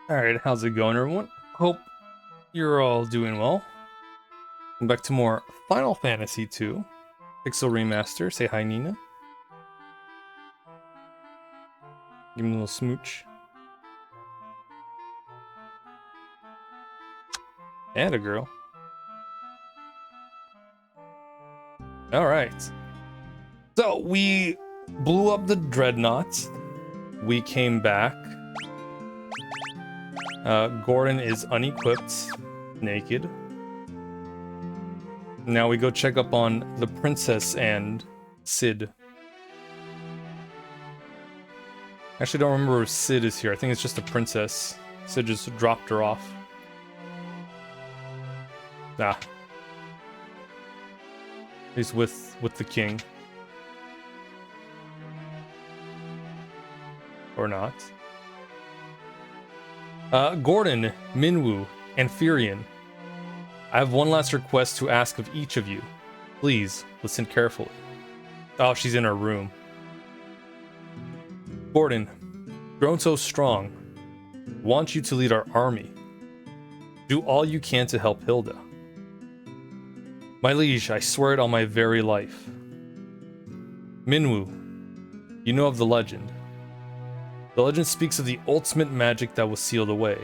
Alright, how's it going, everyone? Hope you're all doing well. Welcome back to more Final Fantasy II Pixel Remaster. Say hi, Nina. Give me a little smooch. And a girl. Alright. So, we blew up the Dreadnought. We came back. Gordon is unequipped, naked. Now we go check up on the princess and Cid. Actually, don't remember if Cid is here. I think it's just a princess. Cid just dropped her off. Ah. He's with the king. Or not. Gordon, Minwu, and Furion. I have one last request to ask of each of you. Please, listen carefully. Oh, she's in her room. Gordon, grown so strong, want you to lead our army. Do all you can to help Hilda. My liege, I swear it on my very life. Minwu, you know of the legend. The legend speaks of the ultimate magic that was sealed away.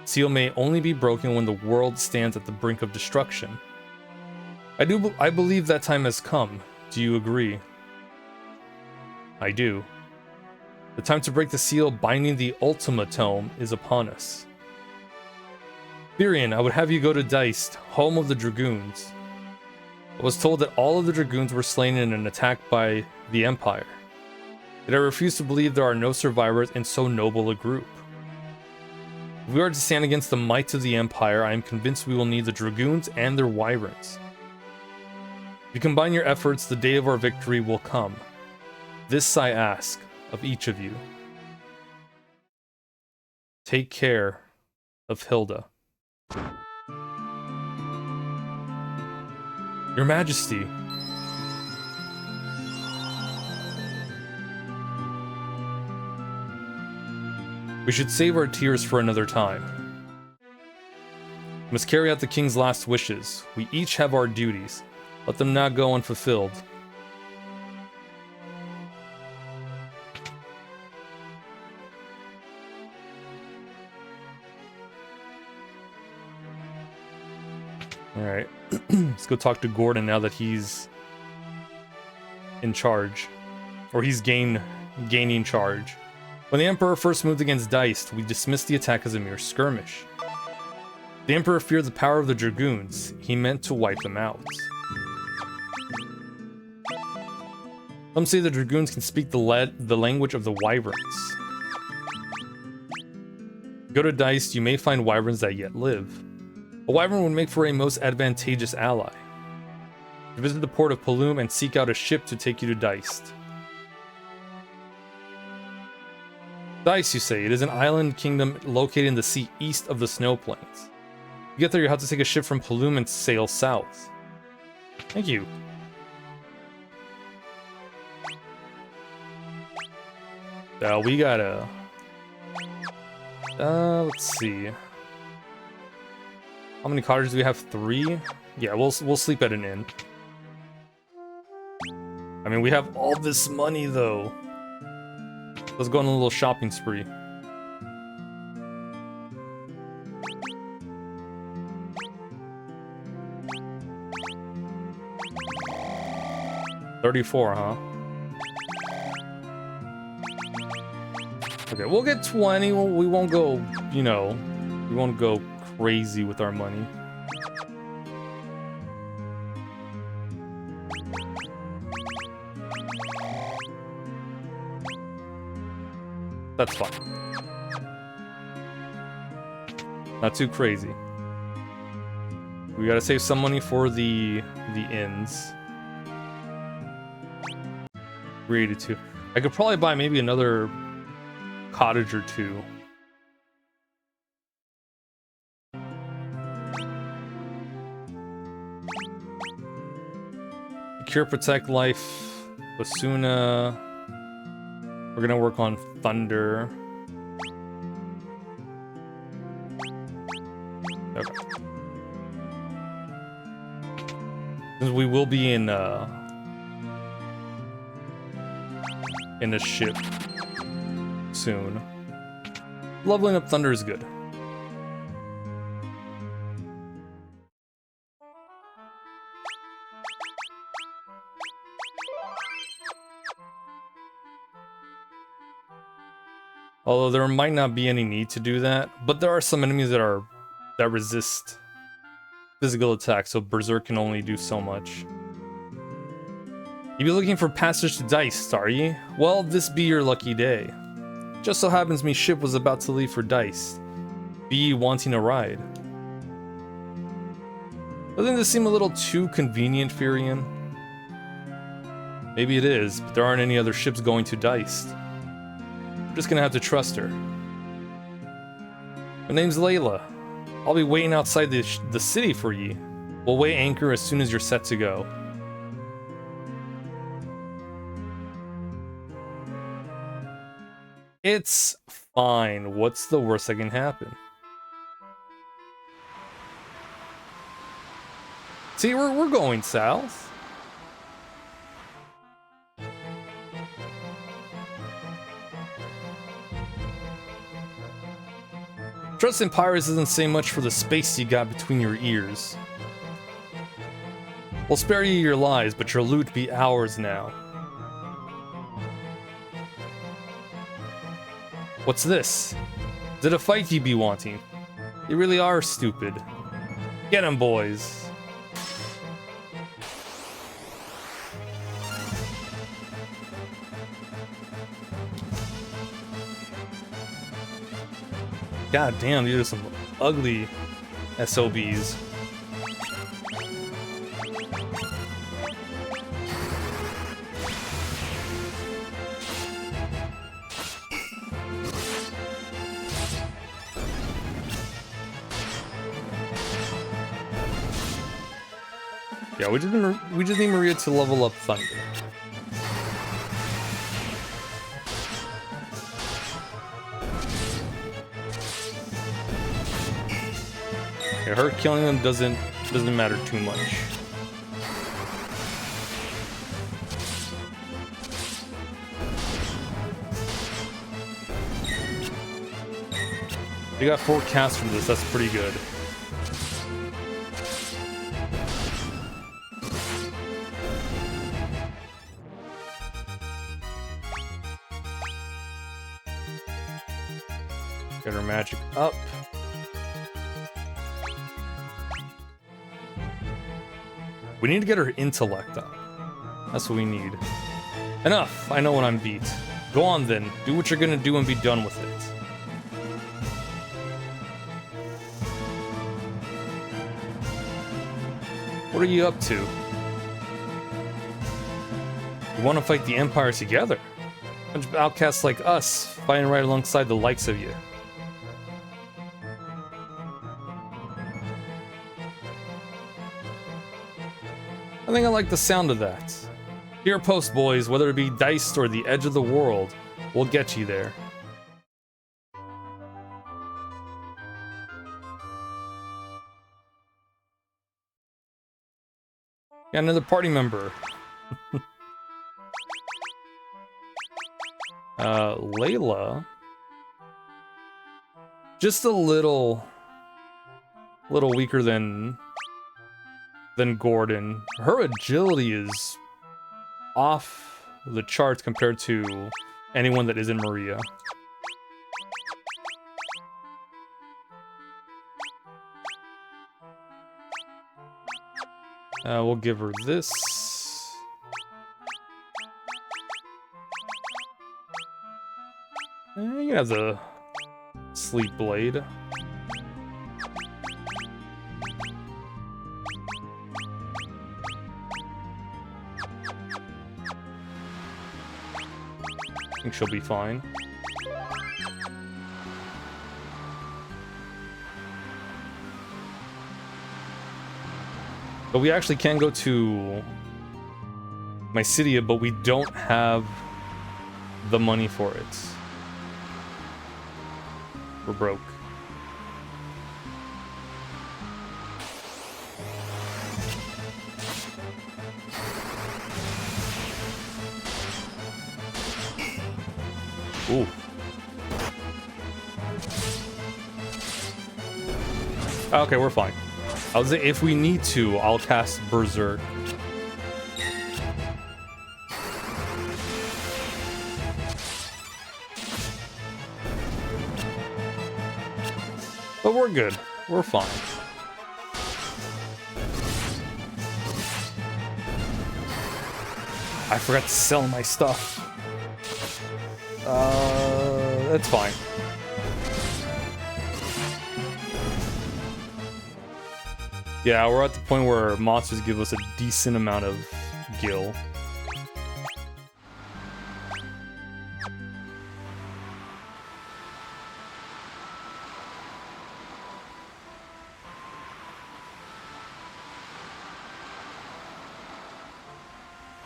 Seal may only be broken when the world stands at the brink of destruction. I believe that time has come. Do you agree? I do. The time to break the seal binding the Ultima Tome is upon us. Firion, I would have you go to Deist, home of the Dragoons. I was told that all of the Dragoons were slain in an attack by the Empire. Yet I refuse to believe there are no survivors in so noble a group. If we are to stand against the might of the Empire, I am convinced we will need the Dragoons and their wyverns. If you combine your efforts, the day of our victory will come. This I ask of each of you. Take care of Hilda. Your Majesty. We should save our tears for another time. We must carry out the king's last wishes. We each have our duties. Let them not go unfulfilled. Alright. Let's go talk to Gordon now that he's in charge. Or he's gaining charge. When the Emperor first moved against Deist, we dismissed the attack as a mere skirmish. The Emperor feared the power of the Dragoons. He meant to wipe them out. Some say the Dragoons can speak the language of the Wyverns. Go to Deist, you may find Wyverns that yet live. A Wyvern would make for a most advantageous ally. Visit the port of Paloom and seek out a ship to take you to Deist. Deist, you say? It is an island kingdom located in the sea east of the Snow Plains. To get there, you have to take a ship from Paloom and sail south. Thank you. We gotta... let's see. How many cottages do we have? 3? Yeah, we'll sleep at an inn. I mean, we have all this money, though. Let's go on a little shopping spree. $34, huh? Okay, we'll get 20. We won't go, you know, we won't go crazy with our money. That's fine. Not too crazy. We gotta save some money for the inns. Created to. I could probably buy maybe another cottage or 2. Cure, Protect, Life, Basuna. We're gonna work on Thunder. Okay. Since we will be in a ship soon. Leveling up Thunder is good. Although there might not be any need to do that, but there are some enemies that resist physical attacks, so Berserk can only do so much. You be looking for passage to Dice, are ye? Well, this be your lucky day. Just so happens me ship was about to leave for Dice. Be ye wanting a ride? Doesn't this seem a little too convenient, Firion? Maybe it is, but there aren't any other ships going to Dice. I'm just gonna have to trust her. My name's Layla. I'll be waiting outside the city for ye. We'll weigh anchor as soon as you're set to go. It's fine. What's the worst that can happen? See, we're going south. Trust in pirates doesn't say much for the space you got between your ears. We'll spare you your lives, but your loot be ours now. What's this? Is it a fight you be wanting? You really are stupid. Get 'em, boys. God damn, these are some ugly SOBs. Yeah, we just need Maria to level up Thunder. Yeah, her killing them doesn't matter too much. We got 4 casts from this, that's pretty good. Get her magic up. We need to get her intellect up. That's what we need. Enough! I know when I'm beat. Go on then. Do what you're gonna do and be done with it. What are you up to? You want to fight the Empire together? A bunch of outcasts like us, fighting right alongside the likes of you. I think I like the sound of that. Here post, boys, whether it be Dice or the edge of the world, we'll get you there. Got another party member. Layla. Just a little weaker than Gordon. Her agility is off the charts compared to anyone that isn't Maria. We'll give her this. You can have the Sleep Blade. I think she'll be fine. But we actually can go to Mysidia, but we don't have the money for it. We're broke. Ooh. Okay, we're fine. I was if we need to, I'll cast Berserk. But we're good. We're fine. I forgot to sell my stuff. That's fine. Yeah, we're at the point where monsters give us a decent amount of gil.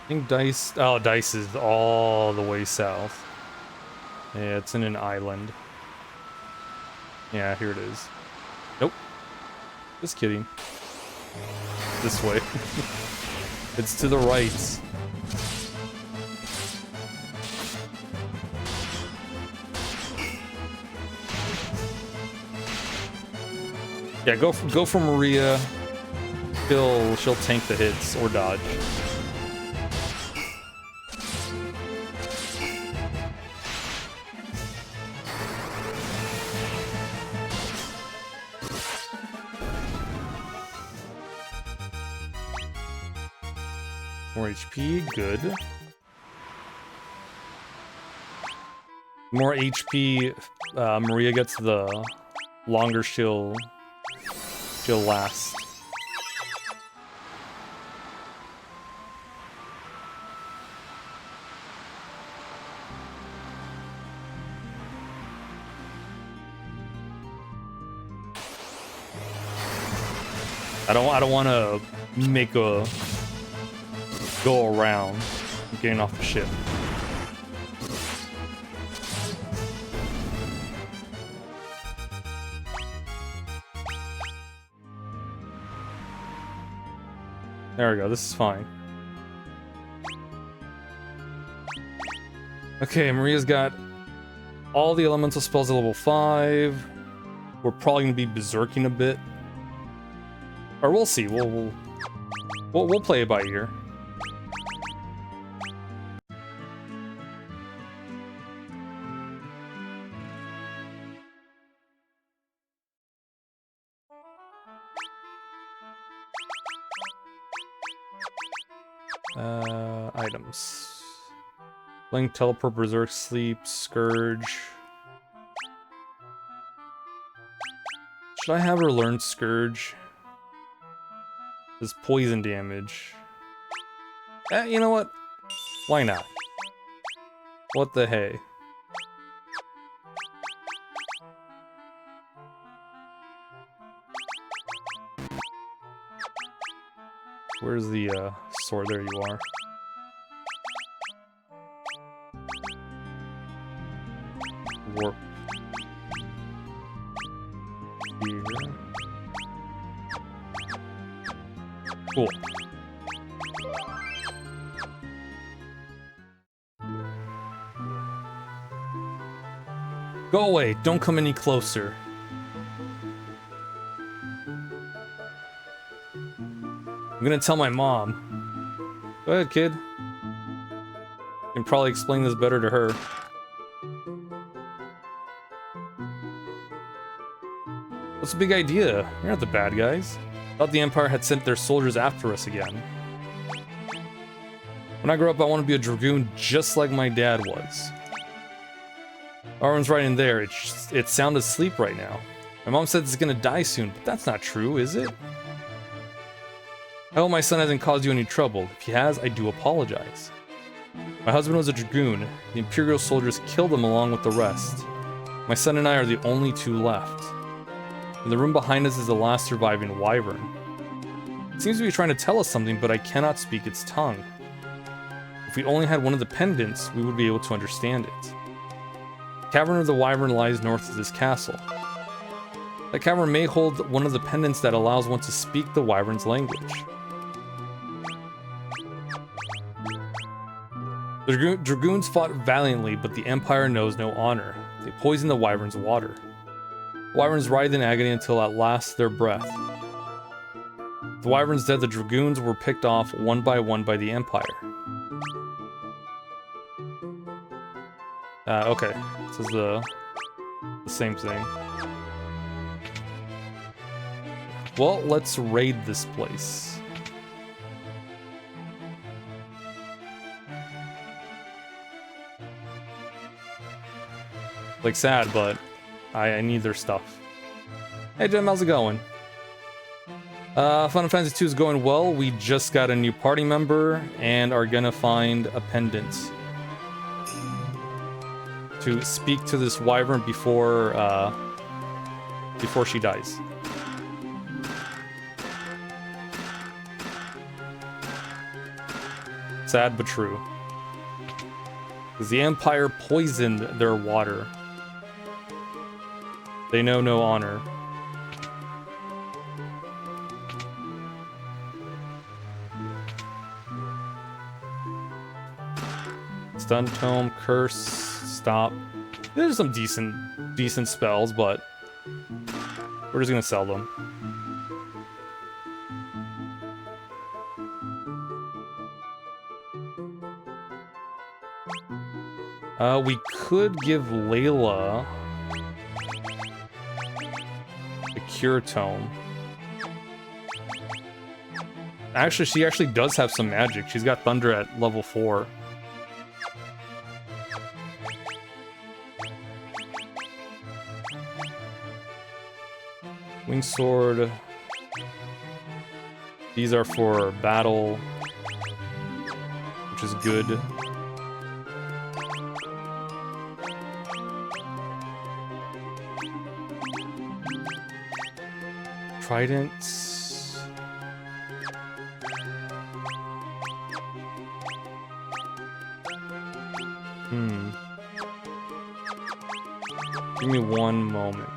I think Dice... Oh, Dice is all the way south. Yeah, it's in an island. Yeah, here it is. Nope. Just kidding. This way. It's to the right. Yeah, go for Maria. She'll tank the hits or dodge. More HP, good. More HP, Maria gets, the longer she'll last. I don't want to make a go around getting off the ship. There we go, this is fine. Okay, Maria's got all the elemental spells at level 5. We're probably gonna be berserking a bit. Or we'll see, we'll play it by ear. Items. Link, teleport, berserk, sleep, scourge. Should I have her learn scourge? This poison damage. You know what? Why not? What the hey? Where's the sword? There you are. Warp. Here. Cool. Go away, don't come any closer. I'm gonna tell my mom. Go ahead, kid. You can probably explain this better to her. What's the big idea? You're not the bad guys. Thought the Empire had sent their soldiers after us again. When I grow up, I want to be a Dragoon just like my dad was. Arwen's right in there. It's sound asleep right now. My mom said it's gonna die soon, but that's not true, is it? I hope my son hasn't caused you any trouble. If he has, I do apologize. My husband was a Dragoon. The Imperial soldiers killed him along with the rest. My son and I are the only two left. In the room behind us is the last surviving wyvern. It seems to be trying to tell us something, but I cannot speak its tongue. If we only had one of the pendants, we would be able to understand it. The Cavern of the Wyvern lies north of this castle. That cavern may hold one of the pendants that allows one to speak the wyvern's language. The dragoons fought valiantly, but the Empire knows no honor. They poisoned the wyvern's water. The wyverns writhed in agony until at last their breath. The wyverns dead, the dragoons were picked off one by the Empire. Okay, this is the same thing. Well, let's raid this place. Like, sad, but I need their stuff. Hey Jim, how's it going? Final Fantasy II is going well. We just got a new party member and are gonna find a pendant to speak to this wyvern before she dies. Sad but true. Because the Empire poisoned their water. They know no honor. Stun Tome, Curse, Stop. There's some decent spells, but we're just gonna sell them. We could give Layla the Cure Tome. Actually, she actually does have some magic. She's got Thunder at level 4. Wing Sword. These are for battle, which is good. Tridents. Give me one moment.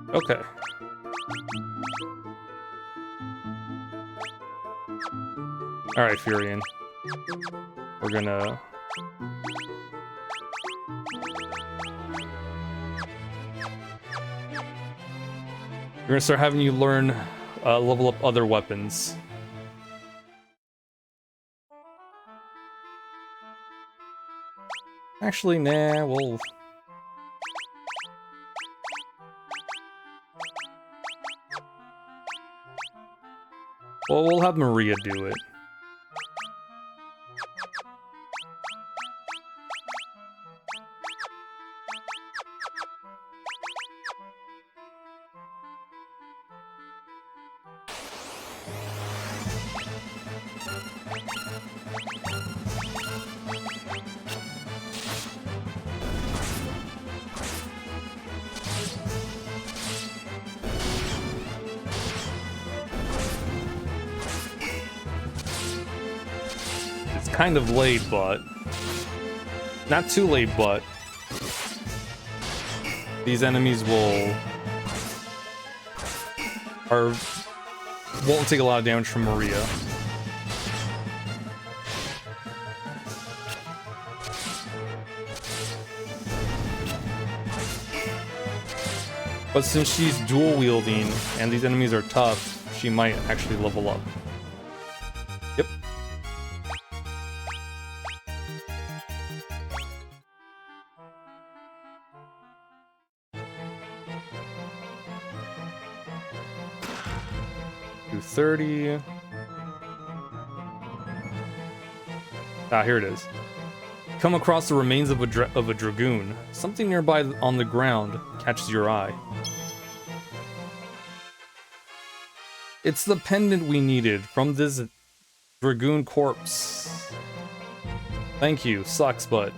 Okay. Alright, Furion. We're gonna... We're gonna start having you learn, level up other weapons. Actually, nah, we'll... Well, we'll have Maria do it. Kind of late, but not too late, but these enemies won't take a lot of damage from Maria. But since she's dual wielding and these enemies are tough, she might actually level up. Yep. $30. Ah, here it is. Come across the remains of a dragoon. Something nearby on the ground catches your eye. It's the pendant we needed from this dragoon corpse. Thank you. Sucks, but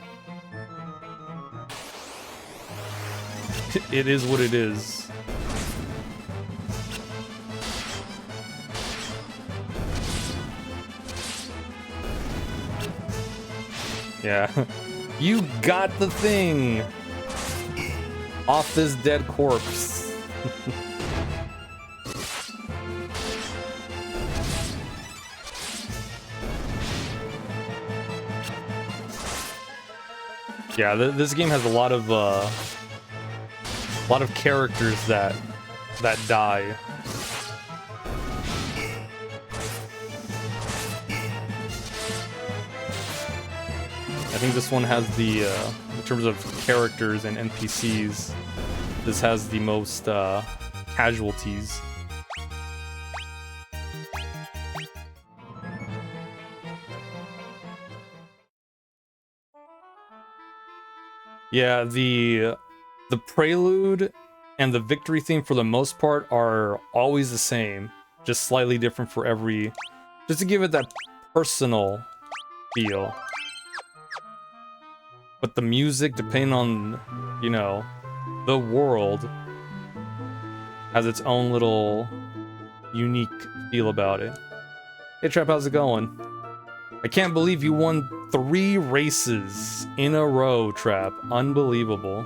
it is what it is. Yeah. You got the thing! Off this dead corpse. Yeah, this game has a lot of characters that die. I think this one has the in terms of characters and NPCs, this has the most casualties. Yeah, the prelude and the victory theme for the most part are always the same, just slightly different for every, just to give it that personal feel. But the music, depending on, you know, the world, has its own little unique feel about it. Hey Trap, how's it going? I can't believe you won 3 races in a row, Trap. Unbelievable.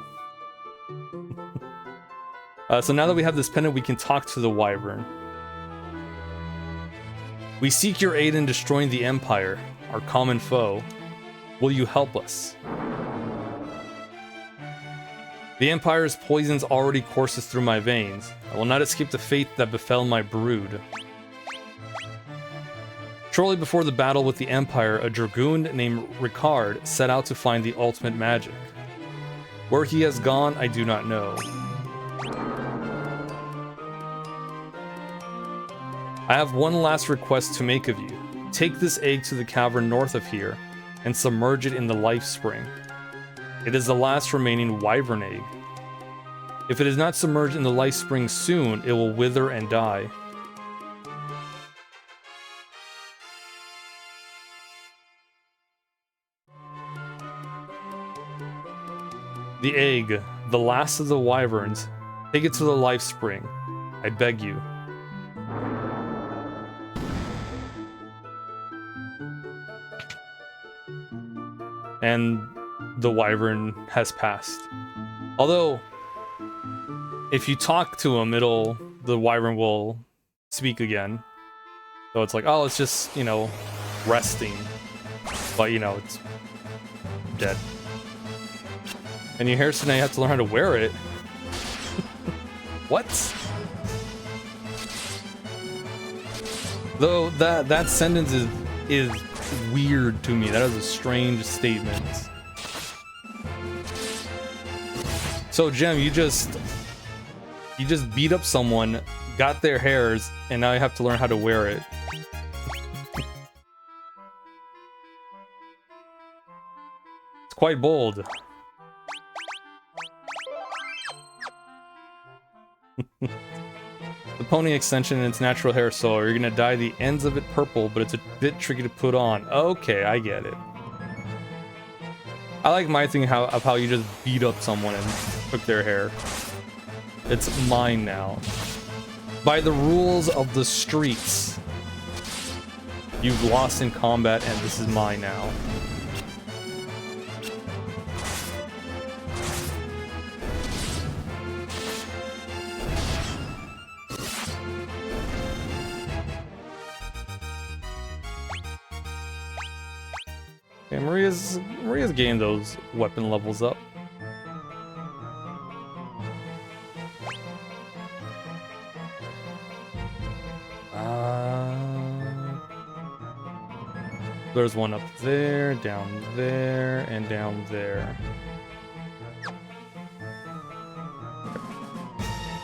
So now that we have this pendant, we can talk to the Wyvern. We seek your aid in destroying the Empire, our common foe. Will you help us? The Empire's poisons already courses through my veins. I will not escape the fate that befell my brood. Shortly before the battle with the Empire, a dragoon named Ricard set out to find the ultimate magic. Where he has gone, I do not know. I have one last request to make of you. Take this egg to the cavern north of here and submerge it in the life spring. It is the last remaining wyvern egg. If it is not submerged in the life spring soon, it will wither and die. The egg, the last of the wyverns, take it to the life spring. I beg you. And the wyvern has passed. Although, if you talk to him, the wyvern will speak again. So it's like, oh, it's just, you know, resting. But, you know, it's dead. And your hair, so now you have to learn how to wear it. What? Though that sentence is weird to me. That is a strange statement. So Gem, you just beat up someone, got their hairs, and now you have to learn how to wear it. It's quite bold. The pony extension in its natural hair, so you're gonna dye the ends of it purple, but it's a bit tricky to put on. Okay, I get it. I like my thing of how you just beat up someone and took their hair. It's mine now. By the rules of the streets, you've lost in combat and this is mine now. Okay, Maria's gained those weapon levels up. There's one up there, down there, and down there.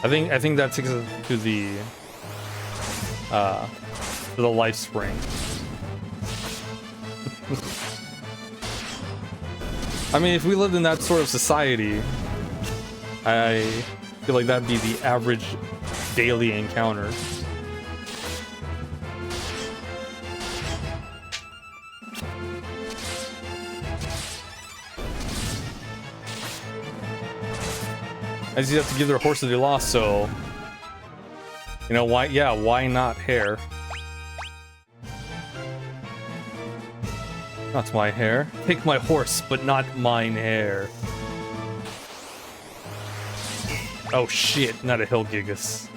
I think that takes us to the life spring. I mean, if we lived in that sort of society, I feel like that'd be the average daily encounter. As you have to give their horses they lost, so you know why? Yeah, why not hair? Not my hair. Take my horse, but not mine hair. Oh shit, not a Hillgigas.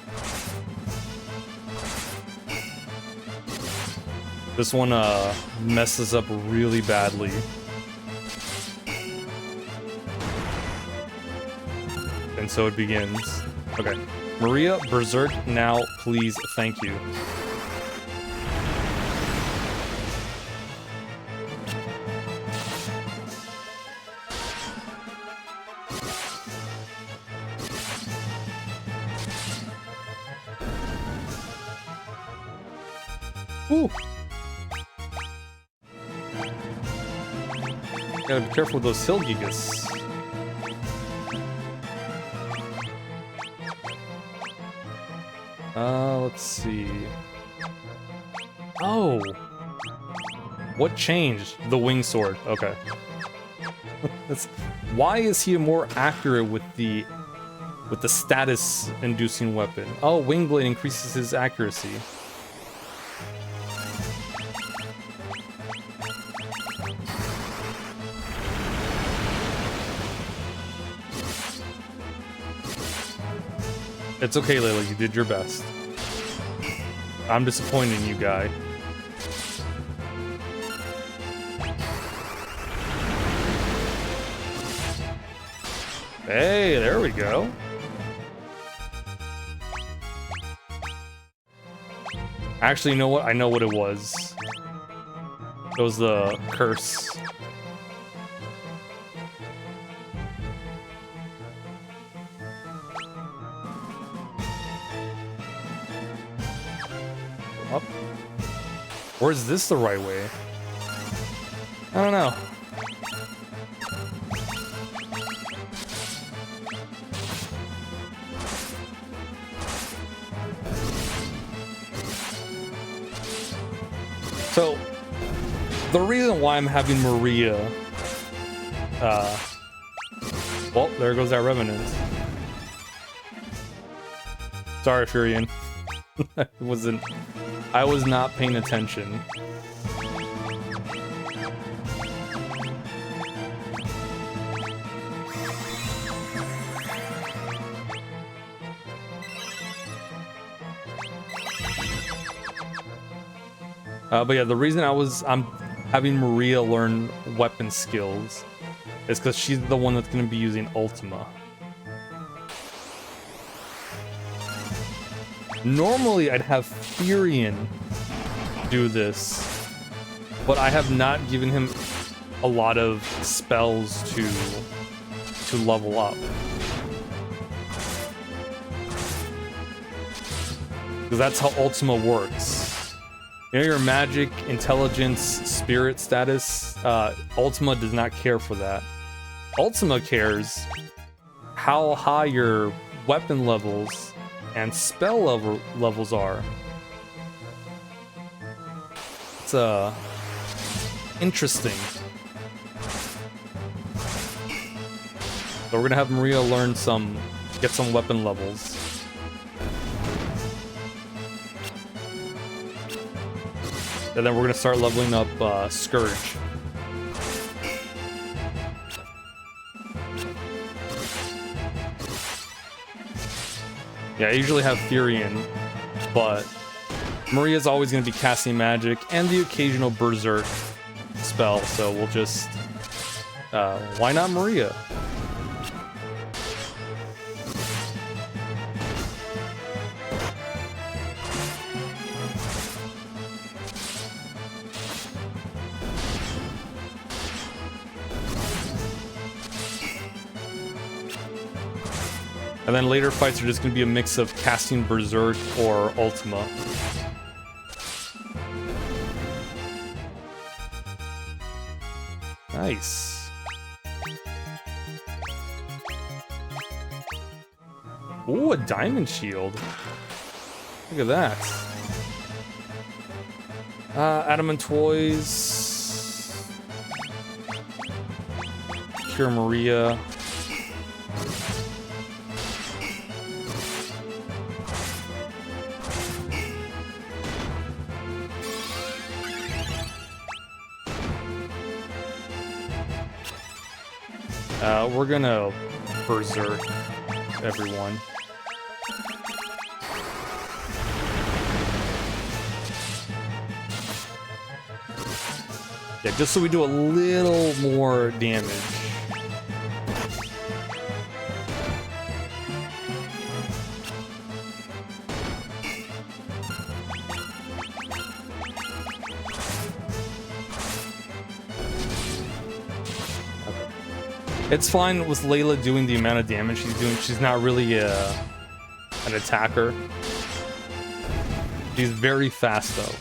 This one messes up really badly. And so it begins. Okay. Maria, Berserk, now, please, thank you. Ooh. Gotta be careful with those Hillgigas. Let's see. Oh! What changed? The wing sword. Okay. Why is he more accurate with the status-inducing weapon? Oh, Wingblade increases his accuracy. It's okay, Layla, you did your best. I'm disappointed in you, guy. Hey, there we go. Actually, you know what? I know what it was. It was the curse. Up. Or is this the right way? I don't know. So, the reason why I'm having Maria, well, there goes that Revenant. Sorry, Furion. I was not paying attention. But yeah, the reason I'm having Maria learn weapon skills is because she's the one that's going to be using Ultima. Normally, I'd have Furion do this, but I have not given him a lot of spells to level up. Because that's how Ultima works. You know, your magic, intelligence, spirit status, Ultima does not care for that. Ultima cares how high your weapon levels and spell levels are. It's interesting. So we're gonna have Maria learn get some weapon levels. And then we're gonna start leveling up Scourge. Yeah, I usually have Furion, but Maria's always going to be casting magic and the occasional Berserk spell, so we'll just... why not Maria? And then later fights are just going to be a mix of casting Berserk or Ultima. Nice. Ooh, a diamond shield. Look at that. Adamant Toys. Cure Maria. We're gonna berserk everyone. Yeah, just so we do a little more damage. It's fine with Layla doing the amount of damage she's doing. She's not really an attacker. She's very fast though.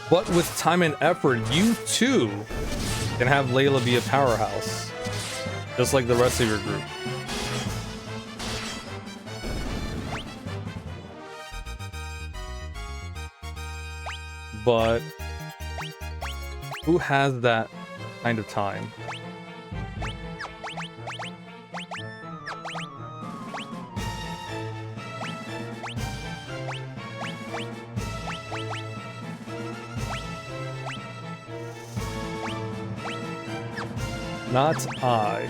But with time and effort, you too can have Layla be a powerhouse. Just like the rest of your group. But who has that kind of time? Not I.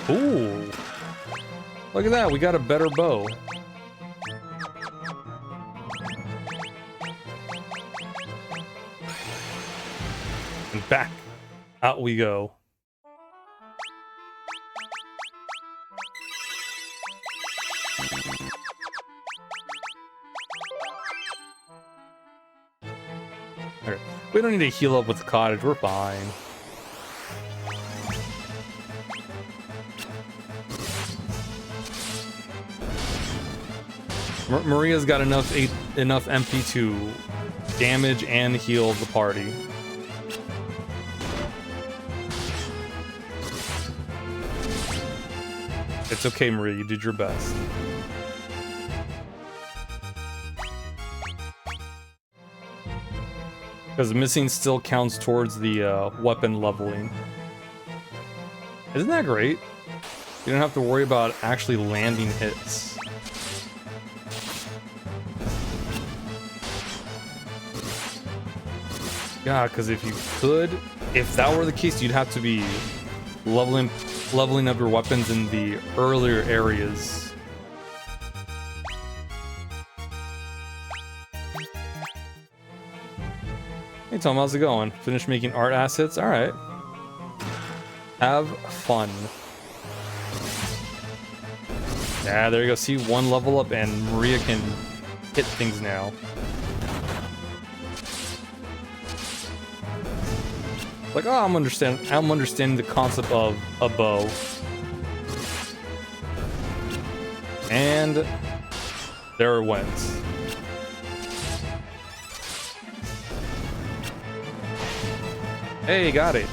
Ooh. Look at that, we got a better bow. And back. Out we go. Okay. We don't need to heal up with the cottage, we're fine. Maria's got enough MP to damage and heal the party. It's okay, Maria, you did your best. Because missing still counts towards the weapon leveling. Isn't that great? You don't have to worry about actually landing hits. Yeah, because if you could, if that were the case, you'd have to be leveling up your weapons in the earlier areas. Hey Tom, how's it going? Finished making art assets? Alright. Have fun. Yeah, there you go. See, one level up and Maria can hit things now. Like, oh, I'm understanding the concept of a bow. And there it went. Hey, got it.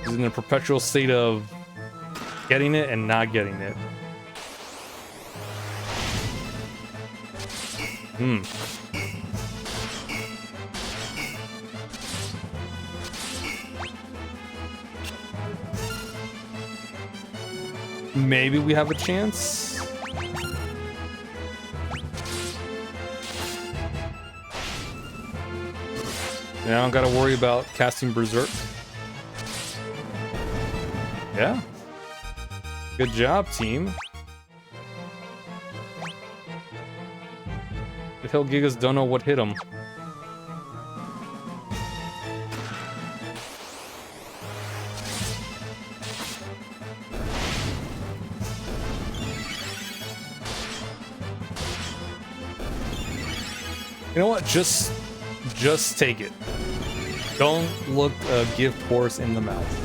He's in a perpetual state of getting it and not getting it. Maybe we have a chance. Now I don't gotta worry about casting Berserk. Yeah. Good job, team. The hell Gigas don't know what hit him. You know what? Just take it. Don't look a gift horse in the mouth.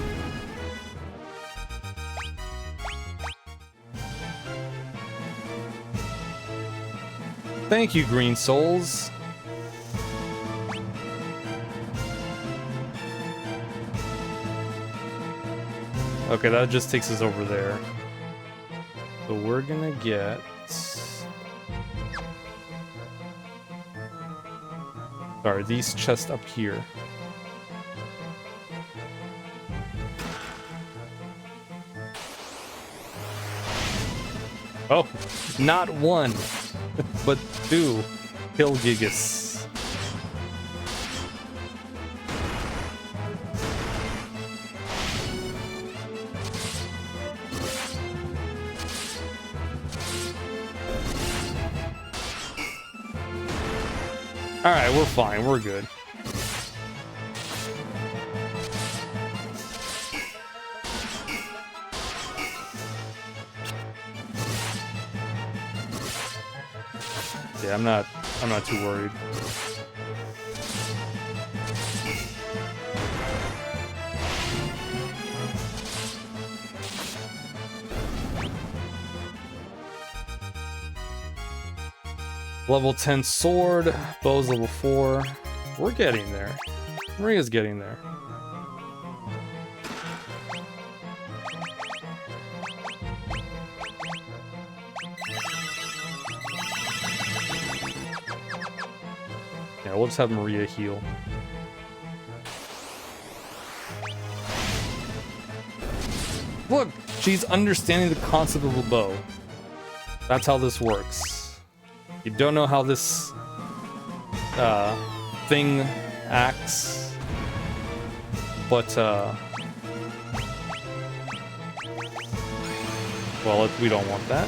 Thank you, Green Souls. Okay, that just takes us over there. So we're gonna get... Sorry, these chests up here. Oh, not one, but two Hilgigus. Alright, we're fine, we're good. Yeah, I'm not too worried. Level 10 sword, bow's level 4. We're getting there. Maria's getting there. Yeah, we'll just have Maria heal. Look, she's understanding the concept of a bow. That's how this works. You don't know how this thing acts, but well, we don't want that.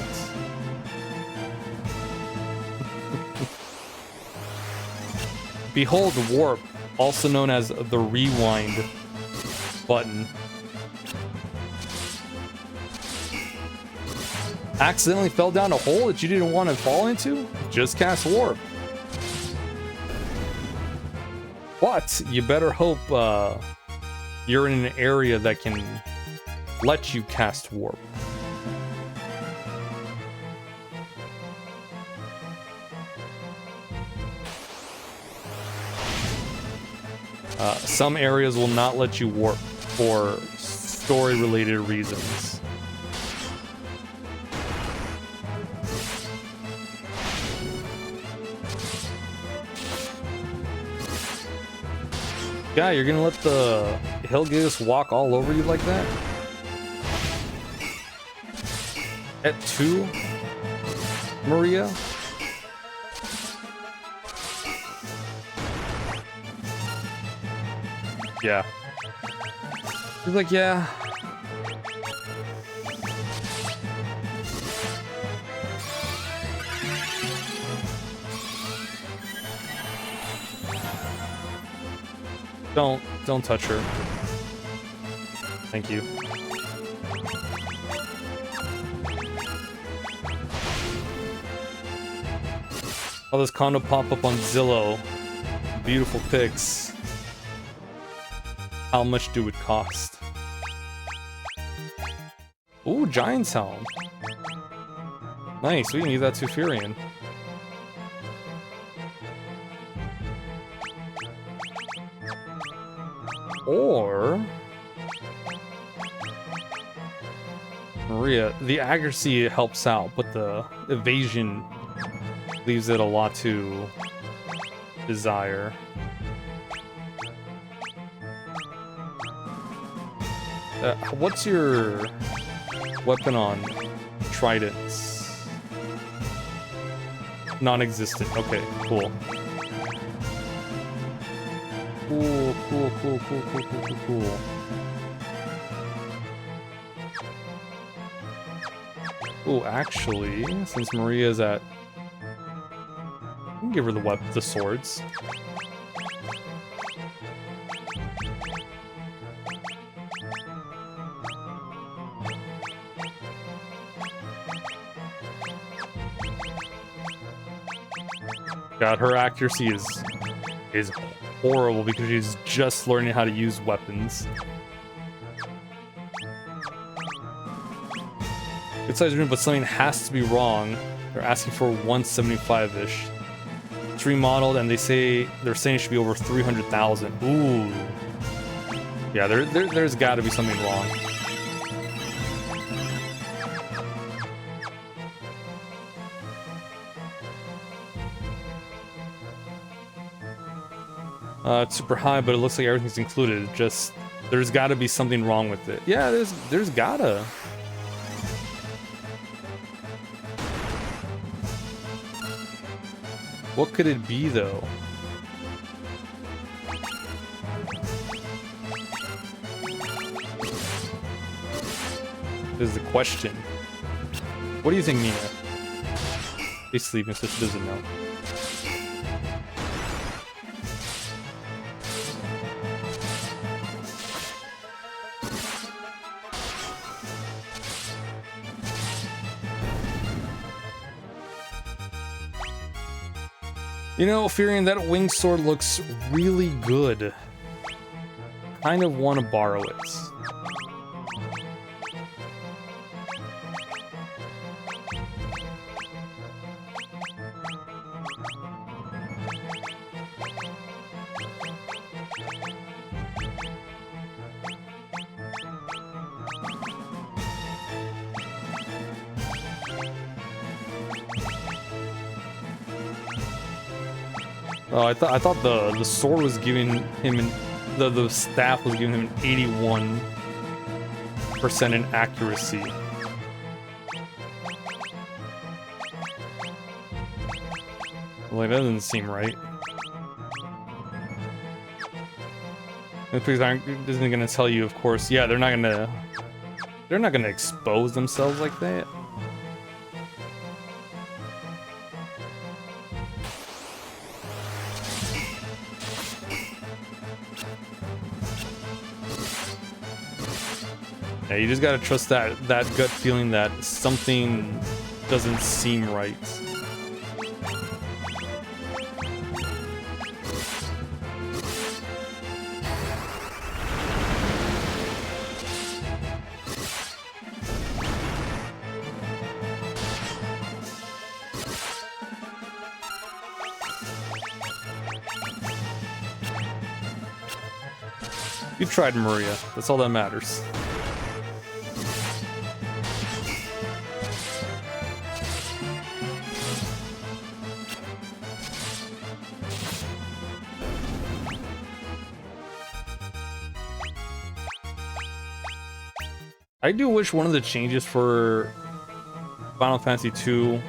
Behold warp, also known as the rewind button. Accidentally fell down a hole that you didn't want to fall into? Just cast warp. But you better hope you're in an area that can let you cast warp. Some areas will not let you warp for story-related reasons. Guy, you're gonna let the Hilgigus walk all over you like that? At 2? Maria? Yeah. He's like, yeah. Don't touch her. Thank you. All this condo pop up on Zillow. Beautiful pics. How much do it cost? Ooh, Giant's Helm. Nice, we can use that to Furion. Or Maria, the accuracy helps out, but the evasion leaves it a lot to desire. What's your weapon on Tridents? Non-existent. Okay, cool. Cool. Oh, actually, since Maria's at, I can give her the swords. God, her accuracy is horrible because she's just learning how to use weapons. Good size room, but something has to be wrong. They're asking for 175-ish. It's remodeled, and they're saying it should be over 300,000. Ooh. Yeah, there's got to be something wrong. It's super high, but it looks like everything's included. Just there's got to be something wrong with it. Yeah, there's gotta. What could it be though? Is the question. What do you think, Nina? She's sleeping, so she doesn't know. You know, Furion, that winged sword looks really good. Kind of want to borrow it. Oh, I thought the sword was giving him the staff was giving him an 81% in accuracy. Like, that doesn't seem right. The police isn't gonna tell you, of course. Yeah, they're not gonna expose themselves like that. Yeah, you just gotta trust that gut feeling that something doesn't seem right. You tried, Maria. That's all that matters. I do wish one of the changes for Final Fantasy II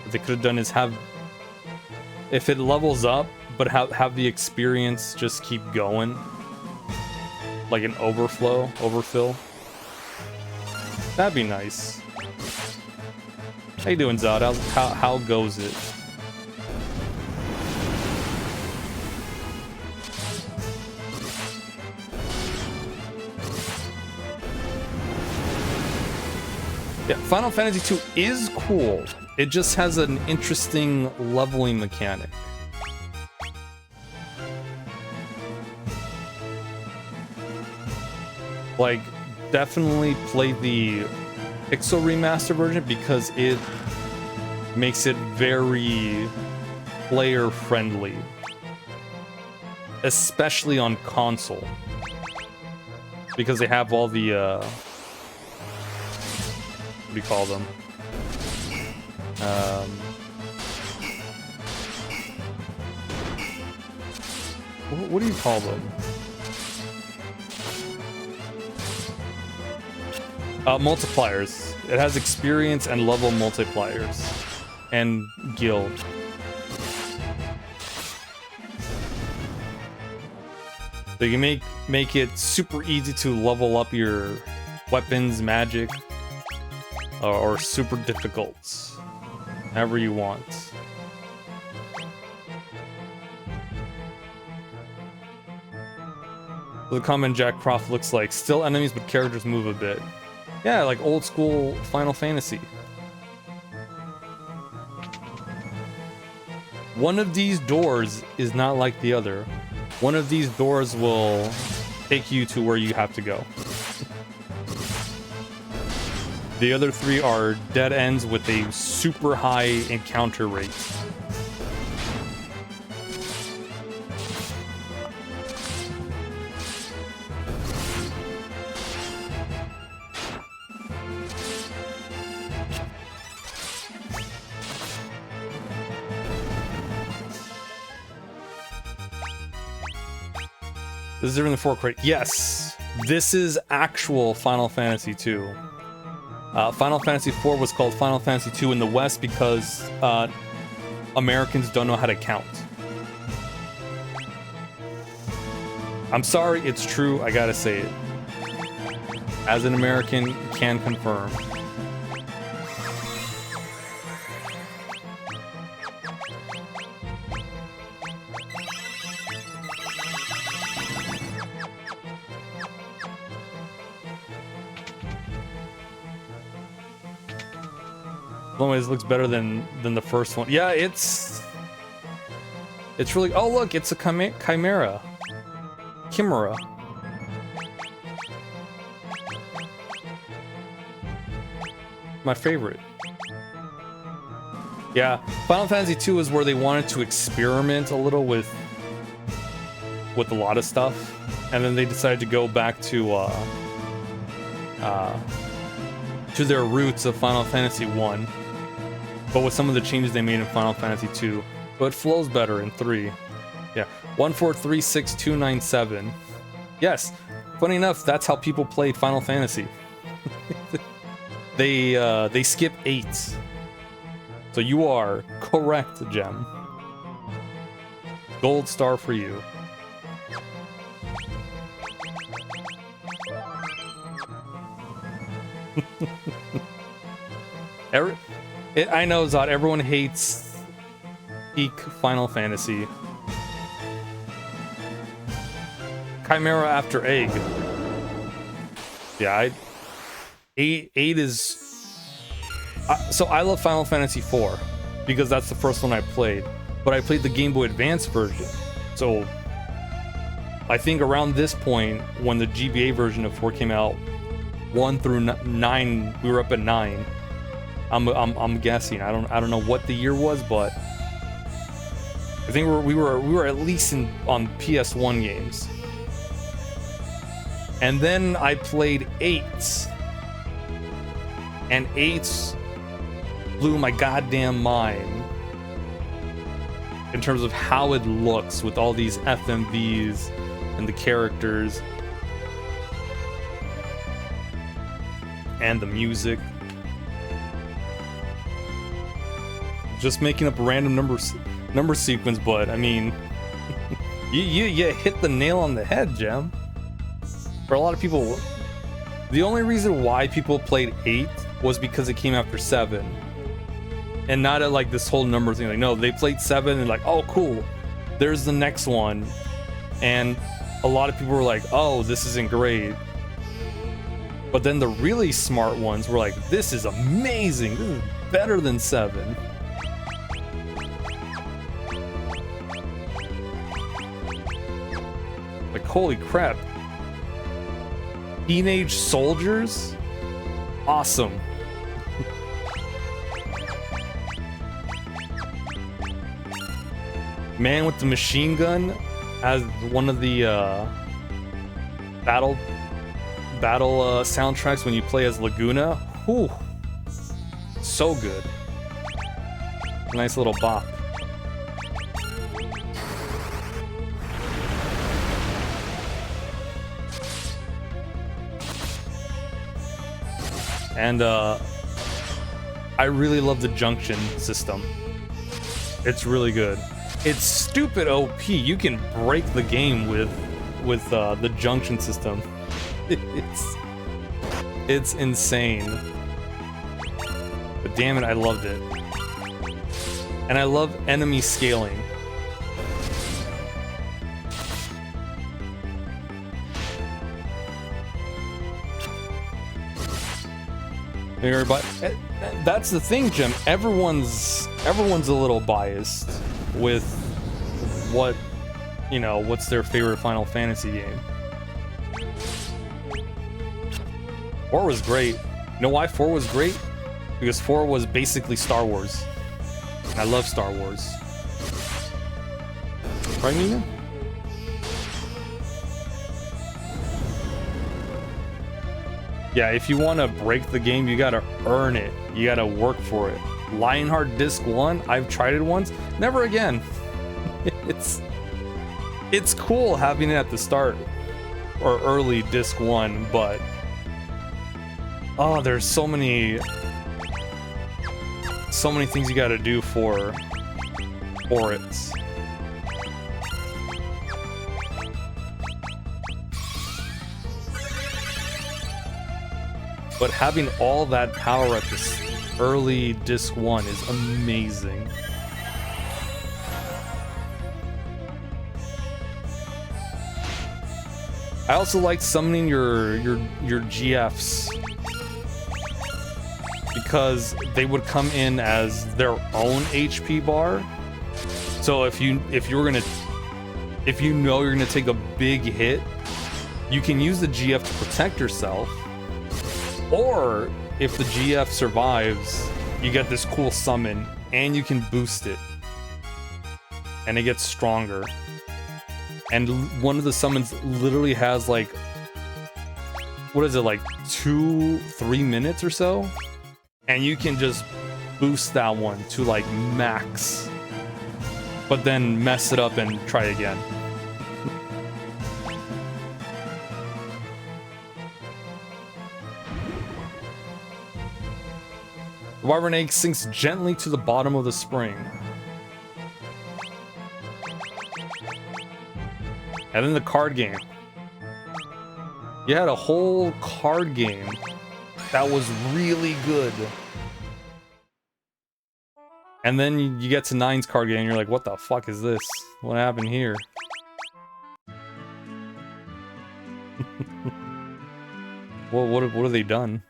that they could have done is have, if it levels up, but have the experience just keep going. Like an overfill. That'd be nice. How you doing, Zod? How goes it? Yeah, Final Fantasy II is cool. It just has an interesting leveling mechanic. Like, definitely play the Pixel Remaster version because it makes it very player friendly, especially on console, because they have all the what do you call them? What do you call them? Multipliers. It has experience and level multipliers, and guild. So you make it super easy to level up your weapons, magic, or super difficult, however you want. The comment Jack Croft looks like still enemies, but characters move a bit. Yeah, like old school Final Fantasy. One of these doors is not like the other. One of these doors will take you to where you have to go. The other three are dead ends with a super high encounter rate. This is different than 4 credit. Yes, this is actual Final Fantasy 2. Final Fantasy 4 was called Final Fantasy 2 in the West because Americans don't know how to count. I'm sorry, it's true. I gotta say it. As an American, can confirm. Always looks better than the first one. Yeah, it's really. Oh look, it's a chimera. My favorite. Yeah, Final Fantasy 2 is where they wanted to experiment a little with a lot of stuff, and then they decided to go back to their roots of Final Fantasy 1, but with some of the changes they made in Final Fantasy 2. But it flows better in 3. Yeah, 1436297. Yes, funny enough, that's how people played Final Fantasy. They skip 8. So you are correct, Gem. Gold star for you. I know, Zod, everyone hates peak Final Fantasy. Chimera after egg. Yeah, 8 is... so I love Final Fantasy 4 because that's the first one I played, but I played the Game Boy Advance version. So I think around this point, when the GBA version of 4 came out, 1 through 9, we were up at 9. I'm guessing. I don't know what the year was, but I think we were at least on PS1 games. And then I played 8. And 8 blew my goddamn mind in terms of how it looks with all these FMVs and the characters and the music. Just making up a random number sequence, but I mean, you hit the nail on the head, Gem. For a lot of people, the only reason why people played 8 was because it came after 7, and not at like this whole number thing. Like, no, they played 7 and like, oh cool, there's the next one, and a lot of people were like, oh, this isn't great. But then the really smart ones were like, this is amazing, this is better than 7. Like, holy crap. Teenage soldiers? Awesome. Man with the machine gun as one of the battle soundtracks when you play as Laguna. Whew. So good. Nice little bop. And I really love the junction system. It's really good. It's stupid OP. You can break the game with the junction system. It's insane. But damn it, I loved it. And I love enemy scaling. Everybody, that's the thing, Jim. Everyone's a little biased with what, you know, what's their favorite Final Fantasy game. 4 was great. You know why 4 was great? Because 4 was basically Star Wars. And I love Star Wars. Right, Nina? Yeah, if you want to break the game, you gotta earn it. You gotta work for it. Lionheart Disc 1, I've tried it once. Never again. It's cool having it at the start. or early disc 1, but oh, there's so many things you gotta do for it. But having all that power at this early disc 1 is amazing. I also like summoning your GFs because they would come in as their own HP bar. So if you know you're gonna take a big hit, you can use the GF to protect yourself. Or if the GF survives, you get this cool summon and you can boost it. And it gets stronger. And one of the summons literally has like, what is it, like 2-3 minutes or so? And you can just boost that one to like max. But then mess it up and try again. The wyvern egg sinks gently to the bottom of the spring. And then the card game. You had a whole card game that was really good. And then you get to 9's card game and you're like, what the fuck is this? What happened here? Well, what have they done?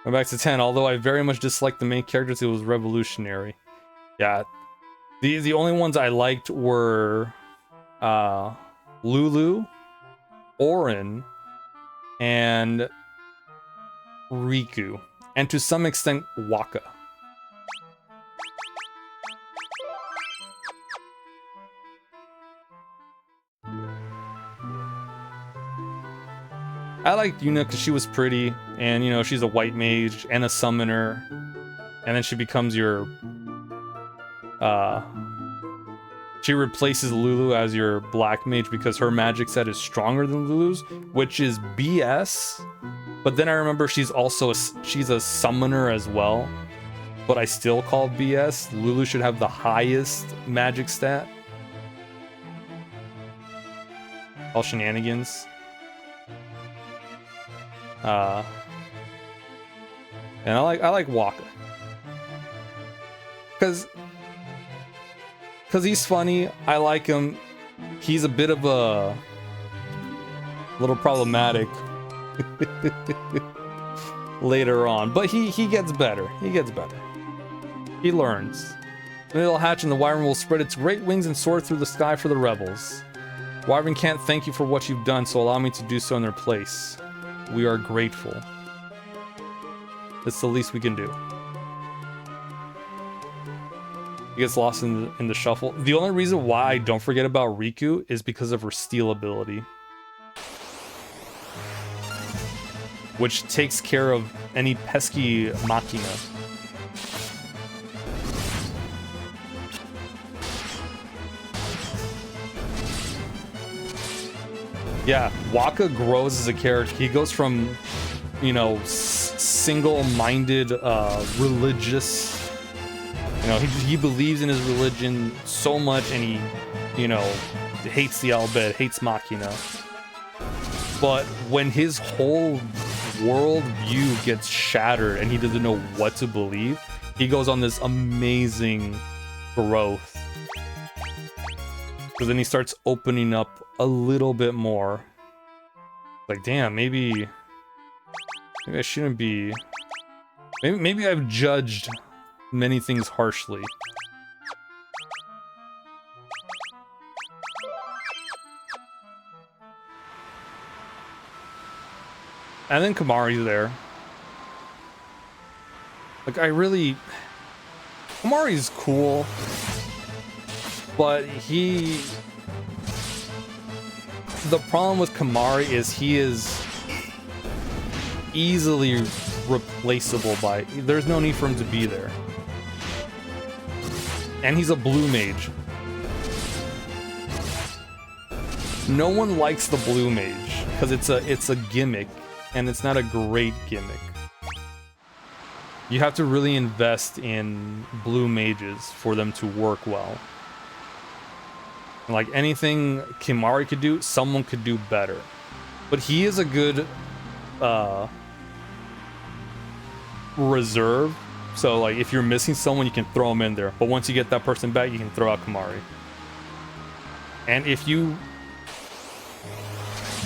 Going back to 10, although I very much disliked the main characters, it was revolutionary. Yeah. The only ones I liked were Lulu, Auron, and Riku. And to some extent, Wakka. I liked Yuna because she was pretty, and you know, she's a white mage and a summoner, and then she becomes your she replaces Lulu as your black mage because her magic set is stronger than Lulu's, which is BS. But then I remember she's a summoner as well, but I still call BS. Lulu should have the highest magic stat. All shenanigans. And I like Wakka because he's funny. I like him. He's a bit of a little problematic later on, but he gets better. He gets better. He learns. Then it'll hatch and the wyvern will spread its great wings and soar through the sky for the rebels. Wyvern can't thank you for what you've done, so allow me to do so in their place. We are grateful. It's the least we can do. He gets lost in the shuffle. The only reason why I don't forget about Riku is because of her steal ability, which takes care of any pesky Machina. Yeah, Wakka grows as a character. He goes from, you know, single-minded, religious. You know, he believes in his religion so much, and he, you know, hates the Al Bhed, hates Machina. But when his whole world view gets shattered and he doesn't know what to believe, he goes on this amazing growth. So then he starts opening up a little bit more. Like, damn, maybe I shouldn't be. Maybe I've judged many things harshly. And then Kimahri's there. Like, Kimahri's cool, but the problem with Kimahri is he is easily replaceable there's no need for him to be there. And he's a blue mage. No one likes the blue mage because it's a gimmick, and it's not a great gimmick. You have to really invest in blue mages for them to work well. Like anything Kimahri could do, someone could do better. But he is a good reserve. So like if you're missing someone, you can throw him in there. But once you get that person back, you can throw out Kimahri. And if you...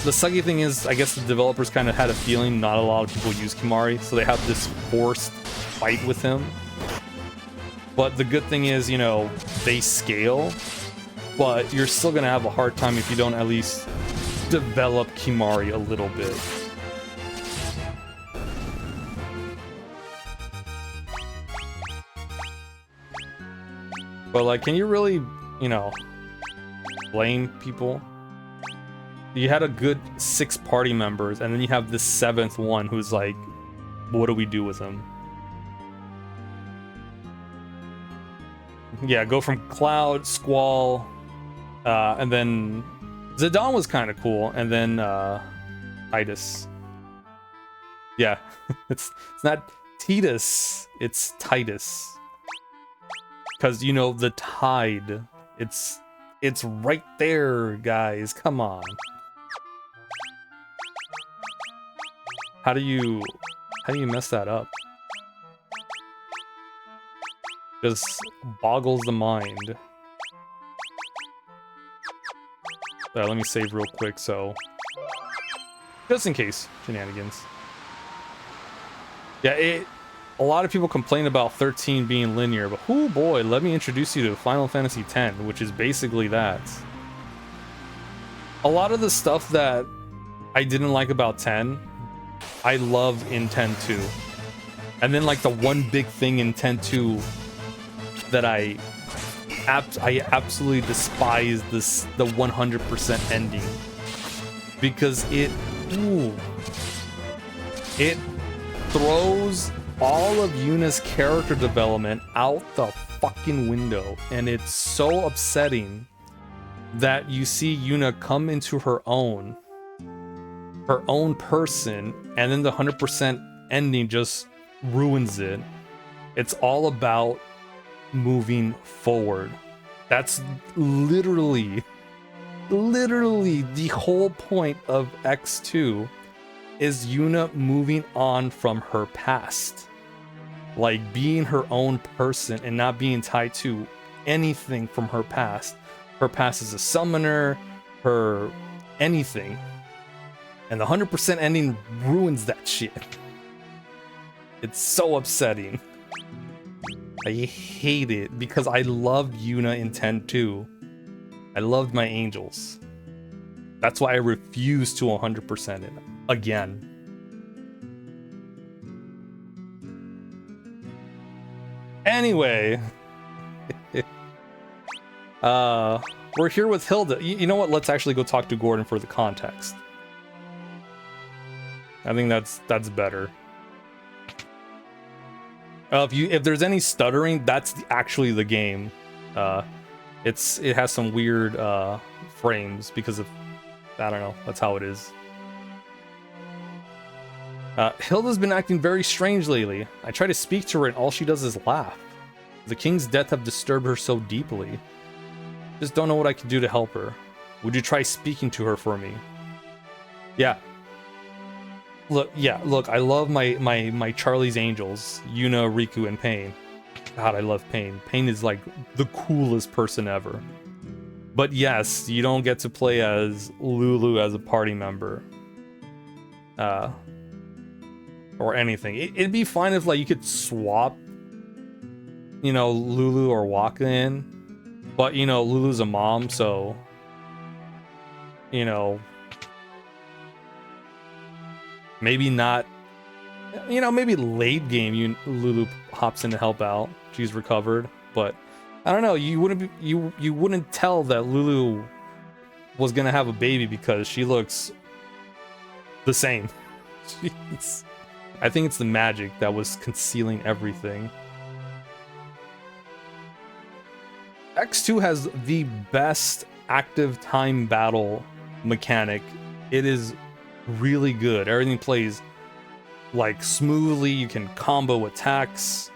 The sucky thing is, I guess the developers kind of had a feeling not a lot of people use Kimahri, so they have this forced fight with him. But the good thing is, you know, they scale, but you're still gonna have a hard time if you don't at least develop Kimahri a little bit. But like, can you really, you know, blame people? You had a good 6 party members, and then you have this 7th one who's like, what do we do with him? Yeah, go from Cloud, Squall, and then Zidane was kind of cool, and then Titus. Yeah, it's not Titus, it's Titus. Because, you know, the tide, it's right there, guys, come on. How do you mess that up? Just boggles the mind. Let me save real quick, so just in case shenanigans. Yeah, a lot of people complain about 13 being linear, but oh boy, let me introduce you to Final Fantasy X, which is basically that. A lot of the stuff that I didn't like about 10, I love in 10-2. And then like the one big thing in 10-2 that I absolutely despise the 100% ending, because it throws all of Yuna's character development out the fucking window, and it's so upsetting that you see Yuna come into her own person, and then the 100% ending just ruins it. It's all about moving forward. That's literally the whole point of X2 is Yuna moving on from her past. Like being her own person and not being tied to anything from her past. Her past as a summoner, her anything. And the 100% ending ruins that shit. It's so upsetting. I hate it because I loved Yuna in 10-2. I loved my angels. That's why I refuse to 100% it again. Anyway, we're here with Hilda. You know what? Let's actually go talk to Gordon for the context. I think that's better. If there's any stuttering, that's actually the game. It has some weird frames because of, I don't know, that's how it is. Hilda's been acting very strange lately. I try to speak to her and all she does is laugh. The king's death have disturbed her so deeply. Just don't know what I can do to help her. Would you try speaking to her for me? Yeah. Look, I love my Charlie's Angels, Yuna, Riku, and Pain. God, I love Pain. Pain is like the coolest person ever. But yes, you don't get to play as Lulu as a party member. Or anything. It'd be fine if like you could swap, you know, Lulu or Wakka in. But, you know, Lulu's a mom, so, you know, maybe not, you know, maybe late game Lulu hops in to help out. She's recovered, but I don't know. You wouldn't tell that Lulu was gonna have a baby because she looks the same. I think it's the magic that was concealing everything. X2 has the best active time battle mechanic. It is really good. Everything plays like smoothly. You can combo attacks.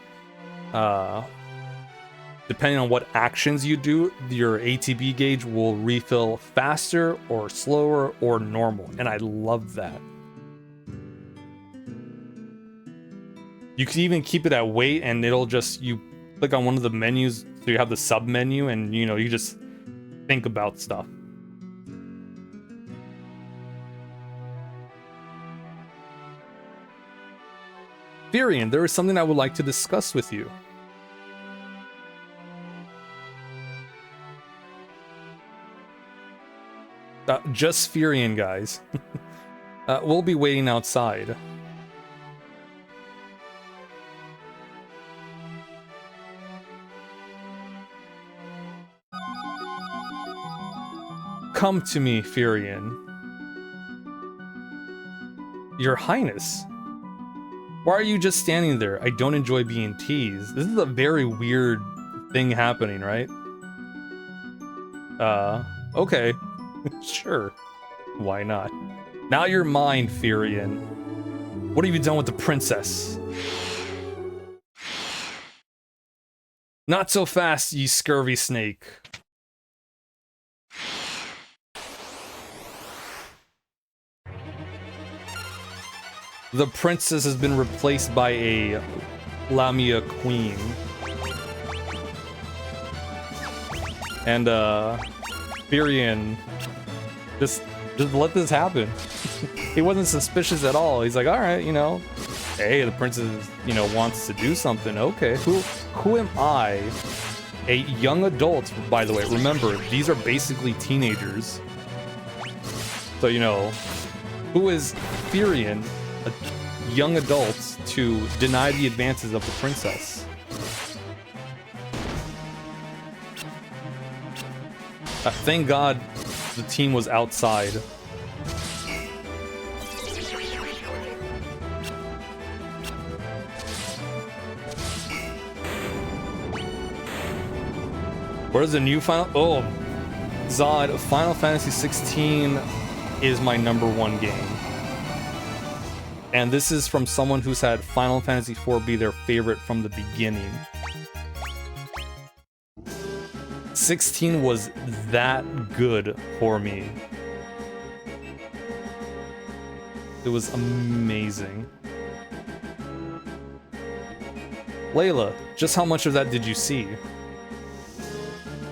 Depending on what actions you do, your ATB gauge will refill faster or slower or normal, and I love that. You can even keep it at weight, and it'll just, you click on one of the menus, so you have the sub menu, and you know, you just think about stuff. Firion, there is something I would like to discuss with you. Just Firion, guys. We'll be waiting outside. Come to me, Firion. Your Highness. Why are you just standing there? I don't enjoy being teased. This is a very weird thing happening, right? Okay. Sure. Why not? Now you're mine, Firion. What have you done with the princess? Not so fast, ye scurvy snake. The princess has been replaced by a Lamia queen. And, Firion, just let this happen. He wasn't suspicious at all. He's like, all right, you know, hey, the princess, you know, wants to do something. Okay, who am I? A young adult, by the way. Remember, these are basically teenagers. So, you know, who is Firion, a young adult, to deny the advances of the princess? Thank God the team was outside. Where's the new Final? Oh, Zod, Final Fantasy 16 is my #1 game. And this is from someone who's had Final Fantasy IV be their favorite from the beginning. 16 was that good for me. It was amazing. Layla, just how much of that did you see?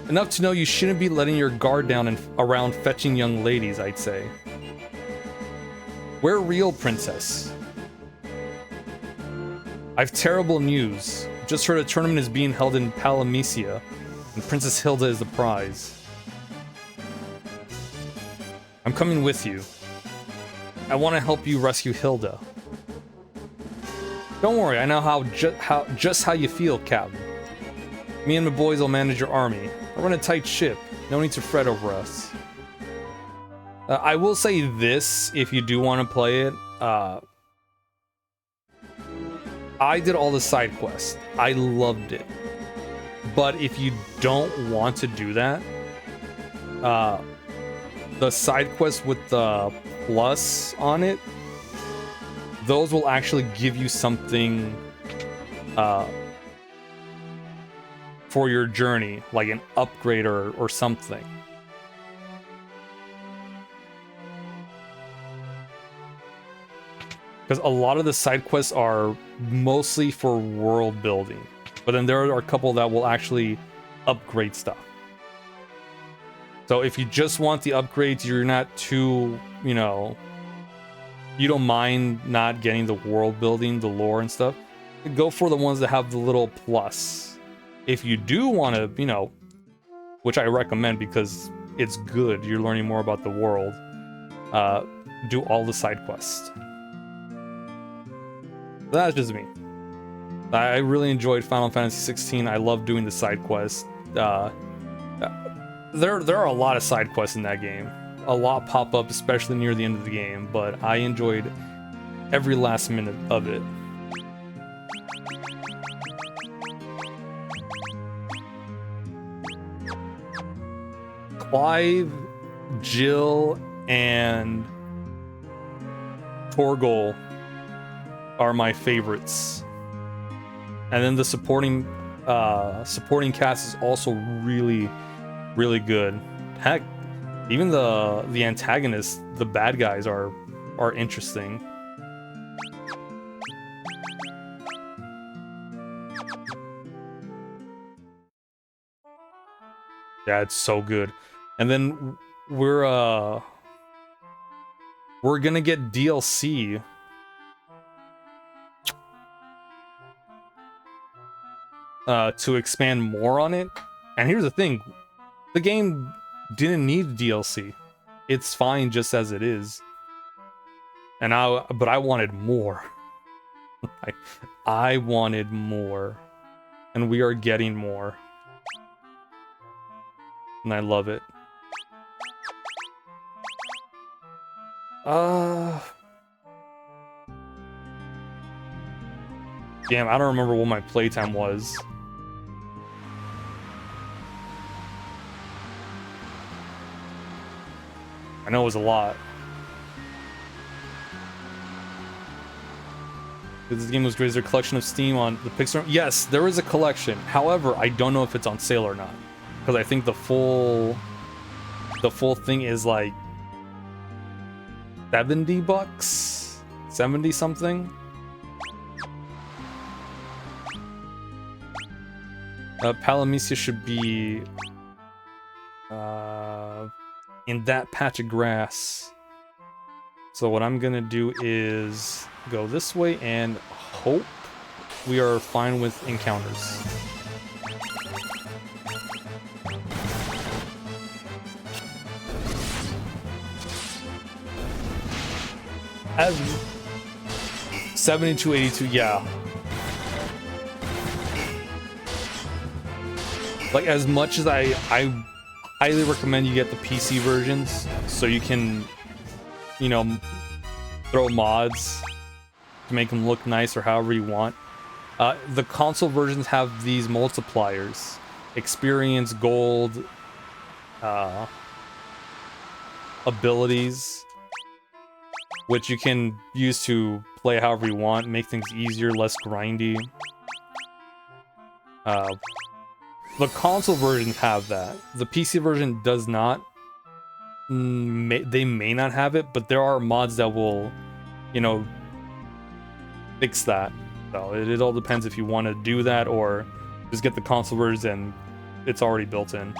Enough to know you shouldn't be letting your guard down and around fetching young ladies, I'd say. Where real princess? I've terrible news. Just heard a tournament is being held in Palamecia, and Princess Hilda is the prize. I'm coming with you. I want to help you rescue Hilda. Don't worry, I know just how you feel, Captain. Me and my boys will manage your army. I run a tight ship. No need to fret over us. I will say this, if you do want to play it. I did all the side quests. I loved it. But if you don't want to do that, the side quests with the plus on it, those will actually give you something for your journey, like an upgrade or something. Because a lot of the side quests are mostly for world building, but then there are a couple that will actually upgrade stuff. So if you just want the upgrades, you're not too, you know, you don't mind not getting the world building, the lore and stuff, go for the ones that have the little plus. If you do want to, you know, which I recommend because it's good, you're learning more about the world, do all the side quests. That's just me. I really enjoyed Final Fantasy 16. I love doing the side quests. There are a lot of side quests in that game. A lot pop up, especially near the end of the game, but I enjoyed every last minute of it. Clive, Jill, and Torgal are my favorites. And then the supporting cast is also really, really good. Heck, even the antagonists, the bad guys are interesting. Yeah, it's so good. And then we're gonna get DLC. To expand more on it. And here's the thing, the game didn't need DLC. It's fine just as it is. But I wanted more. I wanted more. And we are getting more. And I love it. Damn, I don't remember what my playtime was. I know it was a lot. This game was great. Is there a collection of Steam on the Pixar? Yes, there is a collection. However, I don't know if it's on sale or not. Because I think the full thing is like $70? 70 something? Palamecia should be in that patch of grass. So what I'm gonna do is go this way and hope we are fine with encounters. As 7282, yeah. Like, as much as I highly recommend you get the PC versions so you can, you know, throw mods to make them look nice or however you want. The console versions have these multipliers, experience, gold, abilities, which you can use to play however you want, make things easier, less grindy. The console versions have that. The PC version does not. They may not have it, but there are mods that will, you know, fix that. So it all depends if you want to do that or just get the console version and it's already built in.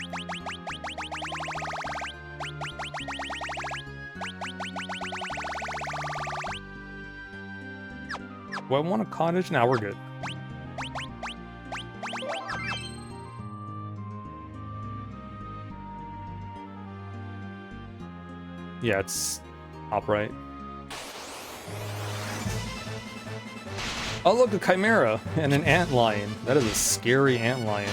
Do I want a cottage? Now we're good. Yeah, it's top right. Oh, look, a chimera and an antlion. That is a scary antlion.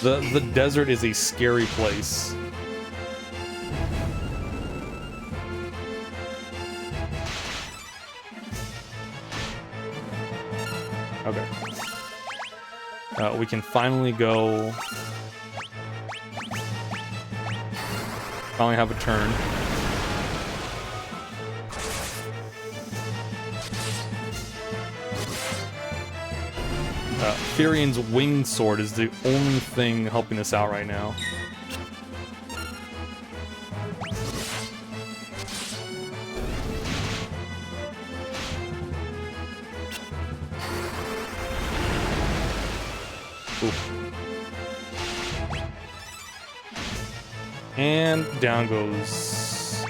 The desert is a scary place. Okay. We can finally go. Finally have a turn. Firian's winged sword is the only thing helping us out right now. Oof. And down goes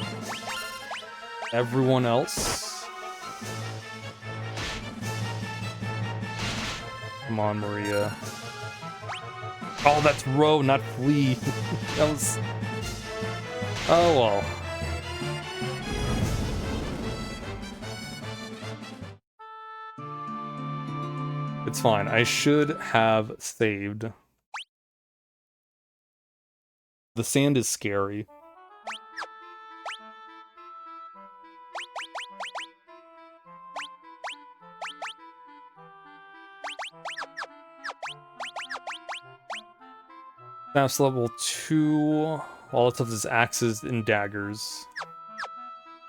everyone else. Come on, Maria. Oh, that's row, not flee. That was... Oh, well. It's fine. I should have saved. The sand is scary. Snaps level 2. All it's is axes and daggers.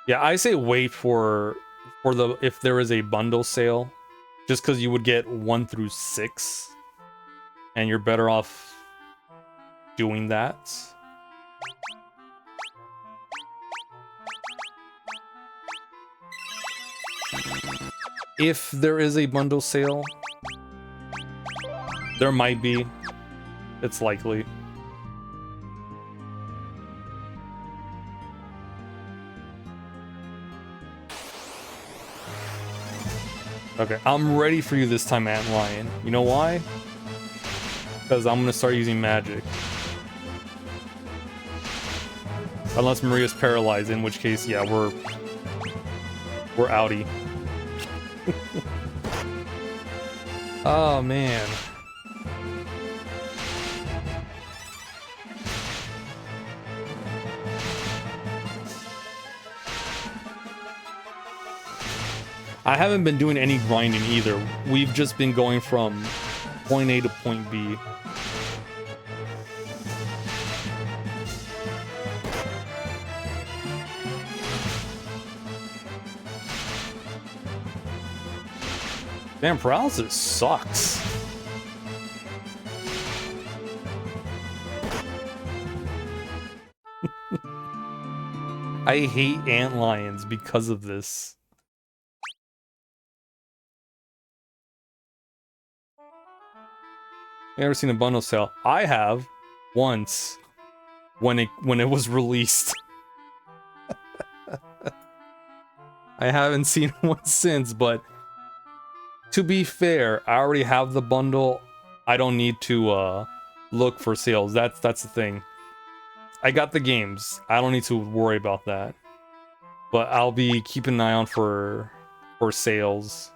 Yeah, I say wait for the if there is a bundle sale, just because you would get 1 through 6, and you're better off doing that. If there is a bundle sale, there might be. It's likely. Okay, I'm ready for you this time, Antlion. You know why? Because I'm gonna start using magic. Unless Maria's paralyzed, in which case, yeah, we're outie. Oh man. I haven't been doing any grinding either. We've just been going from point A to point B. Damn, paralysis sucks. I hate antlions because of this. Never seen a bundle sale. I have once when it was released. I haven't seen one since, but to be fair, I already have the bundle. I don't need to look for sales. That's the thing. I got the games. I don't need to worry about that. But I'll be keeping an eye on for sales.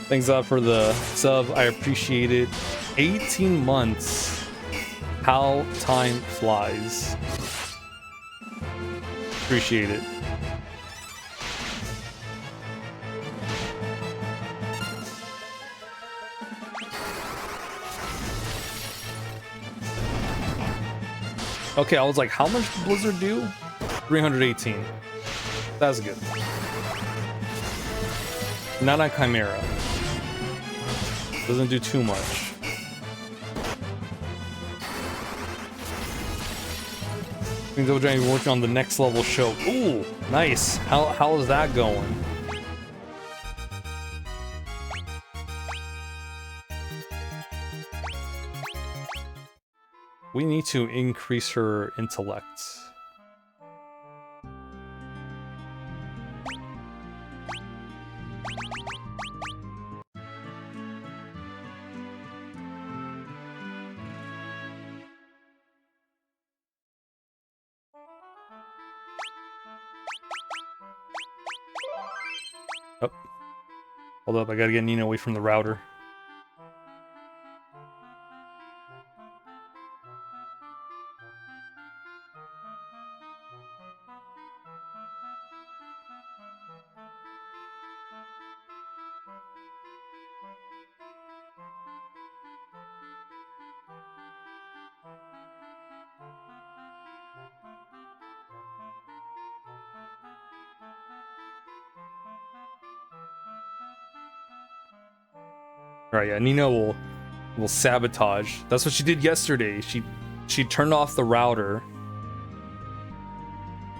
Thanks a lot for the sub. I appreciate it. 18 months. How time flies. Appreciate it. Okay, I was like, how much did Blizzard do? 318. That's good. Not on Chimera. Doesn't do too much. Things over there working on the next level show. Ooh, nice. How is that going? We need to increase her intellect. Oh. Hold up, I gotta get Nina away from the router. Right, yeah, Nina will sabotage. That's what she did yesterday. She turned off the router,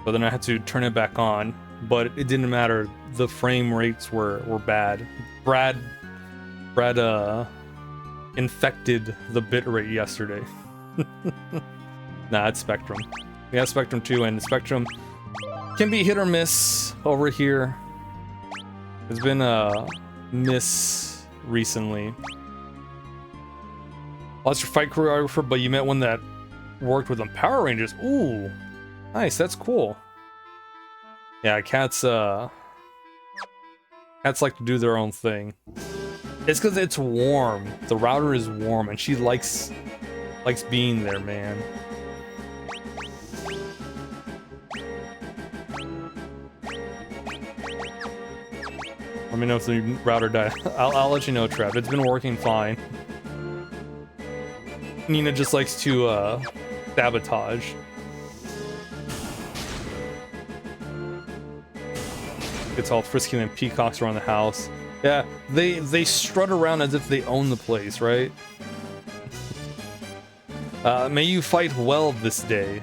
but then I had to turn it back on. But it didn't matter. The frame rates were bad. Brad infected the bitrate yesterday. Nah, it's Spectrum. We have Spectrum too, and Spectrum can be hit or miss over here. It's been a miss recently. Lost your fight choreographer, but you met one that worked with them. Power Rangers. Ooh, nice. That's cool. Yeah, cats like to do their own thing. It's because it's warm. The router is warm, and she likes being there, man. Let me know if the router died. I'll let you know, Trev. It's been working fine. Nina just likes to sabotage. Gets all frisky and peacocks around the house. Yeah, they strut around as if they own the place, right? May you fight well this day.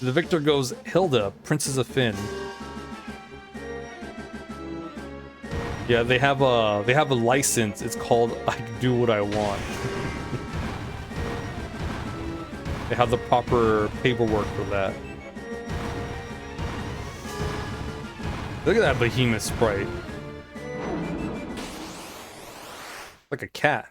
The victor goes Hilda, Princess of Finn. Yeah, they have a license. It's called I Can Do What I Want. They have the proper paperwork for that. Look at that behemoth sprite. Like a cat.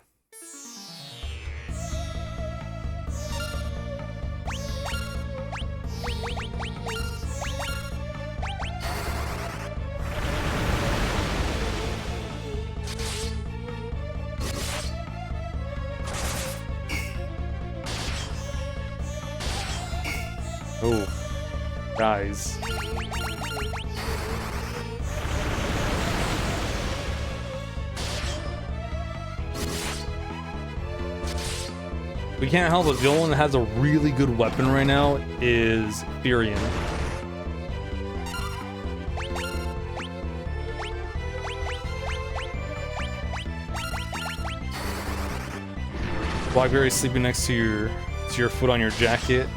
Oh, guys. We can't help it. The only one that has a really good weapon right now is Firion. Blackberry sleeping next to your foot on your jacket.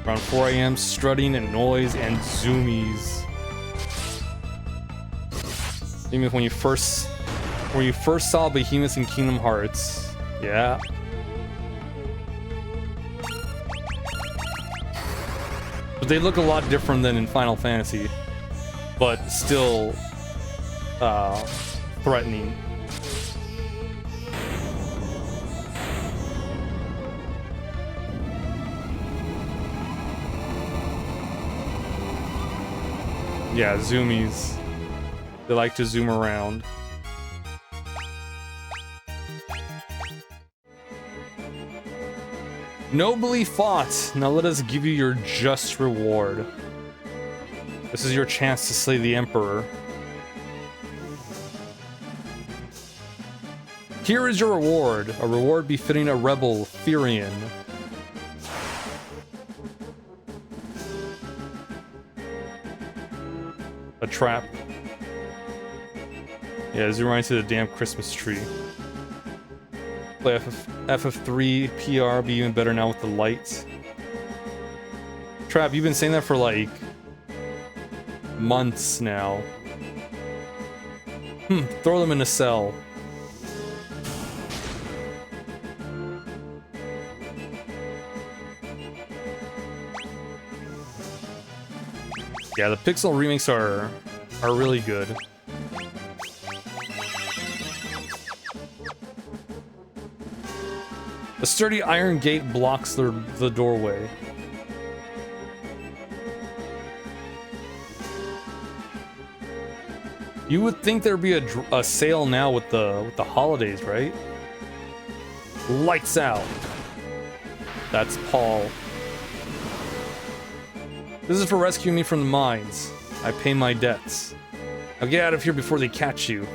Around 4 a.m. strutting and noise and zoomies. Even when you first saw behemoths in Kingdom Hearts. Yeah. But they look a lot different than in Final Fantasy, but still threatening. Yeah, zoomies. They like to zoom around. Nobly fought. Now let us give you your just reward. This is your chance to slay the Emperor. Here is your reward. A reward befitting a rebel, Firion. A trap. Yeah, zoom right to the damn Christmas tree. Play FF3 PR, be even better now with the lights. Trap, you've been saying that for like months now. Throw them in a cell. Yeah, the Pixel remakes are really good. A sturdy iron gate blocks the doorway. You would think there'd be a sale now with the holidays, right? Lights out. That's Paul. This is for rescuing me from the mines. I pay my debts. Now get out of here before they catch you.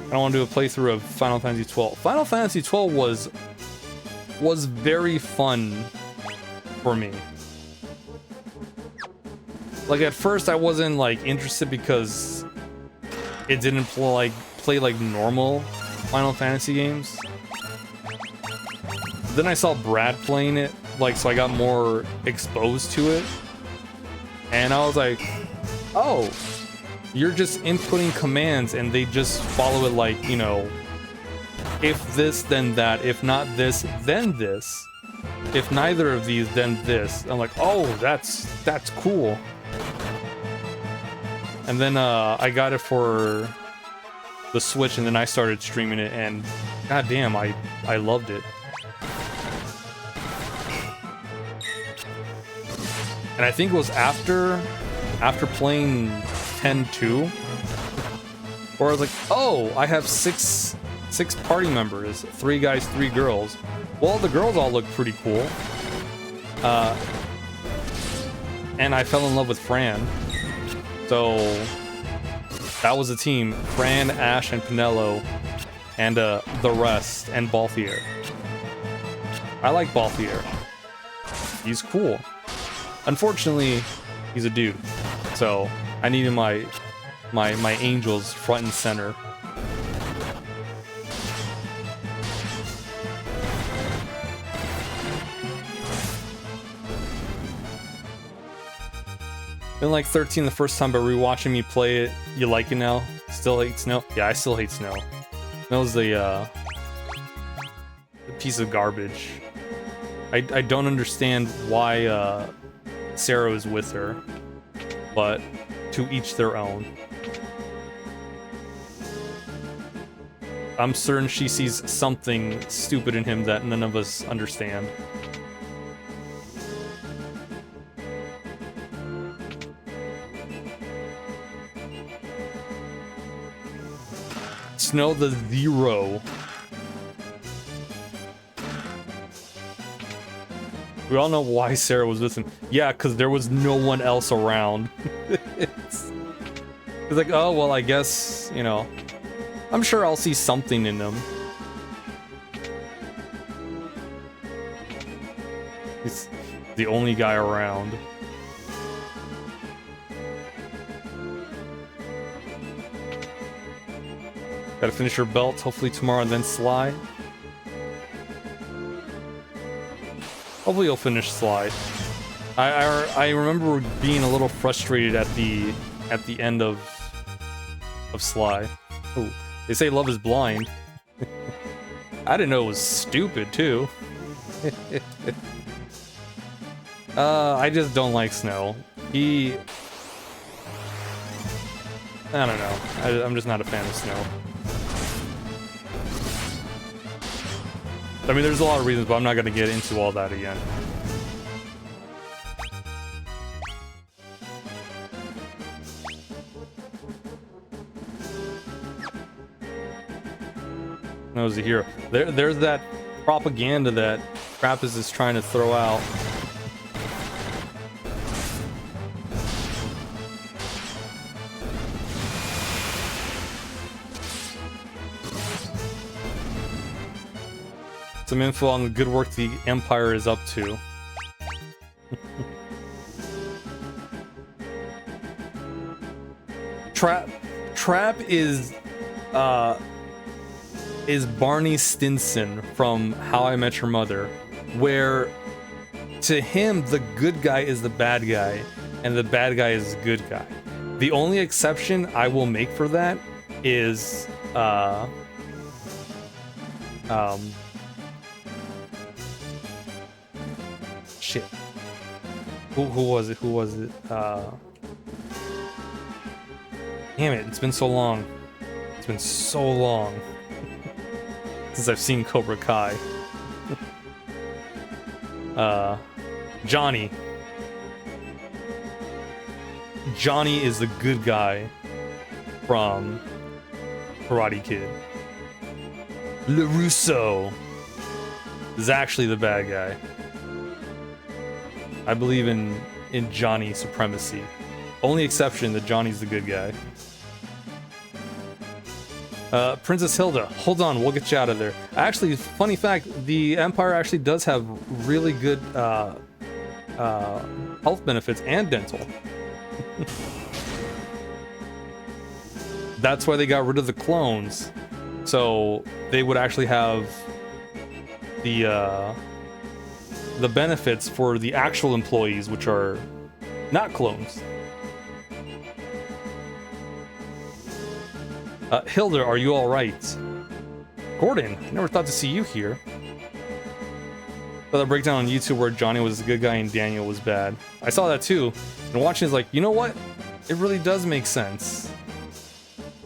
I don't want to do a playthrough of Final Fantasy XII. Final Fantasy XII was very fun for me. Like at first I wasn't like interested because it didn't play like normal Final Fantasy games. Then I saw Brad playing it, like, so I got more exposed to it. And I was like, oh, you're just inputting commands and they just follow it like, you know, if this, then that, if not this, then this. If neither of these, then this. I'm like, oh, that's cool. And then I got it for the Switch and then I started streaming it and goddamn, I loved it. And I think it was after playing 10-2 Or I was like, oh, I have six party members, 3 guys, 3 girls. Well, the girls all look pretty cool. And I fell in love with Fran. So that was a team. Fran, Ash, and Pinello, and the rest, and Balthier. I like Balthier. He's cool. Unfortunately, he's a dude. So I needed my angels front and center. Been like 13 the first time, but rewatching me play it, you like it now? Still hate Snow? Yeah, I still hate Snow. Snow's the piece of garbage. I don't understand why Sarah is with her, but to each their own. I'm certain she sees something stupid in him that none of us understand. Snow the Zero. We all know why Sarah was with him. Yeah, because there was no one else around. It's like, oh, well, I guess, you know, I'm sure I'll see something in them. He's the only guy around. Gotta finish your belt, hopefully tomorrow, and then Sly. Hopefully you'll finish Sly. I remember being a little frustrated at the end of Sly. Oh, they say love is blind. I didn't know it was stupid too. I just don't like Snow. I don't know. I'm just not a fan of Snow. I mean, there's a lot of reasons, but I'm not going to get into all that again. Snow's a hero. There's that propaganda that Krampus is trying to throw out. Some info on the good work the Empire is up to. Trap is Barney Stinson from How I Met Your Mother, where to him the good guy is the bad guy and the bad guy is the good guy. The only exception I will make for that is shit. Who was it? Damn it, it's been so long. It's been so long since I've seen Cobra Kai. Johnny. Johnny is the good guy from Karate Kid. LaRusso is actually the bad guy. I believe in Johnny supremacy. Only exception that Johnny's the good guy. Princess Hilda, hold on, we'll get you out of there. Actually, funny fact, the Empire actually does have really good health benefits and dental. That's why they got rid of the clones. So they would actually have the benefits for the actual employees, which are not clones. Hilda, are you all right? Gordon, I never thought to see you here. Saw that breakdown on YouTube where Johnny was the good guy and Daniel was bad. I saw that too, and watching is like, you know what? It really does make sense.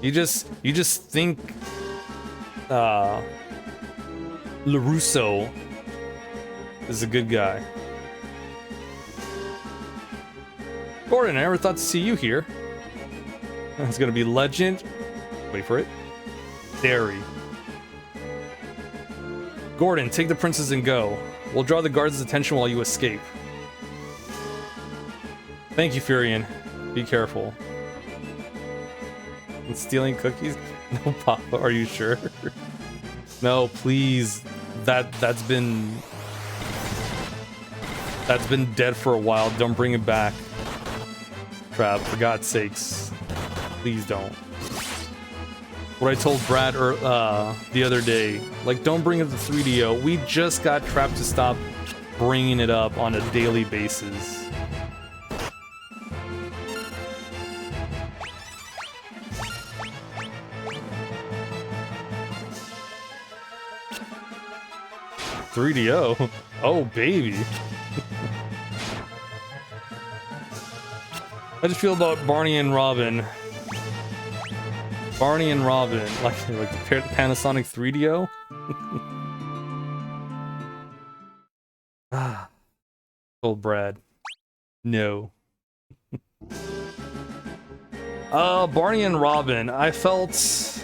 You just think LaRusso is a good guy. Gordon, I never thought to see you here. It's gonna be Legend Wait for it. Dairy. Gordon, take the princess and go. We'll draw the guards' attention while you escape. Thank you, Furion. Be careful. And stealing cookies? No, Papa, are you sure? No, please. That's been dead for a while. Don't bring it back. Trav, for God's sakes. Please don't. What I told Brad the other day, like, don't bring up the 3DO. We just got Trapped to stop bringing it up on a daily basis. "3DO? Oh, baby." How do you feel about Barney and Robin? Barney and Robin, like the Panasonic 3DO? Ah, told Brad. No. Barney and Robin, I felt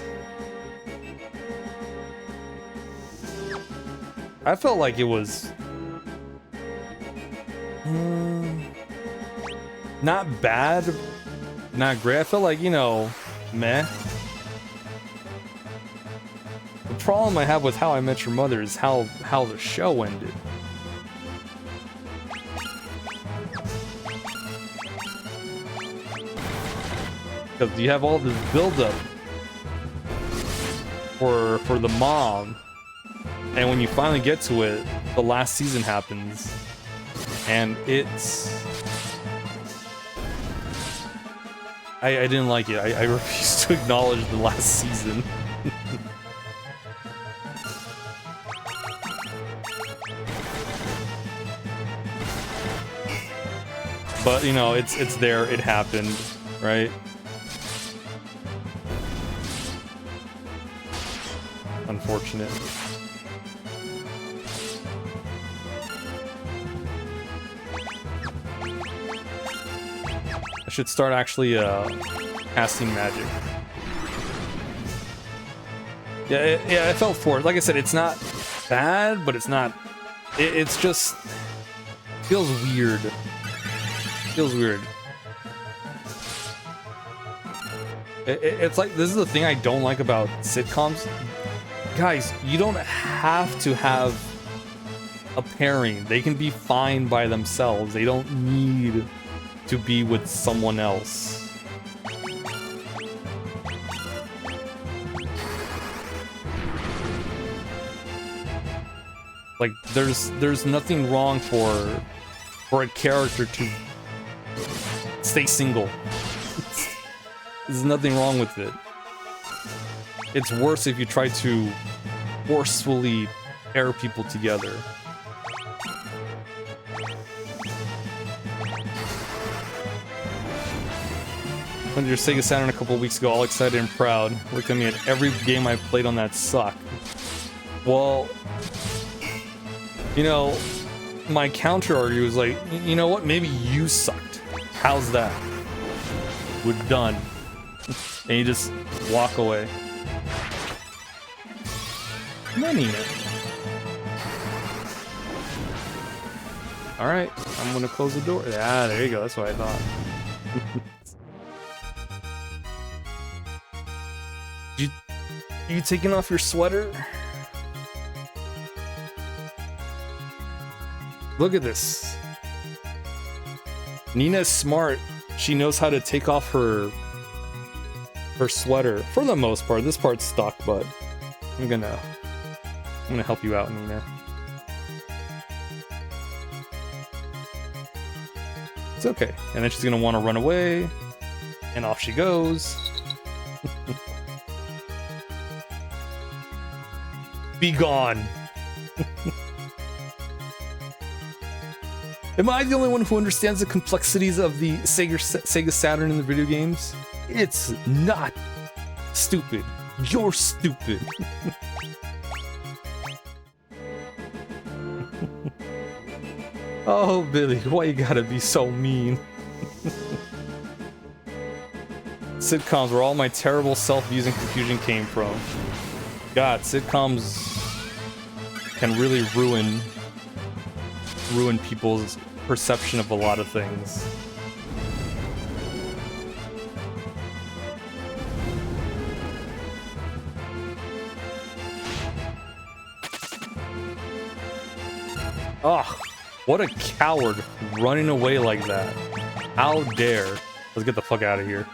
like it was not bad, not great. I felt like, you know, meh. The problem I have with How I Met Your Mother is how the show ended. Because you have all this buildup for the mom, and when you finally get to it, the last season happens, and it's... I didn't like it. I refuse to acknowledge the last season. But, you know, it's there, it happened, right? Unfortunate. I should start actually casting magic. Yeah, I felt for it. Like I said, it's not bad, but it's not... It's just... feels weird. Feels weird. It's like, this is the thing I don't like about sitcoms. Guys, you don't have to have a pairing. They can be fine by themselves. They don't need to be with someone else. Like, there's nothing wrong for a character to stay single. There's nothing wrong with it. It's worse if you try to forcefully pair people together. Went to your Sega Saturn a couple weeks ago, all excited and proud. Looked at me at every game I played on that suck. Well, you know, my counter argue was like, you know what? Maybe you sucked. How's that? We're done. And you just walk away. Nina. Alright, I'm gonna close the door. Ah, there you go. That's what I thought. You taking off your sweater? Look at this. Nina's smart. She knows how to take off her sweater for the most part. This part's stuck, but I'm gonna help you out, Nina. It's okay. And then she's gonna want to run away, and off she goes. Be gone. Am I the only one who understands the complexities of the Sega Saturn in the video games? It's not stupid. You're stupid. Oh, Billy, why you gotta be so mean? sitcoms where all my terrible self-abusing confusion came from. God, sitcoms can really ruin people's perception of a lot of things. Ugh, what a coward running away like that. How dare. Let's get the fuck out of here.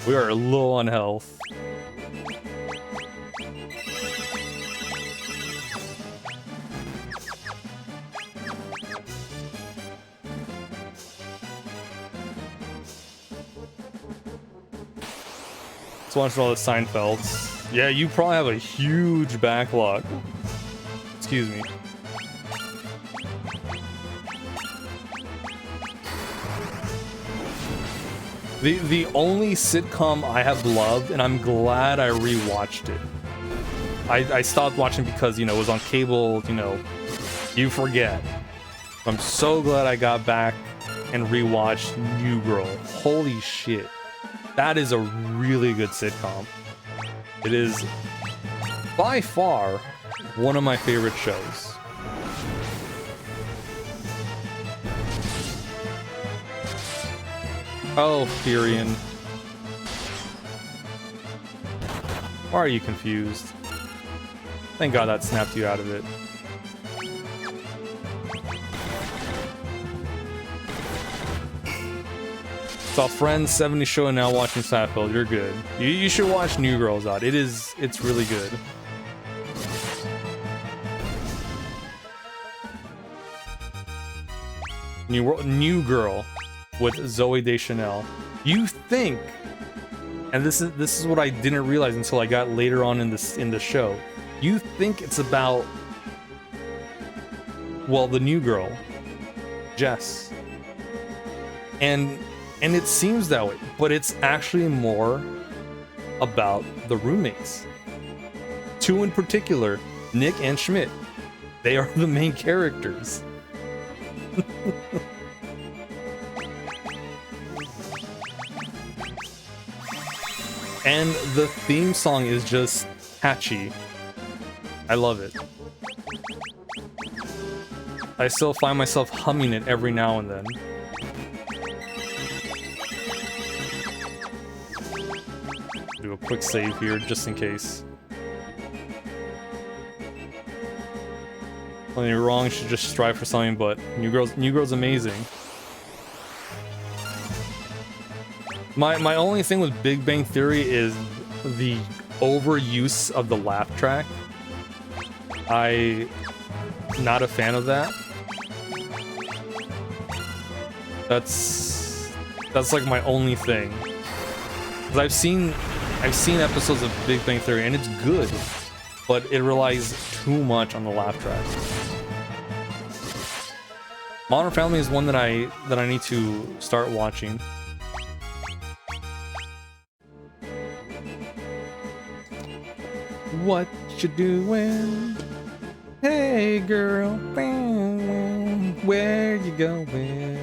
We are low on health. Let's watch all the Seinfelds. Yeah, you probably have a huge backlog. Excuse me. The only sitcom I have loved, and I'm glad I rewatched it. I stopped watching because, you know, it was on cable, you know, you forget. I'm so glad I got back and rewatched New Girl. Holy shit. That is a really good sitcom. It is by far one of my favorite shows. Oh, Furion. Why are you confused? Thank God that snapped you out of it. Saw Friends, 70 Show, and now watching Seinfeld. You're good. You should watch New Girl's out. It's really good. New Girl with Zooey Deschanel. You think, and this is what I didn't realize until I got later on in the show. You think it's about, well, the new girl, Jess, and it seems that way, but it's actually more about the roommates. Two in particular, Nick and Schmidt. They are the main characters. And the theme song is just catchy. I love it. I still find myself humming it every now and then. Do a quick save here just in case. When you're wrong, you should just strive for something, but New Girl's amazing. My only thing with Big Bang Theory is the overuse of the laugh track. I'm not a fan of that. That's like my only thing. 'Cause I've seen episodes of Big Bang Theory and it's good, but it relies too much on the laugh track. Modern Family is one that I need to start watching. What you doing? Hey girl, where you going?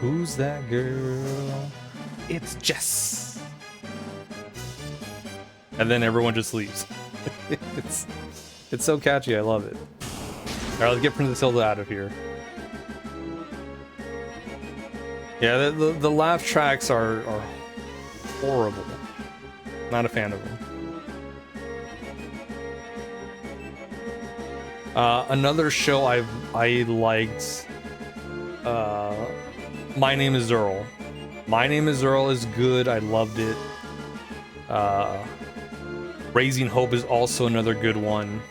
Who's that girl? It's Jess. And then everyone just leaves. It's so catchy, I love it. Alright, let's get Princess Hilda out of here. Yeah, the laugh tracks are horrible. Not a fan of them. Another show I liked, My Name is Earl. My Name is Earl is good. I loved it. Raising Hope is also another good one.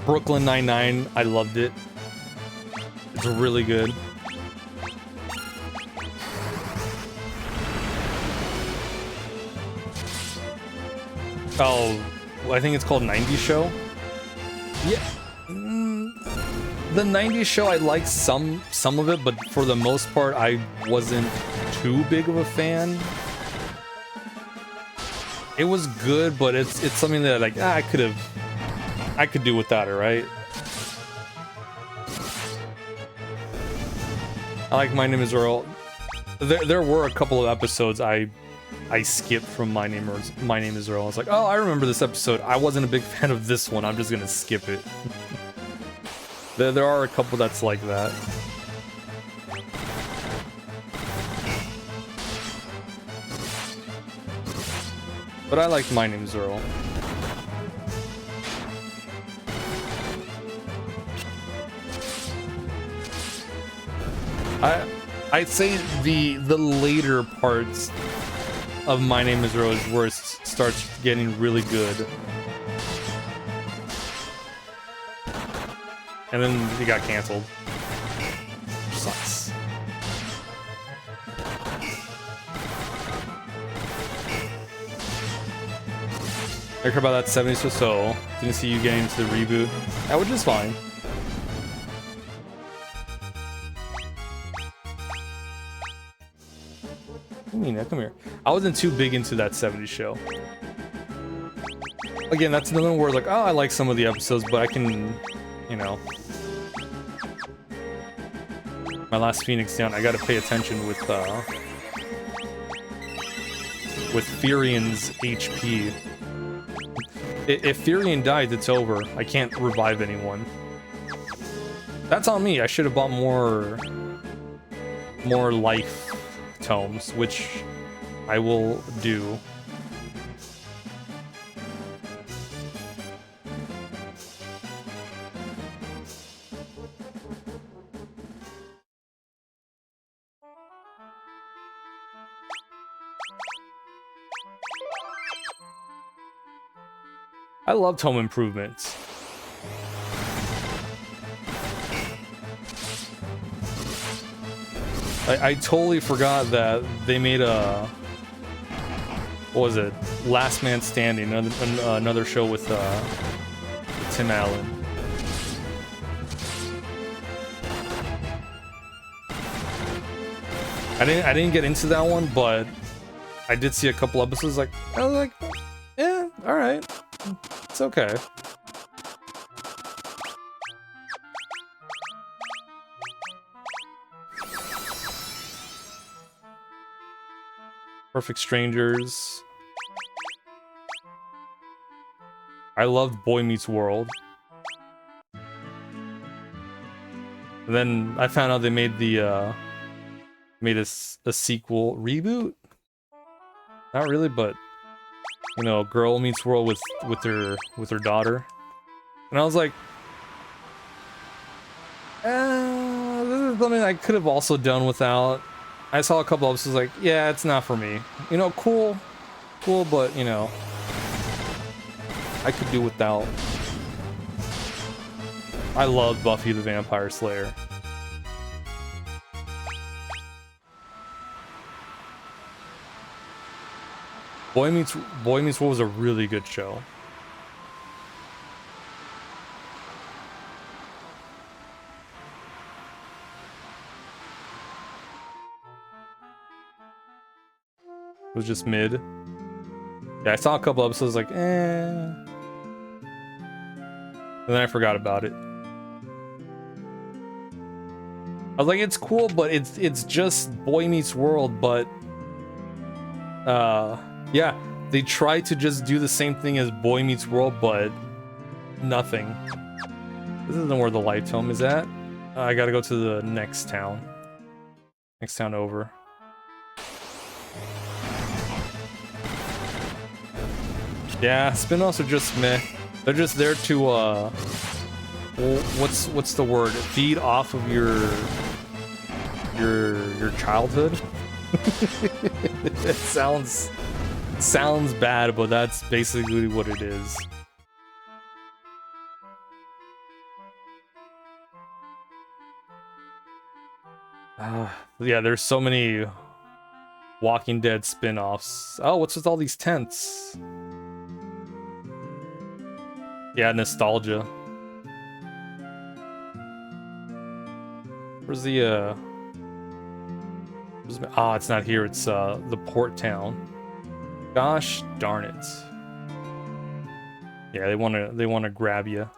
Brooklyn Nine-Nine, I loved it. It's really good. Oh, I think it's called 90s Show. Yeah. The 90s Show, I liked some of it, but for the most part, I wasn't too big of a fan. It was good, but it's something that like I could do without it, right? I like My Name is Earl. There were a couple of episodes I skipped from My Name is Earl. I was like, oh, I remember this episode. I wasn't a big fan of this one. I'm just gonna skip it. There are a couple that's like that. But I like My Name is Earl. I'd say the later parts of My Name is Earl is where it starts getting really good. And then it got canceled. Sucks. I heard about that 70s or so. Didn't see you getting into the reboot. That which is fine. Nina, come here. I wasn't too big into that 70s show. Again, that's another one where like, oh, I like some of the episodes, but I can, you know. My last Phoenix down, I gotta pay attention with Furion's HP. If Furion dies, it's over. I can't revive anyone. That's on me. I should have bought more life tomes, which I will do. I loved Home Improvements. I totally forgot that they made a, what was it? Last Man Standing, another show with Tim Allen. I didn't get into that one, but I did see a couple episodes. I was like, yeah, all right, it's okay. Perfect Strangers. I loved Boy Meets World. And then I found out they made the made a sequel reboot. Not really, but you know, Girl Meets World with her daughter. And I was like, this is something I could have also done without. I saw a couple episodes like, yeah, it's not for me. You know, cool, but you know, I could do without. I love Buffy the Vampire Slayer. Boy Meets World was a really good show. It was just mid. Yeah, I saw a couple episodes like, And then I forgot about it. I was like, it's cool, but it's just Boy Meets World, but yeah, they tried to just do the same thing as Boy Meets World, but nothing. This isn't where the light tome is at. I gotta go to the next town. Next town over. Yeah, spin-offs are just meh. They're just there to what's the word? Feed off of your childhood. It sounds bad, but that's basically what it is. Yeah, there's so many Walking Dead spin-offs. Oh, what's with all these tents? Yeah, nostalgia. Where's the it's not here. It's the port town. Gosh darn it. Yeah, they wanna grab you.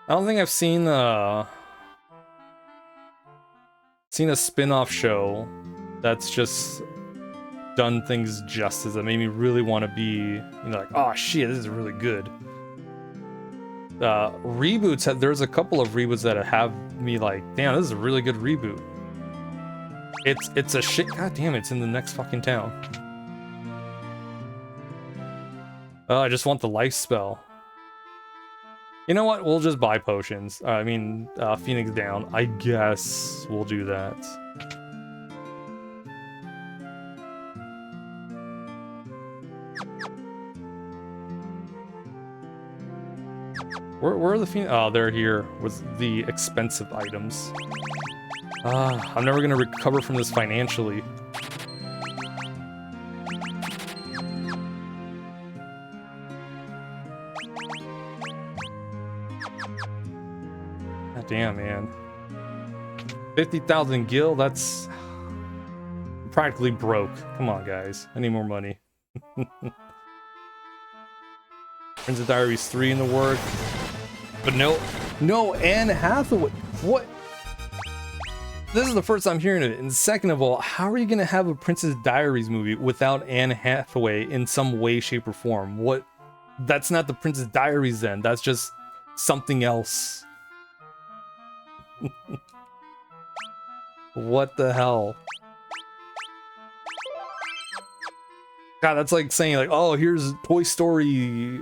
I don't think I've seen a spin-off show that's just done things justice that made me really want to be, you know, like, oh shit, this is really good. Reboots, there's a couple of reboots that have me like, damn, this is a really good reboot. It's a shit, god damn, it's in the next fucking town. Oh, I just want the life spell. You know what? We'll just buy potions. I mean, Phoenix down. I guess we'll do that. Where are the Phoenix? Oh, they're here with the expensive items. I'm never gonna recover from this financially. Damn, man. 50,000 gil, that's practically broke. Come on, guys. I need more money. Princess Diaries 3 in the work. But no, Anne Hathaway. What? This is the first I'm hearing of it. And second of all, how are you going to have a Princess Diaries movie without Anne Hathaway in some way, shape, or form? What? That's not the Princess Diaries then. That's just something else. What the hell? God, that's like saying like, oh, here's Toy Story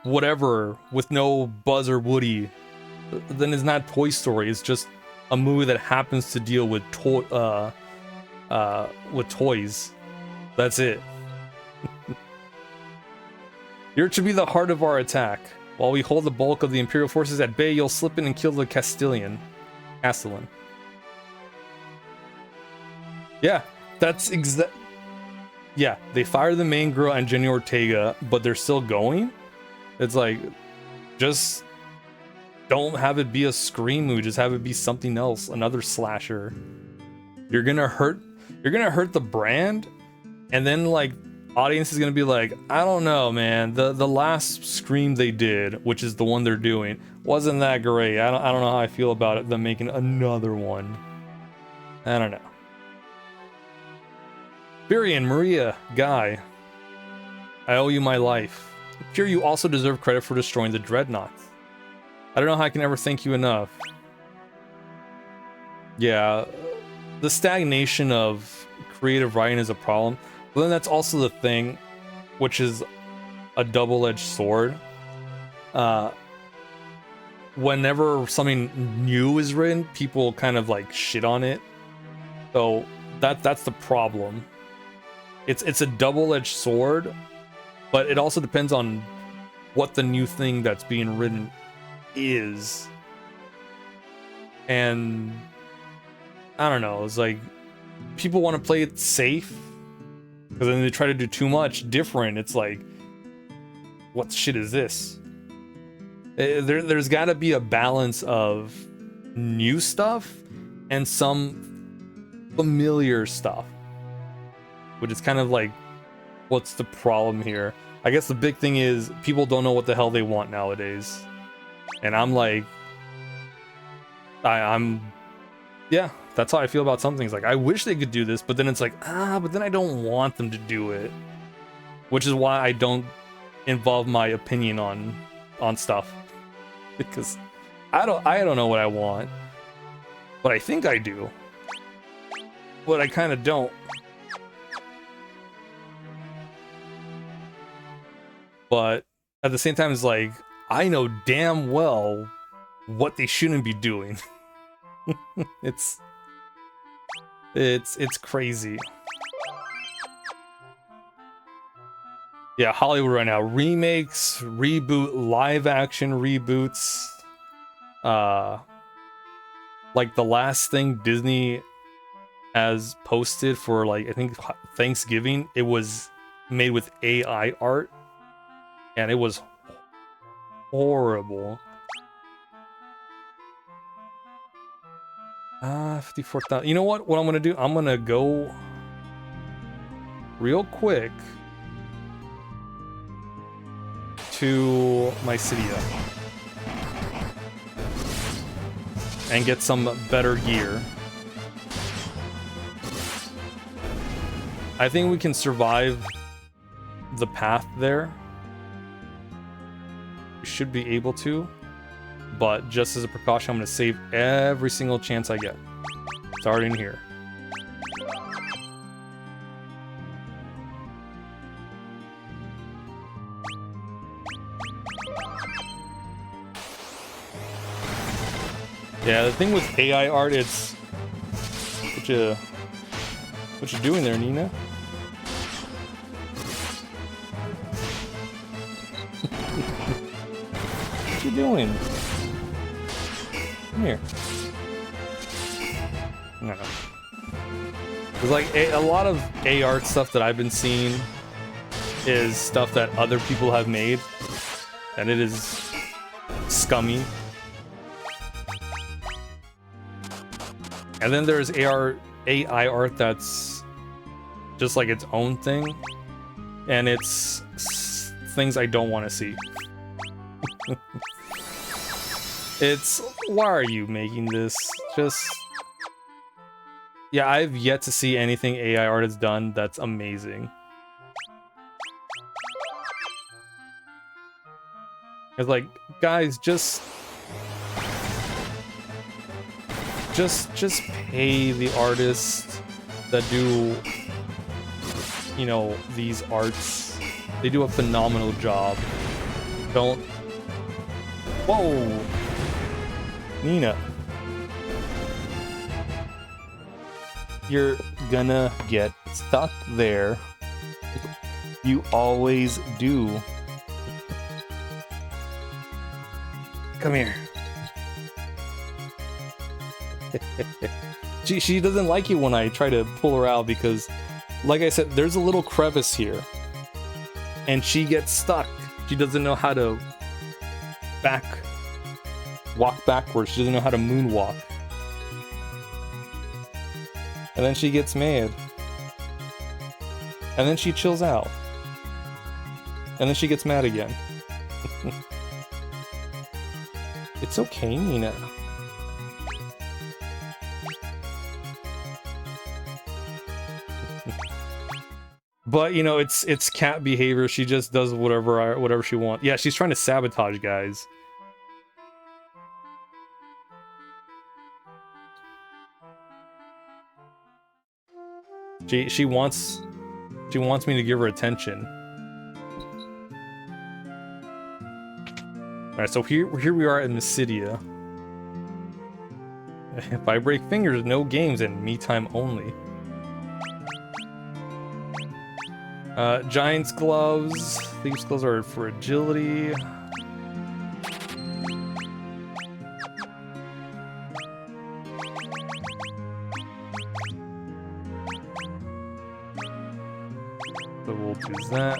whatever with no Buzz or Woody. Then it's not Toy Story, it's just a movie that happens to deal with toys. That's it. You're to be the heart of our attack. While we hold the bulk of the Imperial forces at bay, you'll slip in and kill the Castellan. Yeah, that's exact. Yeah, they fire the main girl and Jenny Ortega, but they're still going? It's like, just don't have it be a Scream movie, just have it be something else, another slasher. You're gonna hurt the brand, and then like audience is gonna be like, I don't know, man. The last Scream they did, which is the one they're doing, wasn't that great. I don't know how I feel about it. Them making another one. I don't know. Birion, Maria, Guy, I owe you my life. Here you also deserve credit for destroying the Dreadnoughts. I don't know how I can ever thank you enough. Yeah, the stagnation of creative writing is a problem. But then that's also the thing, which is a double-edged sword. Whenever something new is written, people kind of like shit on it. So that's the problem. It's a double-edged sword, but it also depends on what the new thing that's being written is. And I don't know, it's like people want to play it safe, because then they try to do too much different. It's like, what shit is this? There's got to be a balance of new stuff and some familiar stuff, which is kind of like, what's the problem here? I guess the big thing is people don't know what the hell they want nowadays. And I'm like, yeah, that's how I feel about some things. Like, I wish they could do this, but then it's like, but then I don't want them to do it. Which is why I don't involve my opinion on stuff. Because I don't know what I want. But I think I do. But I kind of don't. But at the same time, it's like, I know damn well what they shouldn't be doing. It's crazy. Yeah, Hollywood right now. Remakes, reboot, live action reboots. Like the last thing Disney has posted for, like, I think Thanksgiving, it was made with AI art. And it was horrible. 54,000. You know what? What I'm gonna do? I'm gonna go real quick to Mycedia and get some better gear. I think we can survive the path there. We should be able to, but just as a precaution, I'm going to save every single chance I get. Starting here. Yeah, the thing with AI art, it's what you doing there, Nina? What you doing? Come here. No. There's like a lot of art stuff that I've been seeing is stuff that other people have made, and it is scummy. And then there's AI art that's just like its own thing, and it's things I don't want to see. It's, why are you making this? Just, yeah, I've yet to see anything AI art has done that's amazing. It's like, guys, just pay the artists that do, you know, these arts. They do a phenomenal job. Don't... Whoa! Nina. You're gonna get stuck there. You always do. Come here. She doesn't like it when I try to pull her out because, like I said, there's a little crevice here. And she gets stuck. She doesn't know how to walk backwards. She doesn't know how to moonwalk. And then she gets mad. And then she chills out. And then she gets mad again. It's okay, Nina. But, you know, it's cat behavior. She just does whatever she wants. Yeah, she's trying to sabotage, guys. She wants me to give her attention. Alright, so here we are in Mycedia. If I break fingers, no games and me time only. Giant's gloves. Thieves' gloves are for agility. So we'll do that.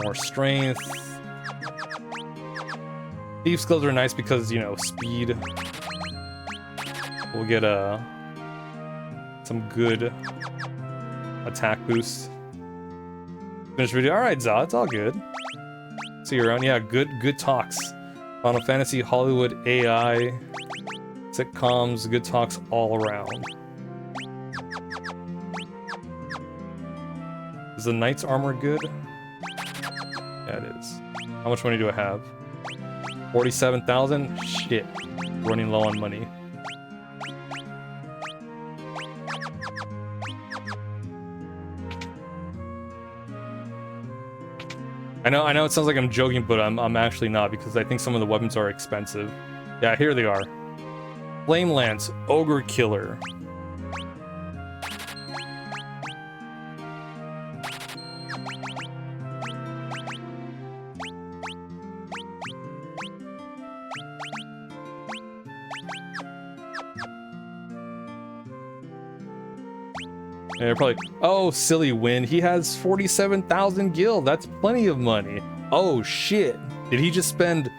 More strength. Thieves' gloves are nice because, you know, speed. We'll get some good attack boost. Finish video. Alright, Za, it's all good. See you around. Yeah, good talks. Final Fantasy, Hollywood, AI, sitcoms, good talks all around. Is the knight's armor good? Yeah, it is. How much money do I have? 47,000? Shit. Running low on money. I know it sounds like I'm joking, but I'm actually not, because I think some of the weapons are expensive. Yeah, here they are. Flame Lance, Ogre Killer. And they're probably, oh, silly Win, he has 47,000 gil. That's plenty of money. Oh shit! Did he just spend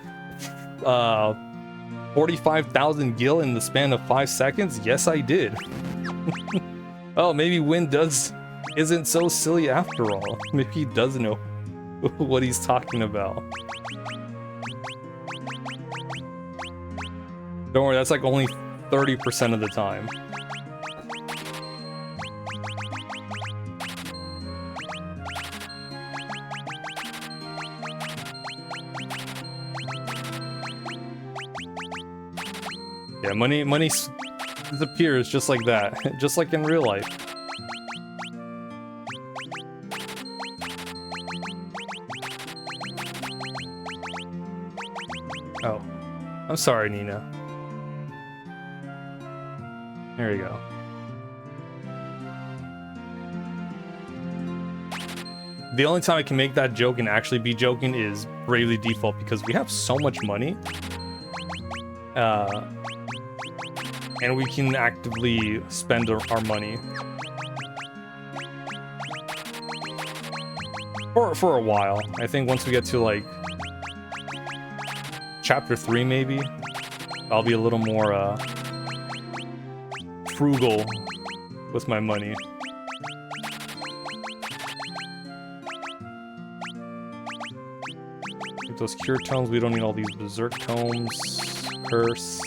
45,000 gil in the span of 5 seconds? Yes, I did. Oh, maybe Win isn't so silly after all. Maybe he does know what he's talking about. Don't worry, that's like only 30% of the time. Yeah, money disappears just like that, just like in real life. Oh, I'm sorry, Nina. There you go. The only time I can make that joke and actually be joking is Bravely Default, because we have so much money. And we can actively spend our money. For a while. I think once we get to like chapter 3 maybe, I'll be a little more frugal with my money. Get those cure tomes. We don't need all these berserk tomes. Curse.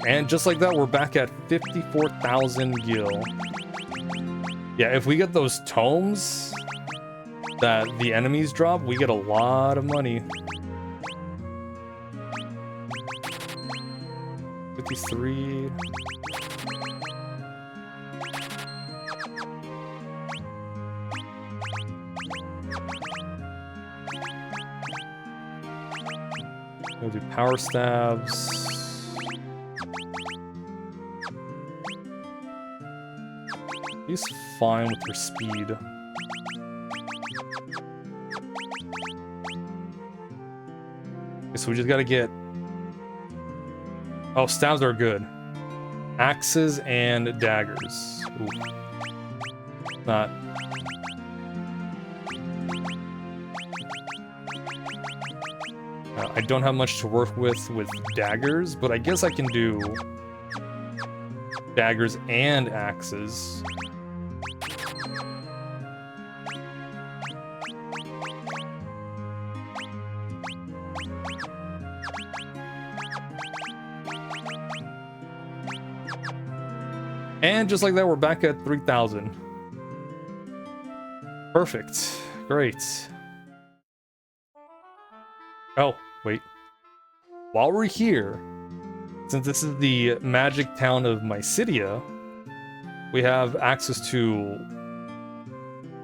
And just like that, we're back at 54,000 gil. Yeah, if we get those tomes that the enemies drop, we get a lot of money. 53. We'll do power stabs. He's fine with her speed. Okay, so we just gotta get... Oh, stabs are good. Axes and daggers. Ooh. Not... I don't have much to work with daggers, but I guess I can do daggers and axes. And just like that, we're back at 3,000. Perfect. Great. Oh, wait. While we're here, since this is the magic town of Mysidia, we have access to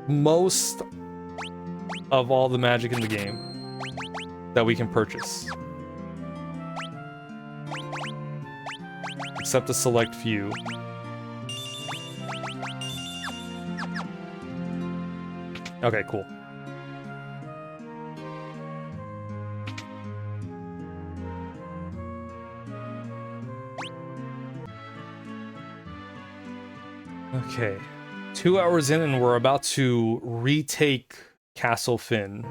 most of all the magic in the game that we can purchase. Except a select few. Okay, cool. Okay. 2 hours in and we're about to retake Castle Finn.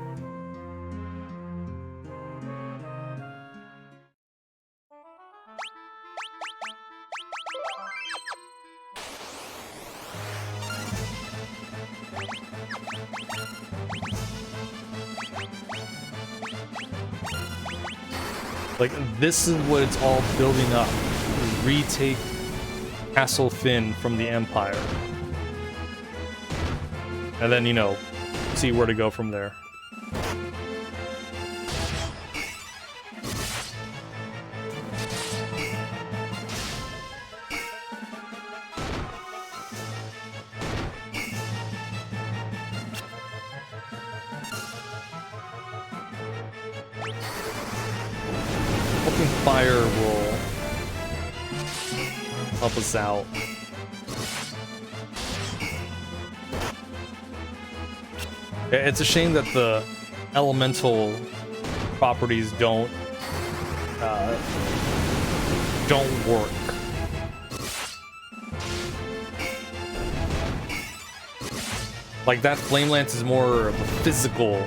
Like, this is what it's all building up. Retake Castle Finn from the Empire. And then, you know, see where to go from there. Hoping fire will help us out. It's a shame that the elemental properties don't work. Like, that Flame Lance is more of a physical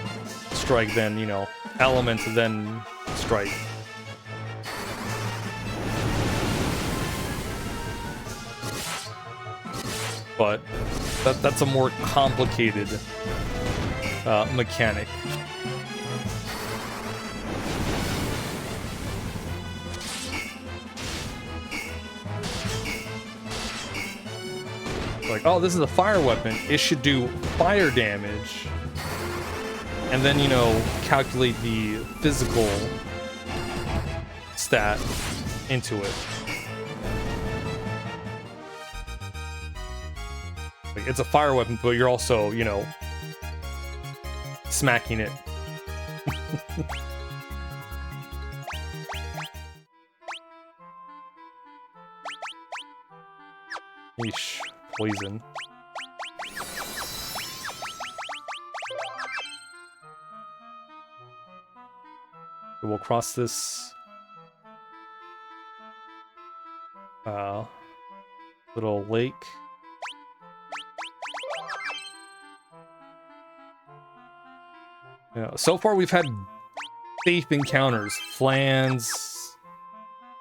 strike than, you know, element than strike. but that's a more complicated mechanic. Like, oh, this is a fire weapon. It should do fire damage. And then, you know, calculate the physical stat into it. Like, it's a fire weapon, but you're also, you know, smacking it. Yeesh. Poison. We'll cross this little lake. Yeah, so far we've had safe encounters. Flans,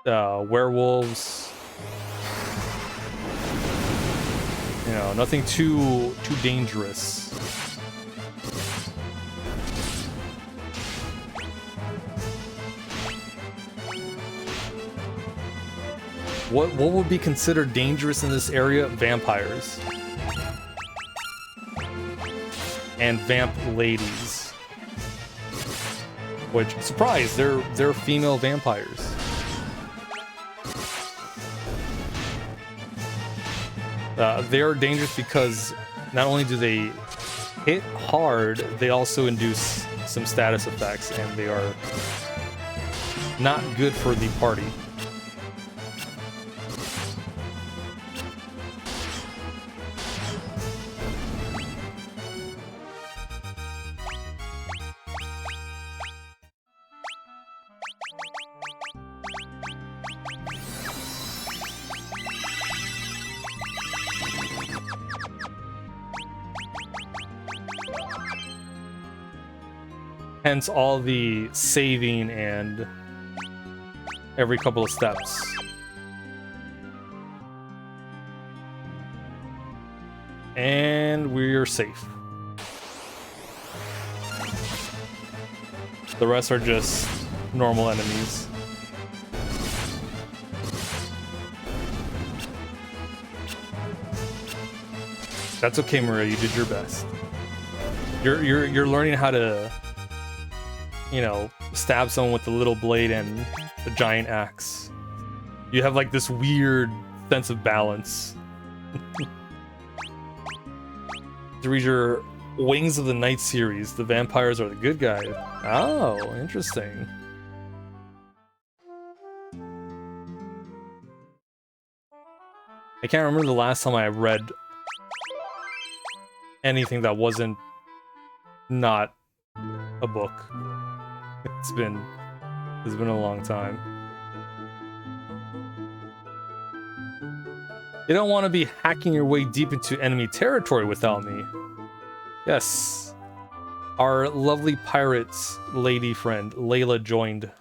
werewolves. You know, nothing too dangerous. What would be considered dangerous in this area? Vampires. And vamp ladies. Which, surprise, they're female vampires. They are dangerous because not only do they hit hard, they also induce some status effects, and they are not good for the party. Hence all the saving and every couple of steps. And we're safe. The rest are just normal enemies. That's okay, Maria, you did your best. You're learning how to, you know, stab someone with the little blade and the giant axe. You have like this weird sense of balance. To read your Wings of the Night series, the vampires are the good guys. Oh, interesting. I can't remember the last time I read anything that wasn't not a book. It's been a long time. You don't want to be hacking your way deep into enemy territory without me. Yes. Our lovely pirates lady friend, Layla, joined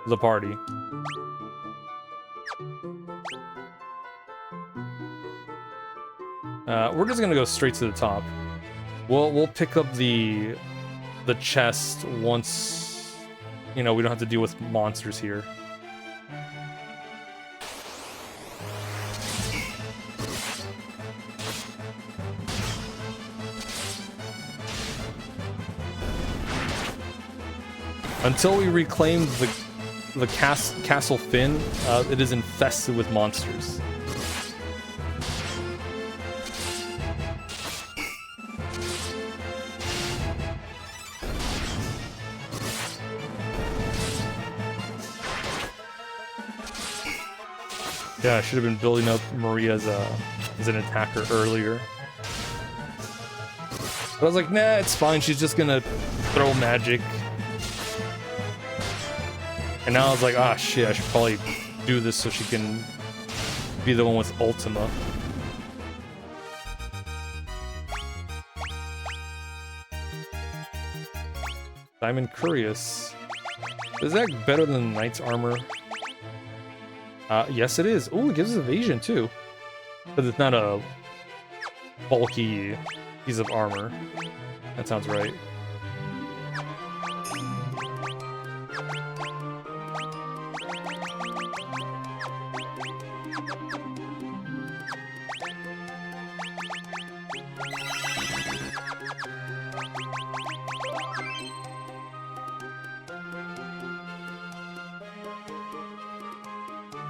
the party. We're just gonna go straight to the top. We'll pick up the chest once, you know, we don't have to deal with monsters here. Until we reclaim the Castle Finn, it is infested with monsters. Yeah, I should have been building up Maria as an attacker earlier. But I was like, nah, it's fine. She's just gonna throw magic. And now I was like, ah, shit, I should probably do this so she can be the one with Ultima. Diamond Curious. Is that better than Knight's Armor? Yes, it is. Oh, it gives us evasion, too. But it's not a bulky piece of armor. That sounds right.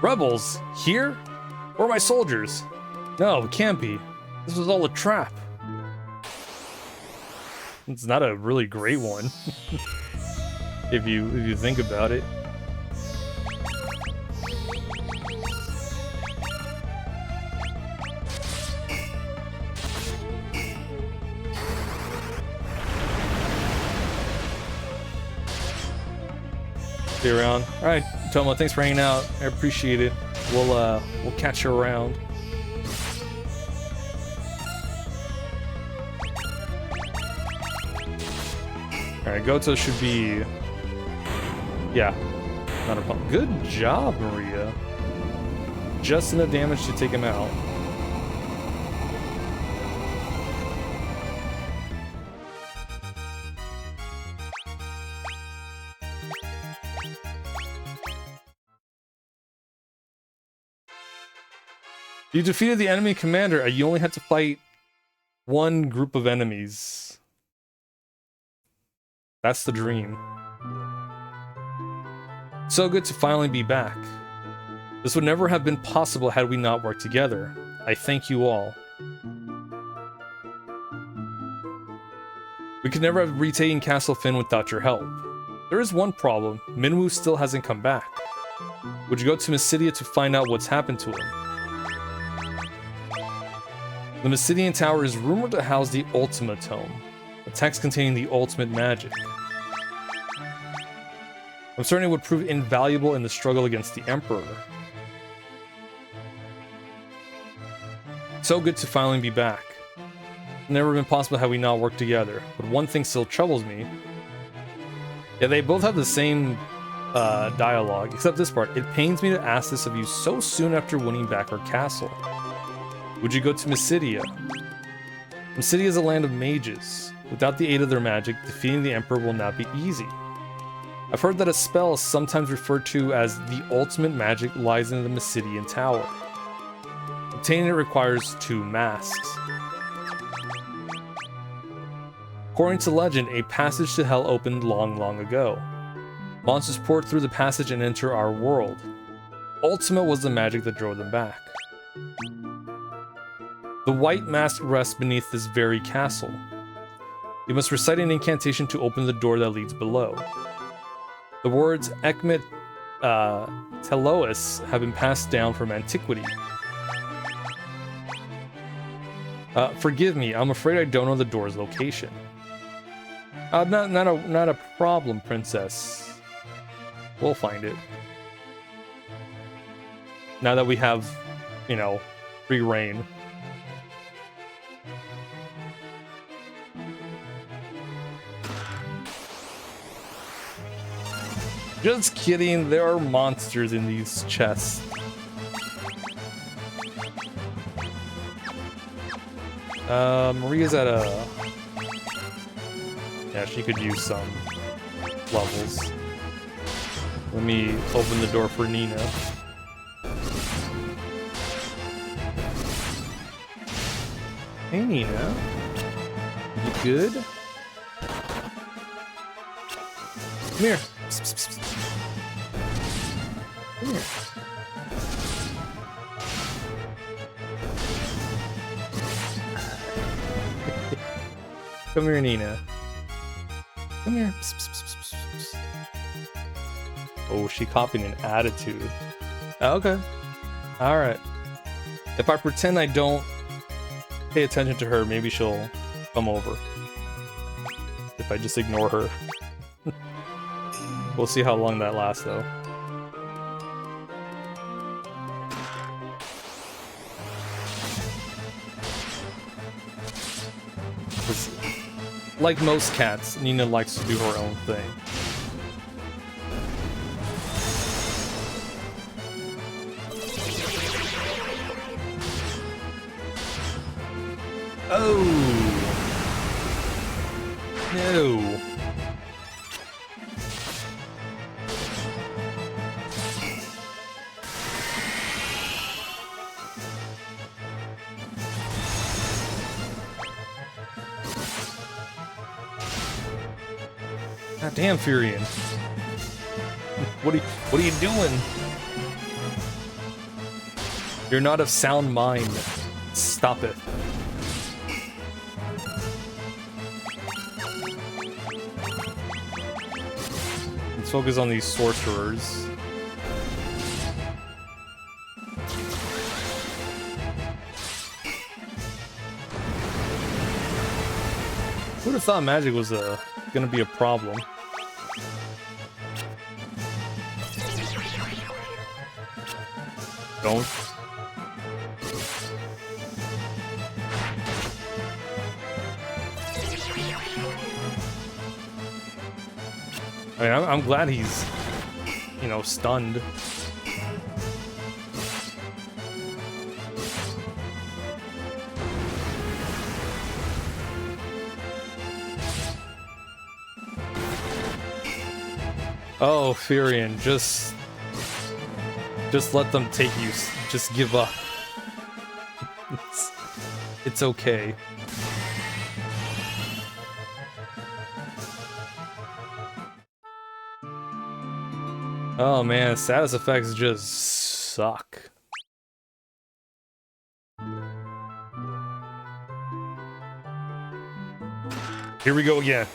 Rebels? Here? Where are my soldiers? No, it can't be. This was all a trap. It's not a really great one. if you think about it. See you around. All right, Tomo, thanks for hanging out. I appreciate it. We'll catch you around. All right, Goto should be, yeah, not a problem. Good job, Maria. Just enough damage to take him out. You defeated the enemy commander. You only had to fight one group of enemies. That's the dream. So good to finally be back. This would never have been possible had we not worked together. I thank you all. We could never have retaken Castle Finn without your help. There is one problem. Minwu still hasn't come back. Would you go to Mysidia to find out what's happened to him? The Mysidian Tower is rumored to house the Ultima Tome, a text containing the ultimate magic. I'm certain it would prove invaluable in the struggle against the Emperor. So good to finally be back. It's never been possible had we not worked together, but one thing still troubles me. Yeah, they both have the same dialogue, except this part. It pains me to ask this of you so soon after winning back our castle. Would you go to Mysidia? Mysidia is a land of mages. Without the aid of their magic, defeating the Emperor will not be easy. I've heard that a spell, sometimes referred to as the ultimate magic, lies in the Mysidian Tower. Obtaining it requires 2 masks. According to legend, a passage to hell opened long, long ago. Monsters poured through the passage and enter our world. Ultima was the magic that drove them back. The white mask rests beneath this very castle. You must recite an incantation to open the door that leads below. The words Ekmet Telois have been passed down from antiquity. Forgive me, I'm afraid I don't know the door's location. Not a problem, princess. We'll find it. Now that we have, you know, free reign. Just kidding, there are monsters in these chests. Maria's at a... Yeah, she could use some levels. Let me open the door for Nina. Hey Nina. You good? Come here. Come here. Come here, Nina. Come here. Oh, she copying an attitude. Okay. Alright. If I pretend I don't pay attention to her, maybe she'll come over. If I just ignore her. We'll see how long that lasts, though. Like most cats, Nina likes to do her own thing. Oh! No! God damn, Furion. What are you doing? You're not of sound mind. Stop it. Let's focus on these sorcerers. Who'd have thought magic was gonna be a problem? Don't. I mean, I'm glad he's, you know, stunned. Oh, Furion, just let them take you. Just give up. It's okay. Oh man, status effects just suck. Here we go again.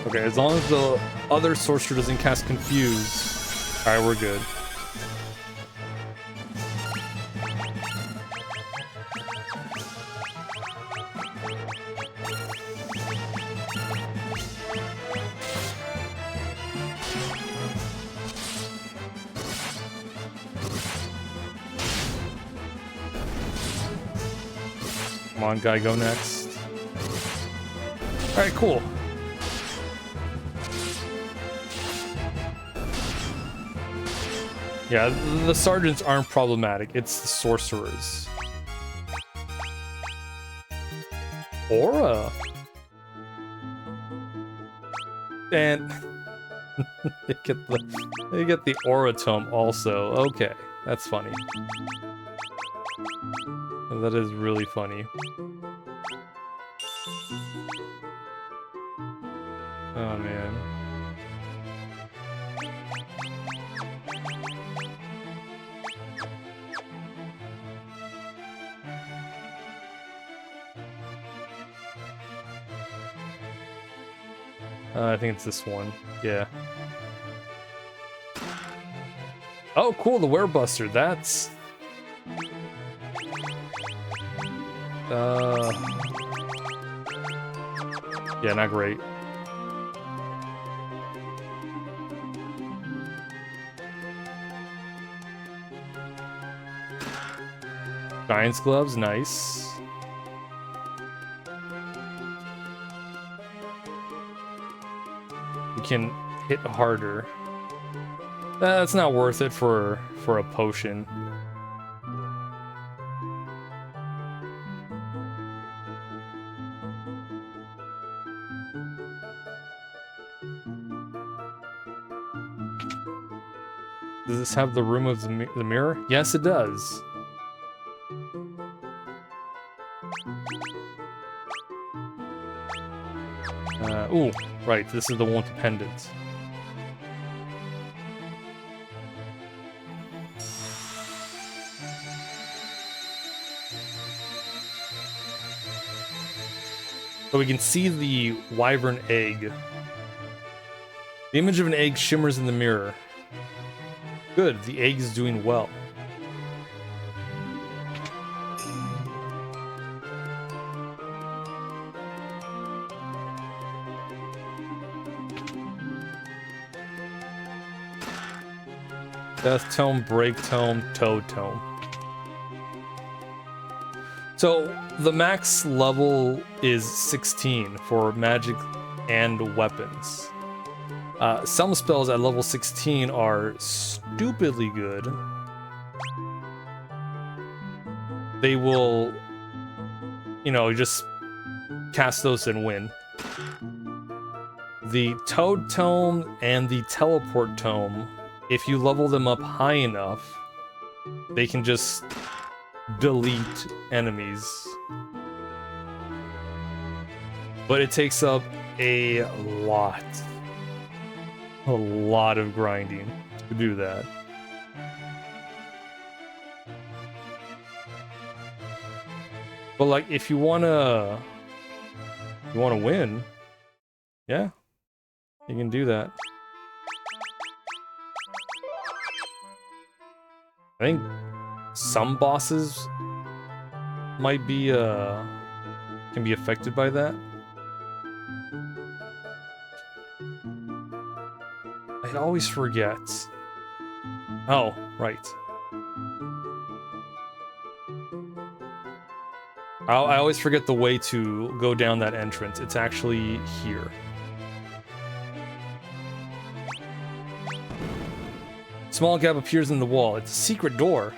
Okay, as long as the other sorcerer doesn't cast Confuse. Alright, we're good. Come on, guy, go next. Alright, cool. Yeah, the sergeants aren't problematic, it's the sorcerers. Aura! And they get the Aura Tome also. Okay, that's funny. That is really funny. Oh man. I think it's this one. Yeah. Oh, cool, the Werebuster. That's... Yeah, not great. Giant's Gloves, nice. We can hit harder. That's not worth it for a potion. Does this have the room of the mirror? Yes, it does. Ooh, right, this is the one pendant. So we can see the wyvern egg. The image of an egg shimmers in the mirror. Good, the egg is doing well. Death Tome, Break Tome, Toad Tome. So the max level is 16 for magic and weapons. Some spells at level 16 are stupidly good. They will, you know, just cast those and win. The Toad Tome and the Teleport Tome, if you level them up high enough, they can just delete enemies. But it takes up a lot of grinding to do that. But like, if you wanna win, yeah, you can do that. I think some bosses might be can be affected by that. I always forget. Oh, right. I always forget the way to go down that entrance. It's actually here. Small gap appears in the wall. It's a secret door.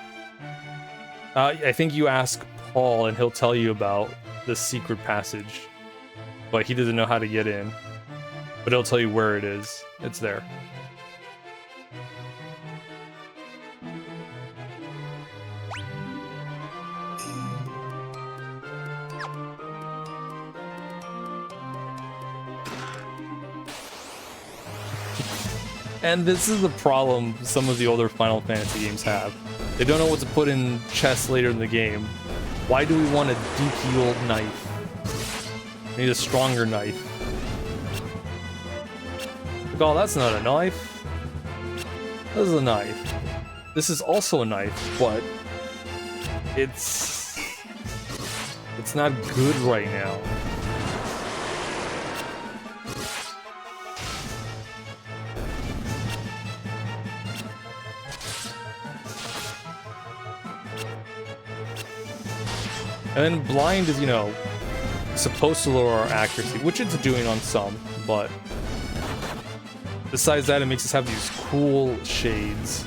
I think you ask Paul and he'll tell you about the secret passage. But he doesn't know how to get in. But he'll tell you where it is. It's there. And this is the problem some of the older Final Fantasy games have. They don't know what to put in chests later in the game. Why do we want a dinky old knife? We need a stronger knife. Like, oh, that's not a knife. This is a knife. This is also a knife, but it's not good right now. And then blind is, you know, supposed to lower our accuracy, which it's doing on some, but besides that, it makes us have these cool shades.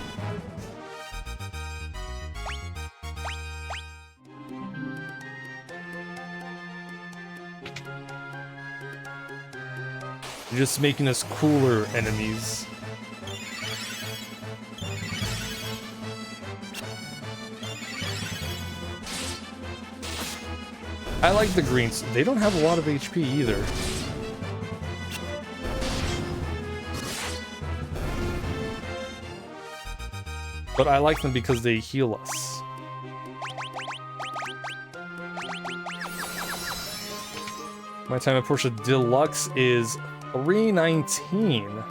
You're just making us cooler enemies. I like the greens. They don't have a lot of HP either. But I like them because they heal us. My time at Portia Deluxe is 319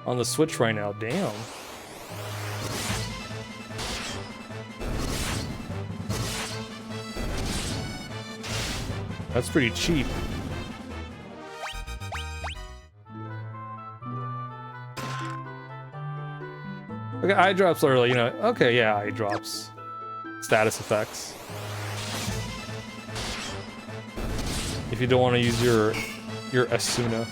on the Switch right now. Damn. That's pretty cheap. Okay, eye drops are, you know, okay, yeah, eye drops. Status effects. If you don't want to use your Asuna.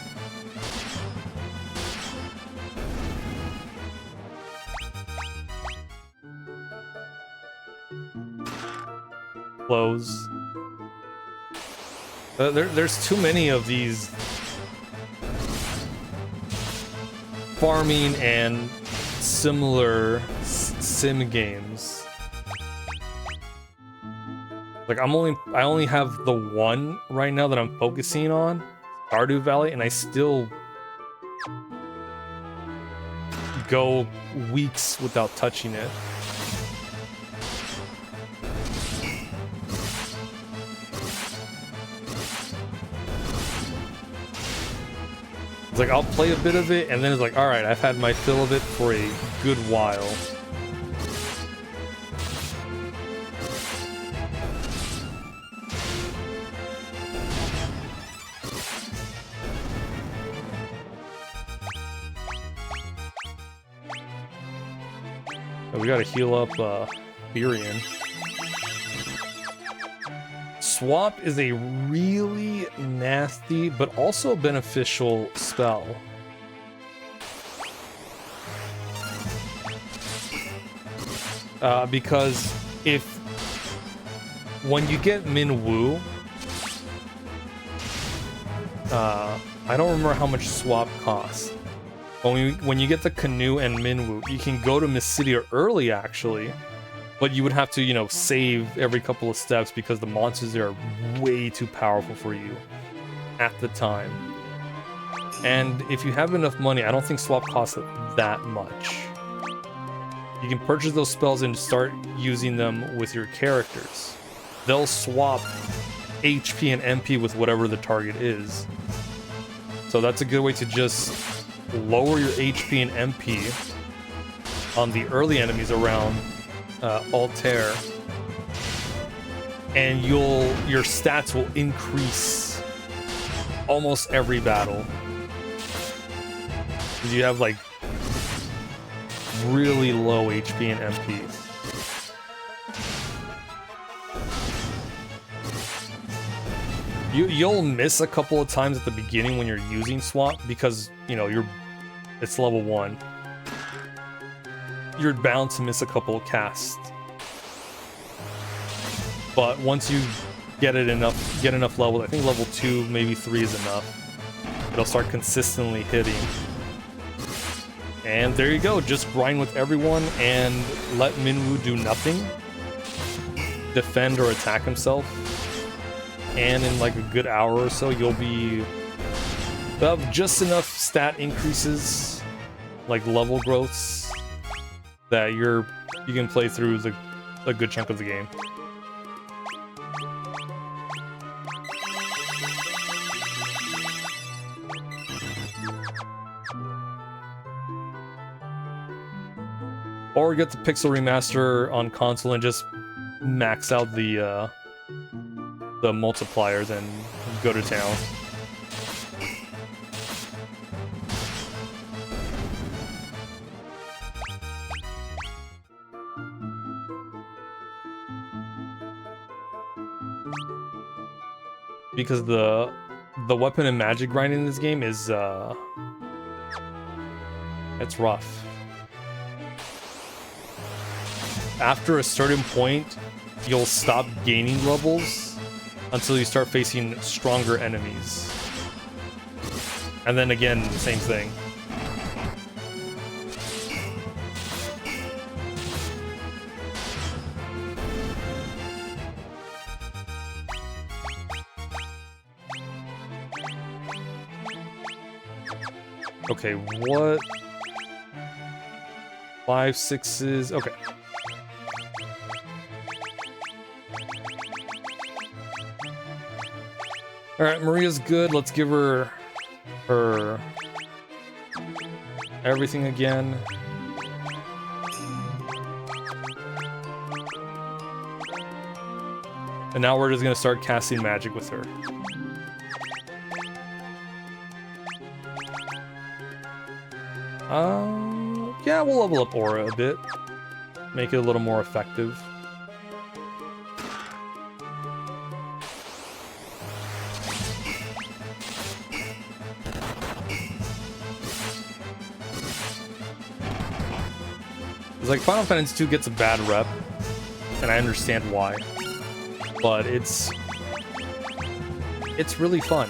Close. There's too many of these farming and similar sim games. Like I only have the one right now that I'm focusing on, Stardew Valley, and I still go weeks without touching it. It's like, I'll play a bit of it, and then it's like, alright, I've had my fill of it for a good while. we gotta heal up Firion. Swap is a really nasty but also beneficial spell. Because when you get Minwu, I don't remember how much swap costs. When you get the Canoe and Minwu, you can go to Mysidia early actually, but you would have to, you know, save every couple of steps because the monsters there are way too powerful for you at the time. And if you have enough money, I don't think swap costs that much. You can purchase those spells and start using them with your characters. They'll swap HP and MP with whatever the target is. So that's a good way to just lower your HP and MP on the early enemies around Altair, and your stats will increase almost every battle. You have like really low HP and MP. You'll miss a couple of times at the beginning when you're using swap because, you know, it's level 1. You're bound to miss a couple of casts. But once you get enough level, I think level 2, maybe 3 is enough. It'll start consistently hitting. And there you go, just grind with everyone and let Minwu do nothing. Defend or attack himself. And in like a good hour or so, you'll have just enough stat increases, like level growths, that you can play through a good chunk of the game. Or get the Pixel Remaster on console and just max out the multipliers and go to town. Because the weapon and magic grinding in this game is it's rough. After a certain point, you'll stop gaining levels until you start facing stronger enemies. And then again, same thing. Okay, what? 5, 6s, okay. Alright, Maria's good. Let's give her everything again. And now we're just gonna start casting magic with her. Yeah, we'll level up Aura a bit. Make it a little more effective. It's like Final Fantasy II gets a bad rep, and I understand why. But it's really fun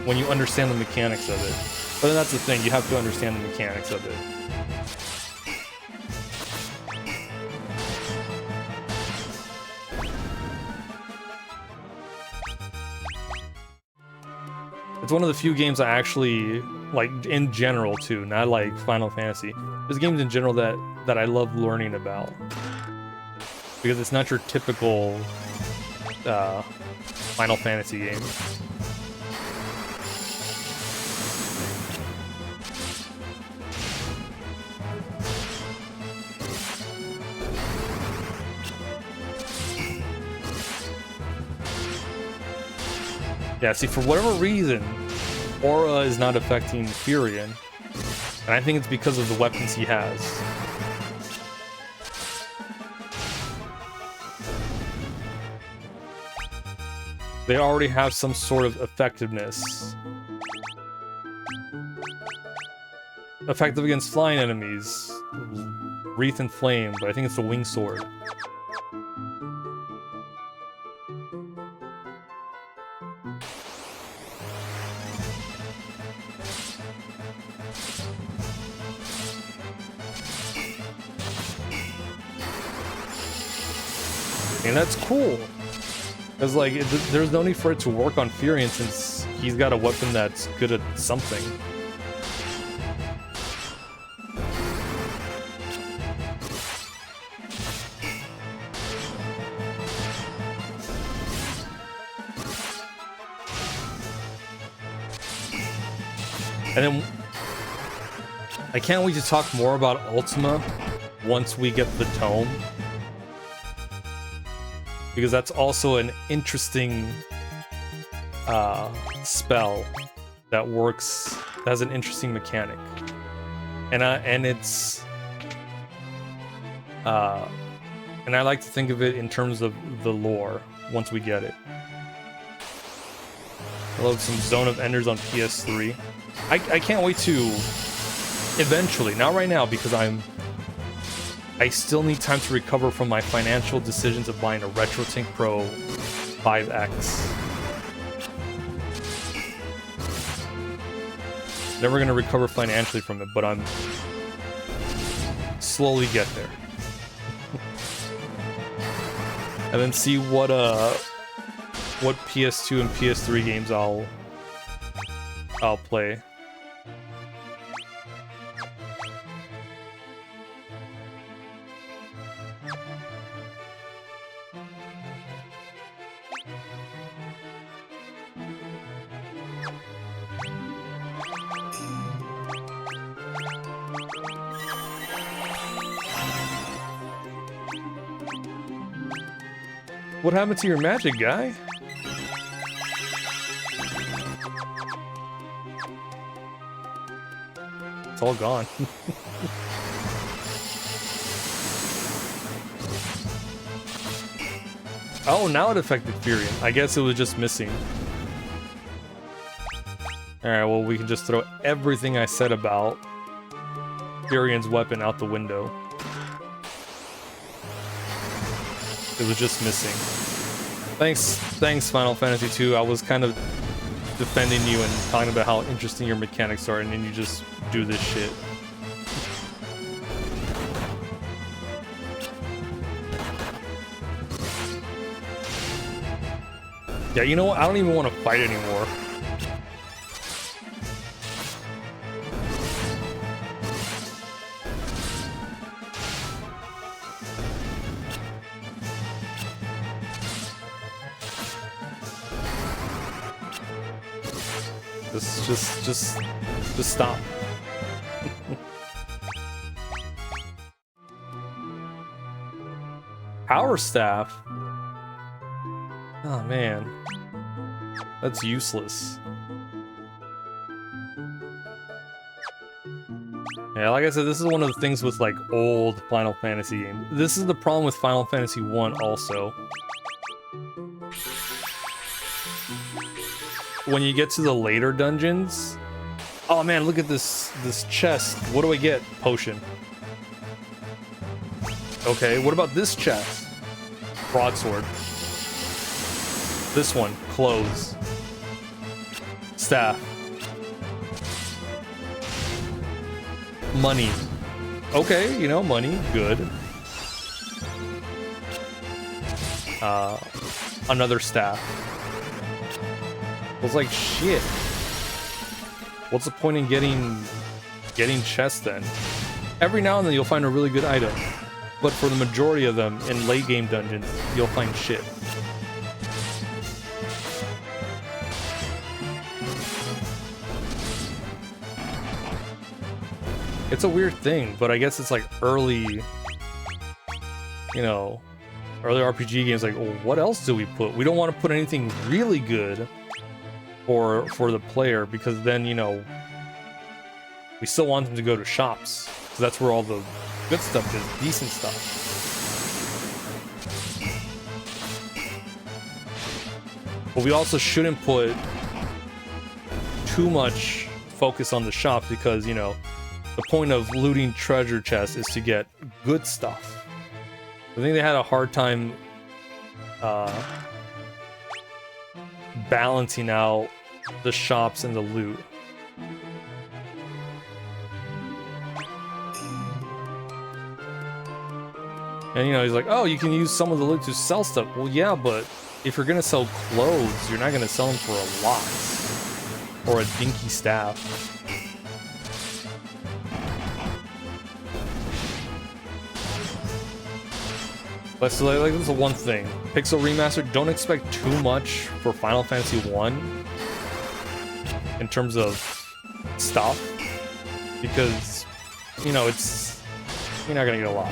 when you understand the mechanics of it. But then that's the thing, you have to understand the mechanics of it. It's one of the few games I actually, like, in general too, not like Final Fantasy. There's games in general that I love learning about. Because it's not your typical Final Fantasy game. Yeah, see, for whatever reason, Aura is not affecting Firion. And I think it's because of the weapons he has. They already have some sort of effectiveness. Effective against flying enemies. Wreath and Flame, but I think it's the Wing Sword. And that's cool. Because, like, there's no need for it to work on Furion since he's got a weapon that's good at something. And then I can't wait to talk more about Ultima once we get the tome. Because that's also an interesting spell that works, that has an interesting mechanic. And it's and I like to think of it in terms of the lore once we get it. I love some Zone of Enders on PS3. I can't wait to eventually, not right now because I still need time to recover from my financial decisions of buying a RetroTink Pro 5X. Never gonna recover financially from it, but I'm slowly get there. And then see what PS2 and PS3 games I'll play. What happened to your magic, guy? It's all gone. Oh, now it affected Furion. I guess it was just missing. Alright, well, we can just throw everything I said about Furion's weapon out the window. It was just missing. Thanks, Final Fantasy 2. I was kind of defending you and talking about how interesting your mechanics are, and then you just do this shit. Yeah, you know what? I don't even want to fight anymore. Just stop. Power Staff? Oh man. That's useless. Yeah, like I said, this is one of the things with like old Final Fantasy games. This is the problem with Final Fantasy 1 also. When you get to the later dungeons, oh man, look at this chest. What do I get? Potion. Okay, what about this chest? Broadsword. This one, clothes. Staff. Money. Okay, you know, money, good. Another staff. I was like, shit. What's the point in getting chests then? Every now and then you'll find a really good item, but for the majority of them in late game dungeons, you'll find shit. It's a weird thing, but I guess it's like early, you know, early RPG games. Like, well, what else do we put? We don't want to put anything really good for the player, because then, you know, we still want them to go to shops, so that's where all the good stuff is, decent stuff. But we also shouldn't put too much focus on the shop because, you know, the point of looting treasure chests is to get good stuff. I think they had a hard time balancing out the shops and the loot. And, you know, he's like, oh, you can use some of the loot to sell stuff. Well, yeah, but if you're gonna sell clothes, you're not gonna sell them for a lot. Or a dinky staff. But so, like, this is the one thing. Pixel Remaster, don't expect too much for Final Fantasy 1 in terms of stuff. Because, you know, you're not gonna get a lot.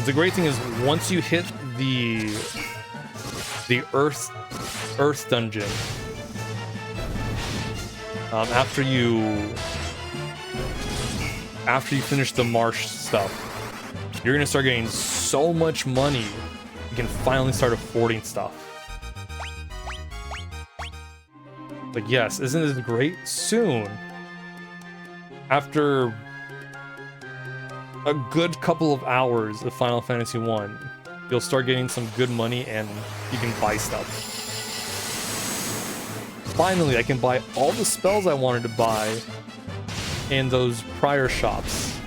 The great thing is once you hit the Earth dungeon, after you finish the marsh stuff, you're gonna start getting so much money you can finally start affording stuff. Like, yes, isn't this great? Soon, after a good couple of hours of Final Fantasy 1, you'll start getting some good money and you can buy stuff. Finally, I can buy all the spells I wanted to buy in those prior shops.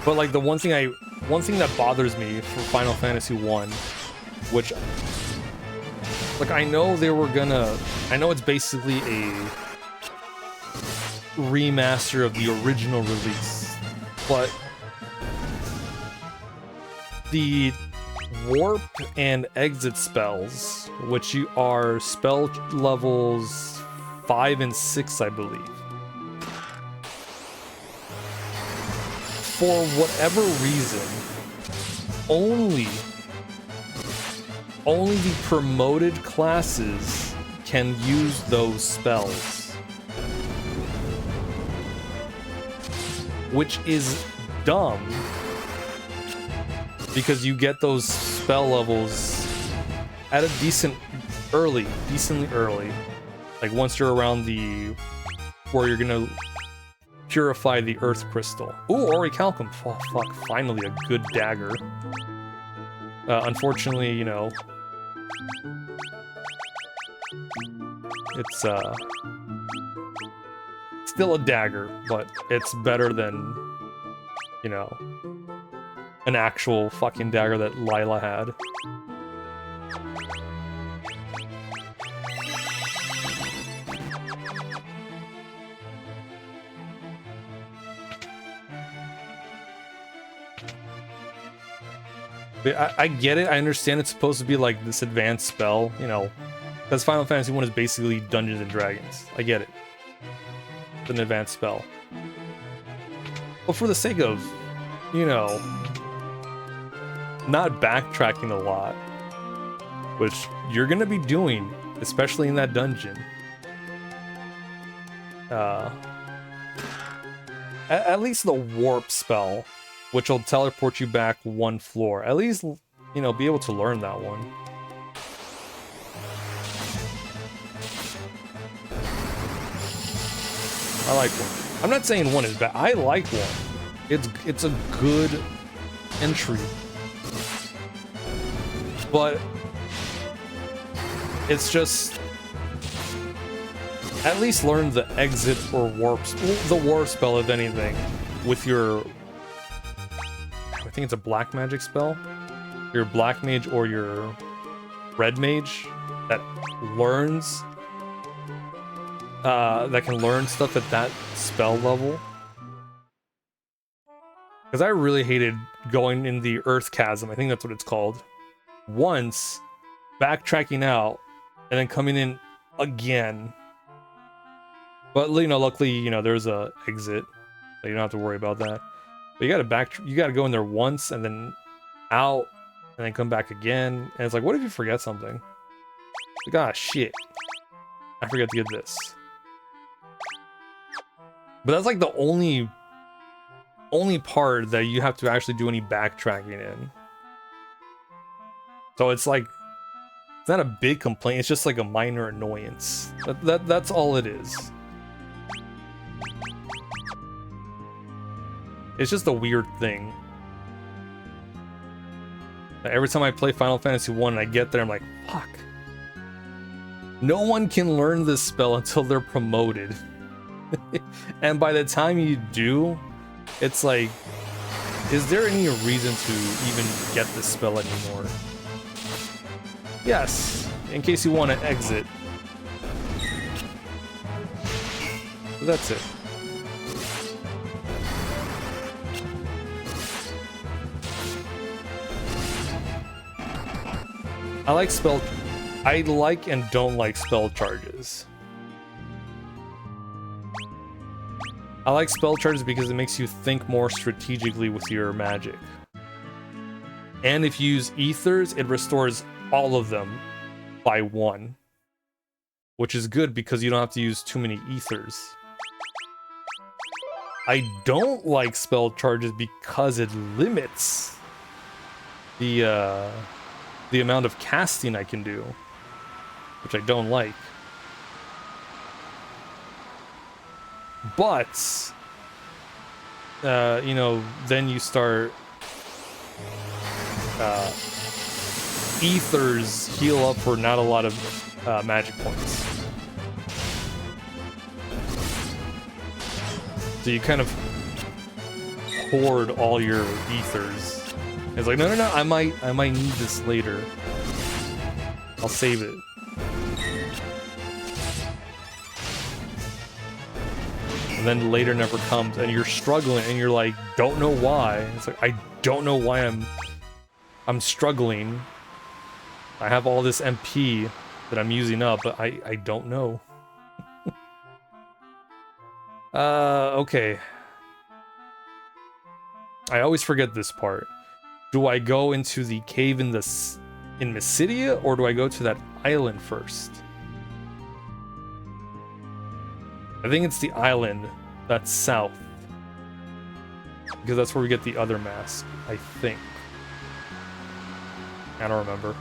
But like the one thing that bothers me for Final Fantasy 1, which, like, I know it's basically a remaster of the original release, but the warp and exit spells, which are spell levels 5 and 6, I believe, for whatever reason, only the promoted classes can use those spells. Which is dumb, because you get those spell levels at a decently early. Like once you're around where you're gonna purify the earth crystal. Ooh, Orichalcum. Oh, fuck, finally a good dagger. Unfortunately, you know, it's still a dagger, but it's better than, you know, an actual fucking dagger that Lila had. I get it. I understand it's supposed to be like this advanced spell, you know, because Final Fantasy 1 is basically Dungeons and Dragons. I get it. It's an advanced spell. But for the sake of, you know, not backtracking a lot, which you're going to be doing, especially in that dungeon. At least the warp spell, which will teleport you back one floor. At least, you know, be able to learn that one. I like one. I'm not saying one is bad. I like one. It's a good entry. But it's just, at least learn the exit or the warp spell, if anything, with your, I think it's a black magic spell, your black mage or your red mage that learns, that can learn stuff at that spell level. Because I really hated going in the Earth Chasm, I think that's what it's called, once, backtracking out, and then coming in again. But, you know, luckily, you know, there's a exit, so you don't have to worry about that. But you gotta go in there once, and then out, and then come back again. And it's like, what if you forget something? Like, ah, shit. I forget to get this. But that's like the only part that you have to actually do any backtracking in. So it's like, it's not a big complaint, it's just like a minor annoyance. That's all it is. It's just a weird thing. Every time I play Final Fantasy 1 and I get there, I'm like, fuck. No one can learn this spell until they're promoted. And by the time you do, it's like, is there any reason to even get this spell anymore? Yes, in case you want to exit. That's it. I like and don't like spell charges. I like spell charges because it makes you think more strategically with your magic. And if you use ethers, it restores all of them by 1. Which is good because you don't have to use too many ethers. I don't like spell charges because it limits the amount of casting I can do, which I don't like. But, you know, then you start... ethers heal up for not a lot of magic points. So you kind of hoard all your ethers. It's like, no, I might need this later. I'll save it. And then later never comes, and you're struggling, and you're like, don't know why. It's like, I don't know why I'm struggling. I have all this MP that I'm using up, but I don't know. Okay. I always forget this part. Do I go into the cave in Mysidia, or do I go to that island first? I think it's the island that's south. Because that's where we get the other mask, I think. I don't remember.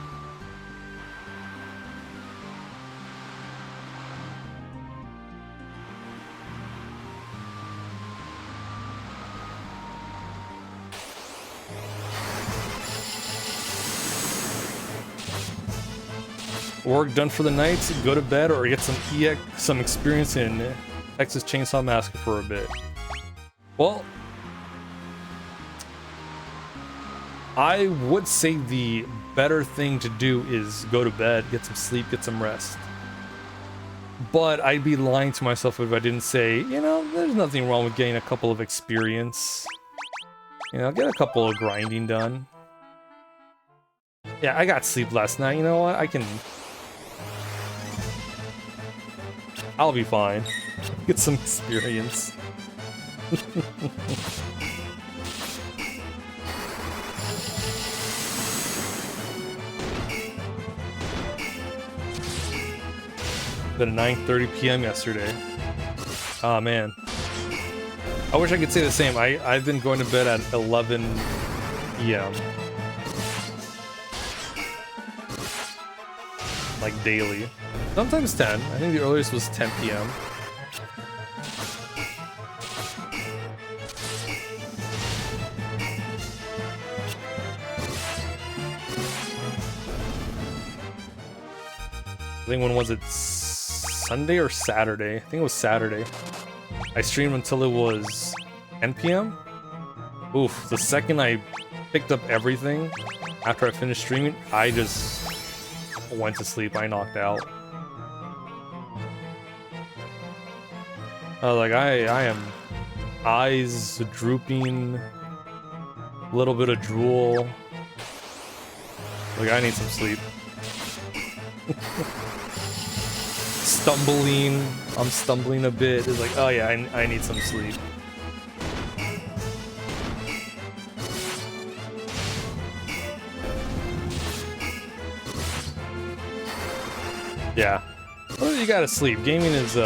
Work done for the night, go to bed, or get some experience in Texas Chainsaw Massacre for a bit. Well, I would say the better thing to do is go to bed, get some sleep, get some rest. But I'd be lying to myself if I didn't say, you know, there's nothing wrong with getting a couple of experience. You know, get a couple of grinding done. Yeah, I got sleep last night, you know what? I'll be fine. Get some experience. Been 9:30 p.m. yesterday. Oh man. I wish I could say the same. I've been going to bed at 11 p.m. Like daily. Sometimes 10. I think the earliest was 10 p.m. I think when was it? Sunday or Saturday? I think it was Saturday. I streamed until it was 10 p.m. Oof, the second I picked up everything after I finished streaming, I just went to sleep. I knocked out. Like I am eyes drooping, a little bit of drool. Like I need some sleep. I'm stumbling a bit. It's like, oh yeah, I need some sleep. Yeah, Well, you gotta sleep. Gaming is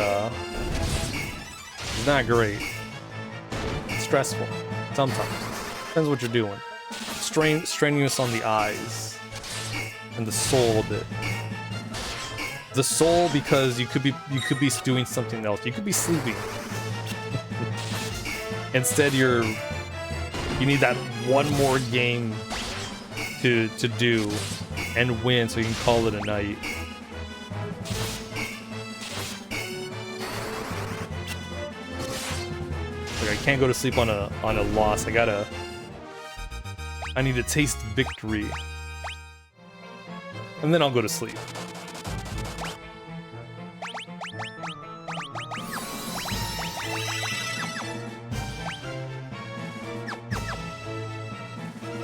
not great. It's stressful. Sometimes. Depends what you're doing. Strenuous on the eyes. And the soul a bit. The soul because you could be doing something else. You could be sleeping. Instead you need that one more game to do and win so you can call it a night. Like I can't go to sleep on a loss. I need to taste victory. And then I'll go to sleep.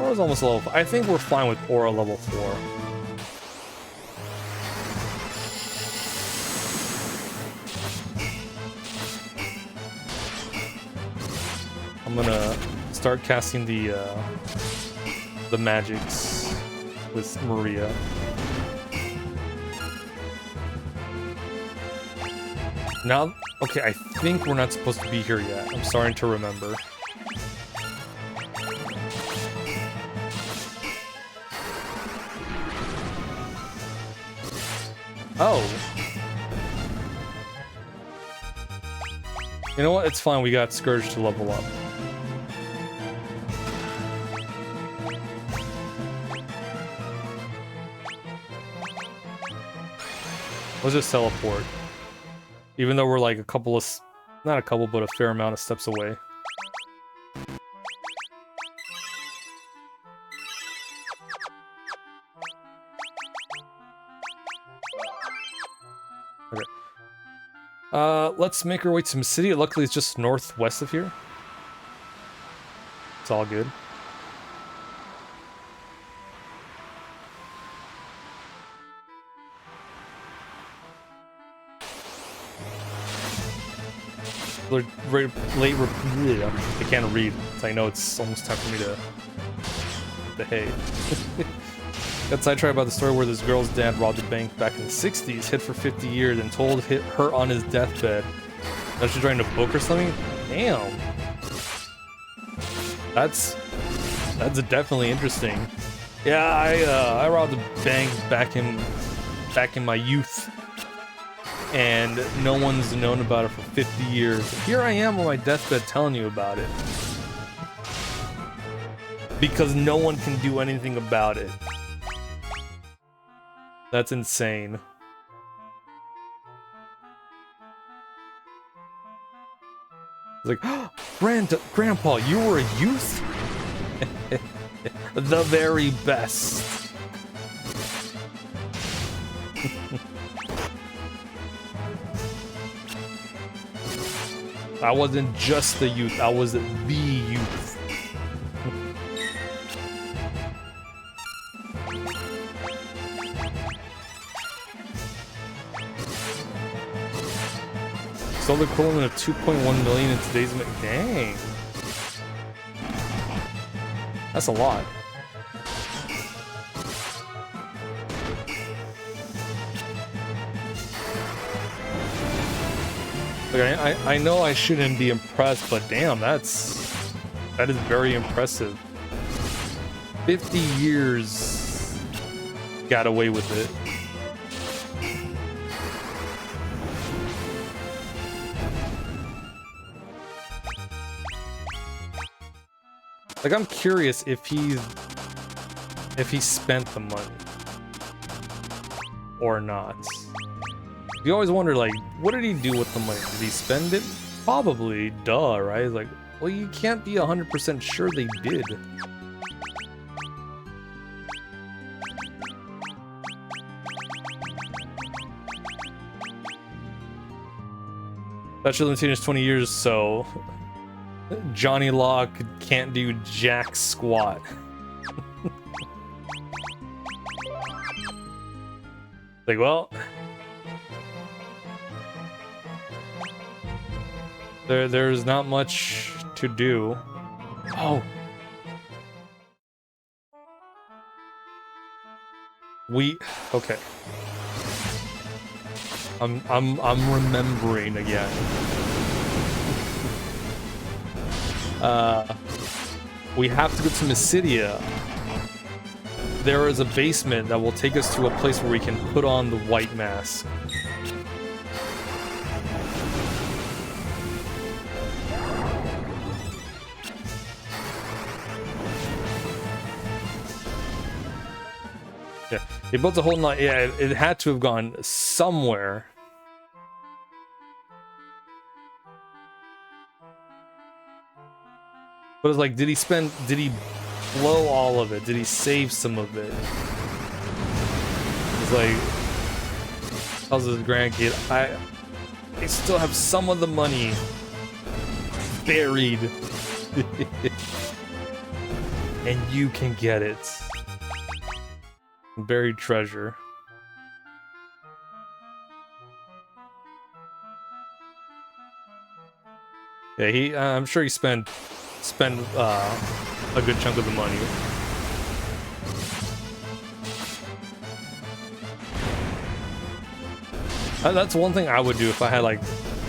Aura's almost level 4. I think we're fine with Aura level 4. I'm gonna start casting the magics with Maria. Now, okay, I think we're not supposed to be here yet. I'm starting to remember. Oh. You know what? It's fine. We got Scourge to level up. Let's just teleport. Even though we're like a couple of... Not a couple, but a fair amount of steps away. Okay. Let's make our way to City. Luckily, it's just northwest of here. It's all good. Late, I can't read, so I know it's almost time for me to behave. Got sidetracked about the story where this girl's dad robbed a bank back in the 60s, hid for 50 years, and told her on his deathbed that she's trying to book or something. Damn. That's definitely interesting. Yeah, I robbed a bank back in my youth. And no one's known about it for 50 years. Here I am on my deathbed telling you about it. Because no one can do anything about it. That's insane. It's like, oh, Grandpa, you were a youth? The very best. I wasn't just the youth, I was the youth. So the equivalent of 2.1 million in today's dang. That's a lot. I know I shouldn't be impressed, but damn, that is very impressive. 50 years got away with it. Like, I'm curious if he spent the money or not. You always wonder, like, what did he do with the money? Did he spend it? Probably, duh, right? It's like, well, you can't be 100% sure they did. Statute of limitation is 20 years, so Johnny Law can't do jack squat. Like, well, there's not much to do. Oh. Okay. I'm remembering again. We have to go to Mysidia. There is a basement that will take us to a place where we can put on the white mask. Yeah, they built a whole night. Yeah, it had to have gone somewhere. But it's like, did he blow all of it? Did he save some of it? It's like, tells his grandkid, I still have some of the money buried. And you can get it. Buried treasure. Yeah, I'm sure he spent a good chunk of the money. That's one thing I would do if I had like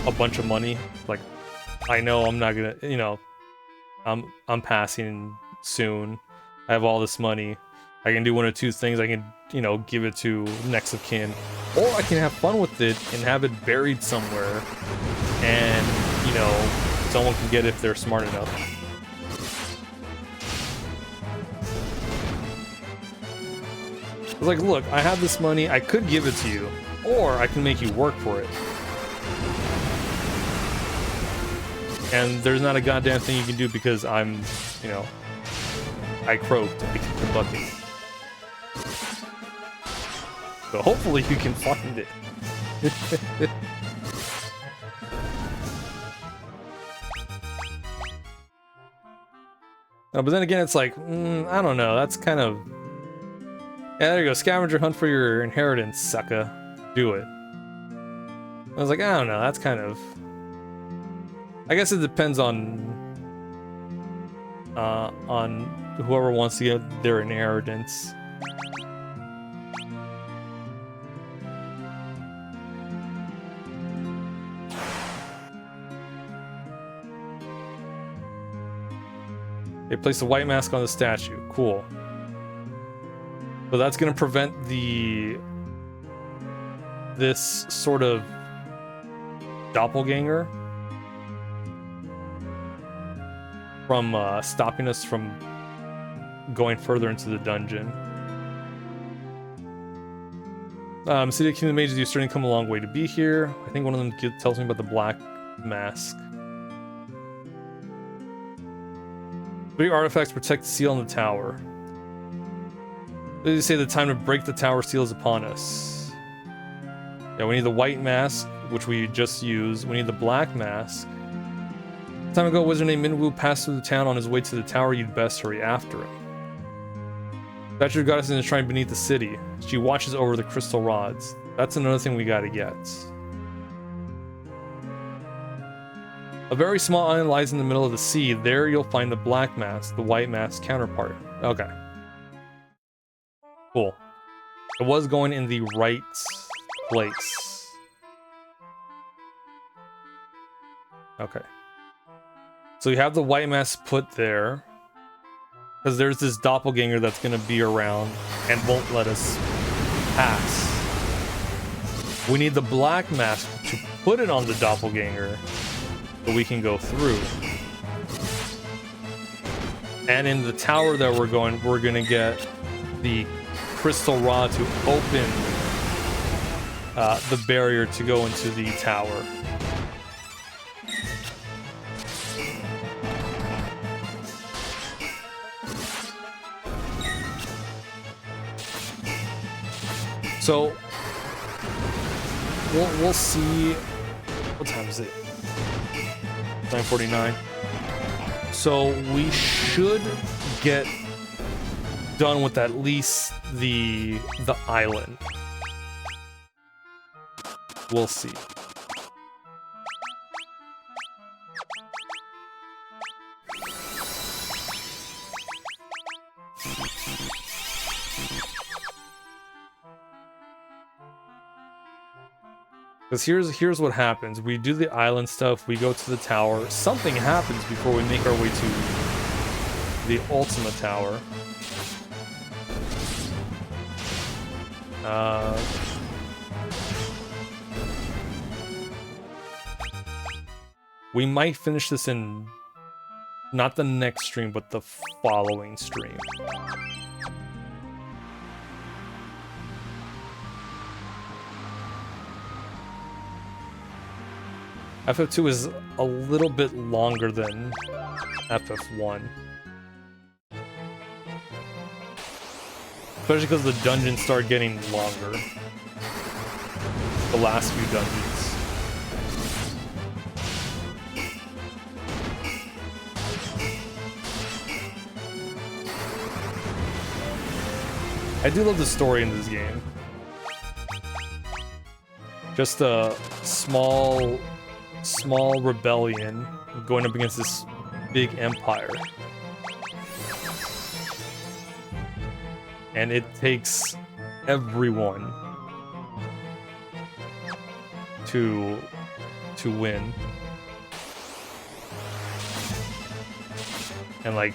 a bunch of money. Like, I know I'm not gonna, you know, I'm passing soon. I have all this money. I can do one of two things. I can, you know, give it to next of kin, or I can have fun with it and have it buried somewhere, and you know, someone can get it if they're smart enough. It's like, look, I have this money. I could give it to you, or I can make you work for it. And there's not a goddamn thing you can do because I'm, you know, I croaked and kicked the bucket. So hopefully you can find it. But then again, it's like, I don't know. That's kind of... Yeah, there you go. Scavenger hunt for your inheritance, sucker. Do it. I was like, I don't know. That's kind of... I guess it depends on whoever wants to get their inheritance. They place the white mask on the statue. Cool. So that's gonna prevent this sort of doppelganger from stopping us from going further into the dungeon. City of Kingdom Mages, you're starting to come a long way to be here. I think one of them tells me about the black mask. 3 artifacts protect the seal on the tower. They say the time to break the tower seal is upon us. Yeah, we need the white mask, which we just used. We need the black mask. Some time ago, a wizard named Minwu passed through the town on his way to the tower. You'd best hurry after him. Statue of Goddess in the shrine beneath the city. She watches over the crystal rods. That's another thing we gotta get. A very small island lies in the middle of the sea. There you'll find the black mask, the white mask counterpart. Okay. Cool. It was going in the right place. Okay. So you have the white mask put there, because there's this doppelganger that's going to be around and won't let us pass. We need the black mask to put it on the doppelganger so we can go through. And in the tower that we're going to get the crystal rod to open the barrier to go into the tower. So we'll see. What time is it? 9:49. So we should get done with at least the island. We'll see. Because here's what happens. We do the island stuff, we go to the tower, something happens before we make our way to the Ultima Tower. We might finish this in not the next stream, but the following stream. FF2 is a little bit longer than FF1. Especially because the dungeons start getting longer. The last few dungeons. I do love the story in this game. Just a small rebellion going up against this big empire. And it takes everyone to win. And like,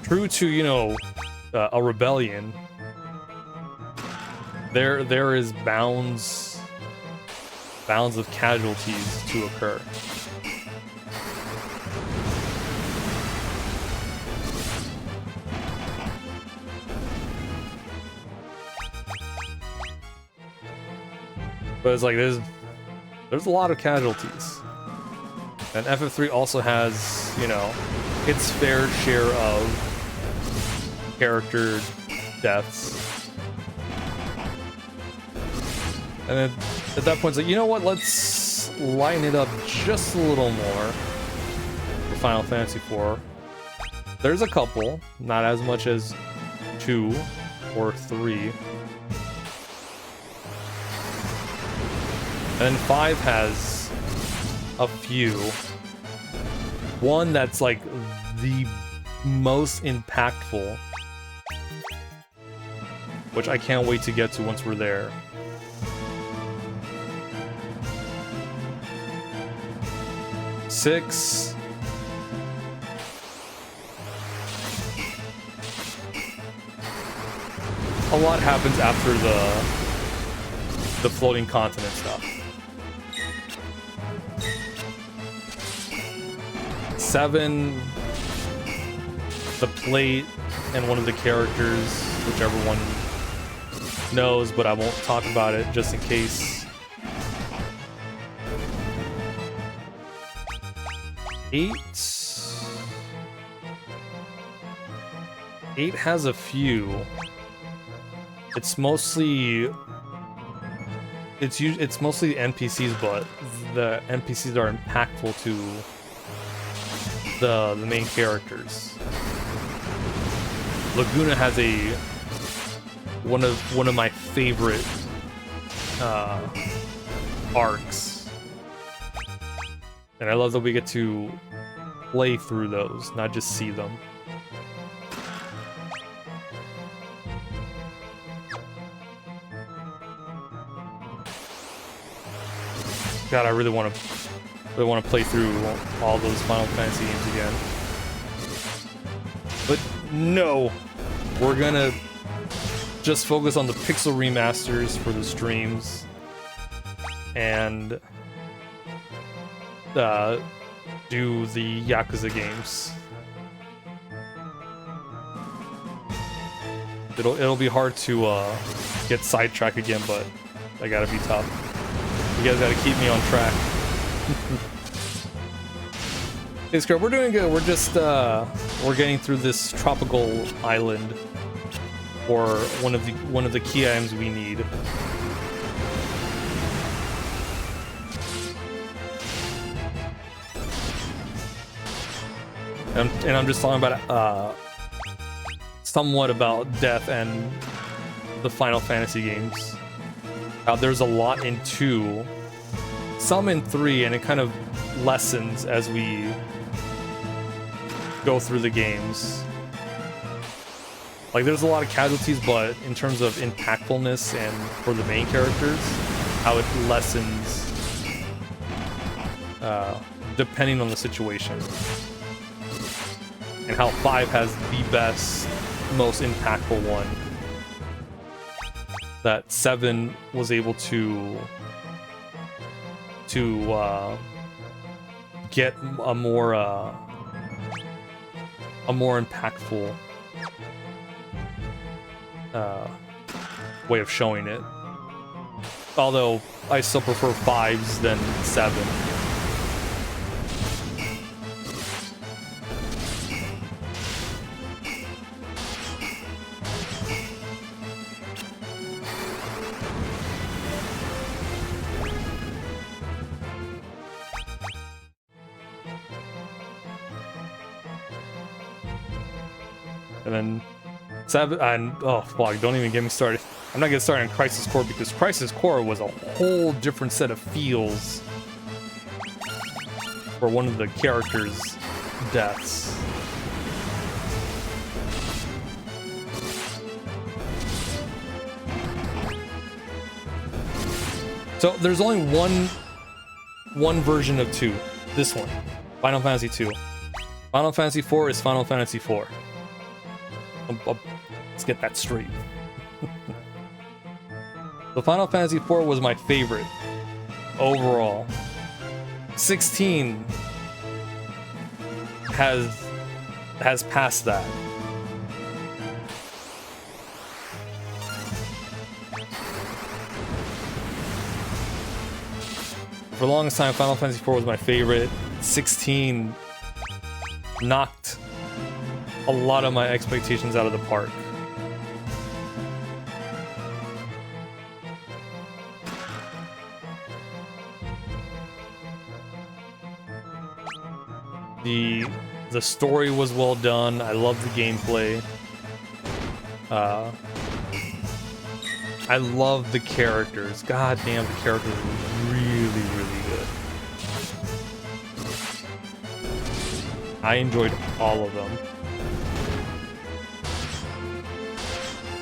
true to, you know, a rebellion, there is bounds of casualties to occur. But it's like there's a lot of casualties. And FF3 also has, you know, its fair share of character deaths. And then at that point it's like, you know what, let's lighten it up just a little more for Final Fantasy IV. There's a couple, not as much as 2 or 3. And then 5 has a few. One that's like the most impactful, which I can't wait to get to once we're there. Six. A lot happens after the floating continent stuff. 7, the plate and one of the characters, whichever one knows, but I won't talk about it just in case. 8 has a few. It's mostly mostly NPCs, but the NPCs are impactful to the main characters. Laguna has one of my favorite arcs, and I love that we get to play through those, not just see them. God, I really want to play through all those Final Fantasy games again. But no, we're gonna just focus on the pixel remasters for the streams and do the Yakuza games. It'll be hard to get sidetracked again, but I gotta be tough. You guys gotta keep me on track. Hey, Scrub, we're doing good. We're just we're getting through this tropical island for one of the key items we need. And I'm just talking about somewhat about death and the Final Fantasy games. There's a lot in 2, some in 3, and it kind of lessens as we go through the games. Like, there's a lot of casualties, but in terms of impactfulness and for the main characters, how it lessens depending on the situation, and how 5 has the best, most impactful one that 7 was able to get a more impactful way of showing it. Although I still prefer 5s than 7. And then 7, and oh fuck, don't even get me started. I'm not getting started on Crisis Core because Crisis Core was a whole different set of feels for one of the characters' deaths. So there's only one version of 2. This one, Final Fantasy 2. Final Fantasy 4 is Final Fantasy 4. Let's get that straight. The Final Fantasy 4 was my favorite overall. 16 has passed that. For the longest time, Final Fantasy 4 was my favorite. 16 knocked a lot of my expectations out of the park. The story was well done. I love the gameplay. I love the characters. God damn, the characters are really, really good. I enjoyed all of them.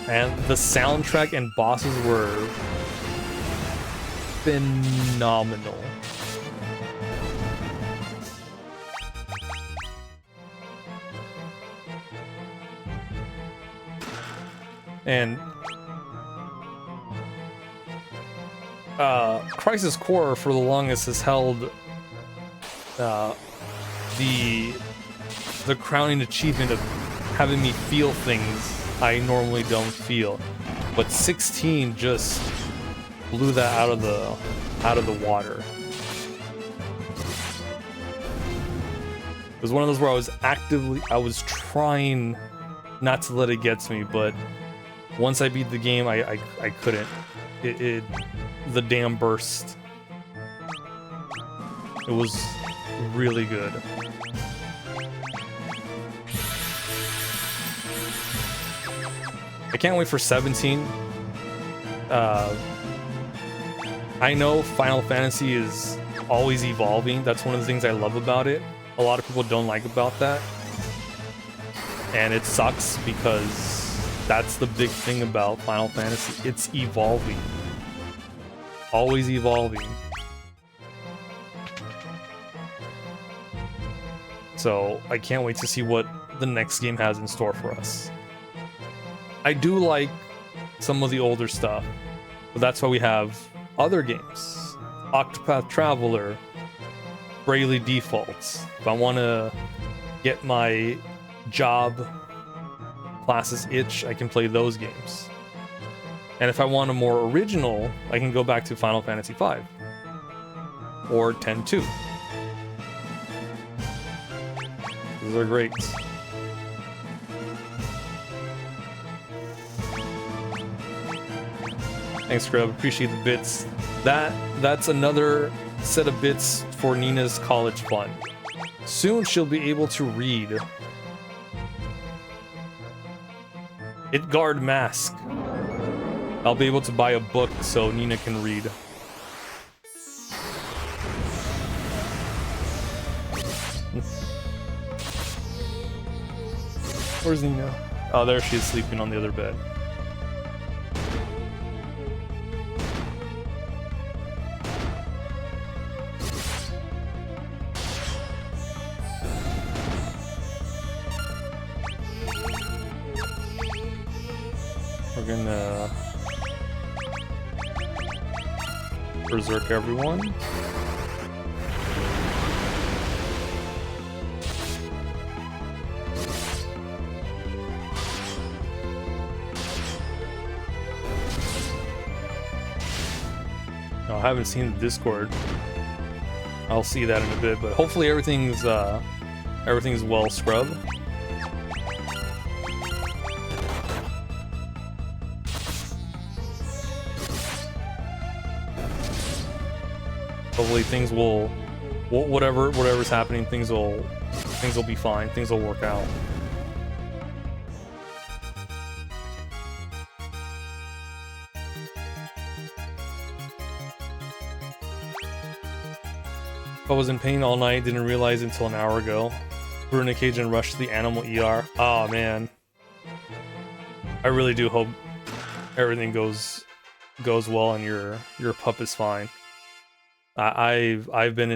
And the soundtrack and bosses were phenomenal. And Crisis Core for the longest has held the crowning achievement of having me feel things I normally don't feel, but 16 just blew that out of the water. It was one of those where I was trying not to let it get to me, but once I beat the game, I couldn't. The dam burst. It was really good. I can't wait for 17. I know Final Fantasy is always evolving. That's one of the things I love about it. A lot of people don't like about that. And it sucks because that's the big thing about Final Fantasy. It's evolving. Always evolving. So I can't wait to see what the next game has in store for us. I do like some of the older stuff, but that's why we have other games. Octopath Traveler, Bravely Defaults. If I want to get my job classes itch, I can play those games. And if I want a more original, I can go back to Final Fantasy V or 10-2. Those are great. Thanks, Grub. Appreciate the bits. That's another set of bits for Nina's college fund. Soon she'll be able to read. Itgard Mask. I'll be able to buy a book so Nina can read. Where's Nina? Oh, there she is sleeping on the other bed. berserk everyone. No, I haven't seen the Discord. I'll see that in a bit, but hopefully everything's well scrubbed. Hopefully things will, whatever's happening, things will be fine. Things will work out. I was in pain all night, didn't realize until an hour ago. Threw in a cage and rushed to the animal ER. Oh man. I really do hope everything goes well and your pup is fine. I've been